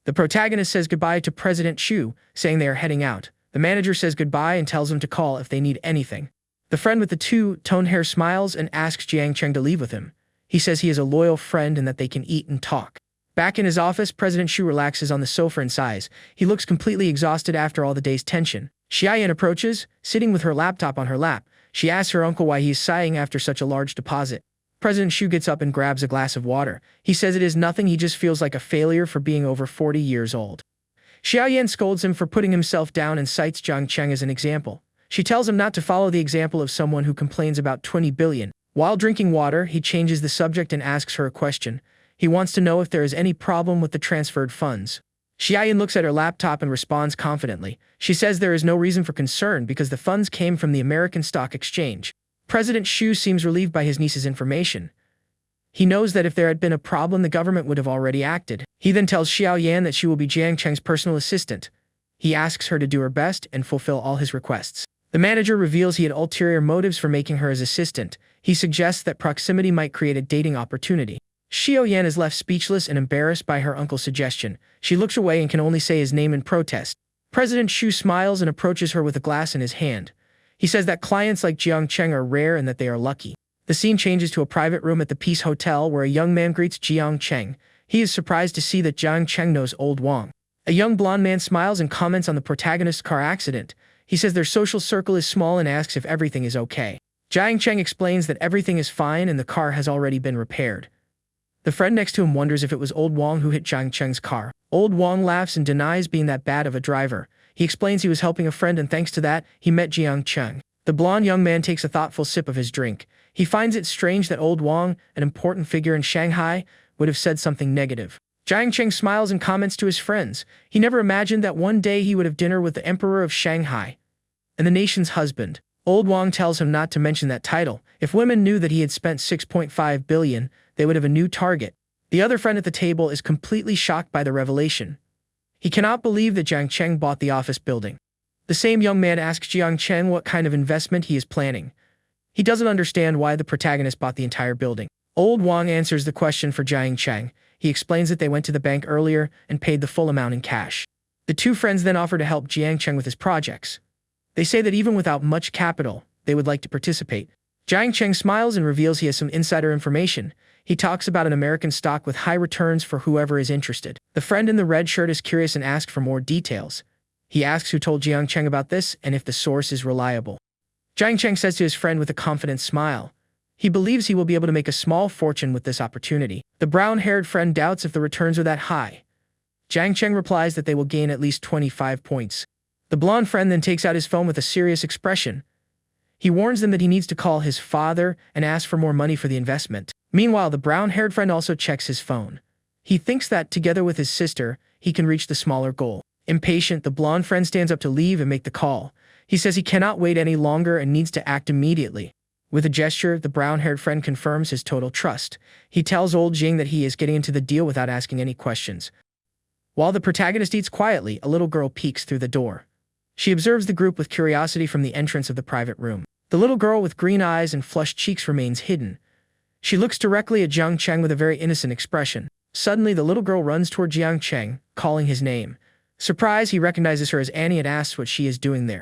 The protagonist says goodbye to President Xu, saying they are heading out. The manager says goodbye and tells them to call if they need anything. The friend with the two-tone hair smiles and asks Jiang Cheng to leave with him. He says he is a loyal friend and that they can eat and talk. Back in his office, President Xu relaxes on the sofa and sighs. He looks completely exhausted after all the day's tension. Xiaoyan approaches, sitting with her laptop on her lap. She asks her uncle why he is sighing after such a large deposit. President Xu gets up and grabs a glass of water. He says it is nothing, he just feels like a failure for being over 40 years old. Xiaoyan scolds him for putting himself down and cites Jiang Cheng as an example. She tells him not to follow the example of someone who complains about 20 billion. While drinking water, he changes the subject and asks her a question. He wants to know if there is any problem with the transferred funds. Xiaoyan looks at her laptop and responds confidently. She says there is no reason for concern because the funds came from the American Stock Exchange. President Xu seems relieved by his niece's information. He knows that if there had been a problem, the government would have already acted. He then tells Xiaoyan that she will be Jiang Cheng's personal assistant. He asks her to do her best and fulfill all his requests. The manager reveals he had ulterior motives for making her his assistant. He suggests that proximity might create a dating opportunity. Xiaoyan is left speechless and embarrassed by her uncle's suggestion. She looks away and can only say his name in protest. President Xu smiles and approaches her with a glass in his hand. He says that clients like Jiang Cheng are rare and that they are lucky. The scene changes to a private room at the Peace Hotel where a young man greets Jiang Cheng. He is surprised to see that Jiang Cheng knows Old Wang. A young blonde man smiles and comments on the protagonist's car accident. He says their social circle is small and asks if everything is okay. Jiang Cheng explains that everything is fine and the car has already been repaired. The friend next to him wonders if it was Old Wang who hit Jiang Cheng's car. Old Wang laughs and denies being that bad of a driver. He explains he was helping a friend and thanks to that, he met Jiang Cheng. The blonde young man takes a thoughtful sip of his drink. He finds it strange that Old Wang, an important figure in Shanghai, would have said something negative. Jiang Cheng smiles and comments to his friends. He never imagined that one day he would have dinner with the Emperor of Shanghai and the nation's husband. Old Wang tells him not to mention that title. If women knew that he had spent 6.5 billion, they would have a new target. The other friend at the table is completely shocked by the revelation. He cannot believe that Jiang Cheng bought the office building. The same young man asks Jiang Cheng what kind of investment he is planning. He doesn't understand why the protagonist bought the entire building. Old Wang answers the question for Jiang Cheng. He explains that they went to the bank earlier and paid the full amount in cash. The two friends then offer to help Jiang Cheng with his projects. They say that even without much capital, they would like to participate. Jiang Cheng smiles and reveals he has some insider information. He talks about an American stock with high returns for whoever is interested. The friend in the red shirt is curious and asks for more details. He asks who told Jiang Cheng about this and if the source is reliable. Jiang Cheng says to his friend with a confident smile, he believes he will be able to make a small fortune with this opportunity. The brown-haired friend doubts if the returns are that high. Jiang Cheng replies that they will gain at least 25 points. The blonde friend then takes out his phone with a serious expression. He warns them that he needs to call his father and ask for more money for the investment. Meanwhile, the brown-haired friend also checks his phone. He thinks that, together with his sister, he can reach the smaller goal. Impatient, the blonde friend stands up to leave and make the call. He says he cannot wait any longer and needs to act immediately. With a gesture, the brown-haired friend confirms his total trust. He tells old Jing that he is getting into the deal without asking any questions. While the protagonist eats quietly, a little girl peeks through the door. She observes the group with curiosity from the entrance of the private room. The little girl with green eyes and flushed cheeks remains hidden. She looks directly at Jiang Cheng with a very innocent expression. Suddenly, the little girl runs toward Jiang Cheng, calling his name. Surprised, he recognizes her as Annie and asks what she is doing there.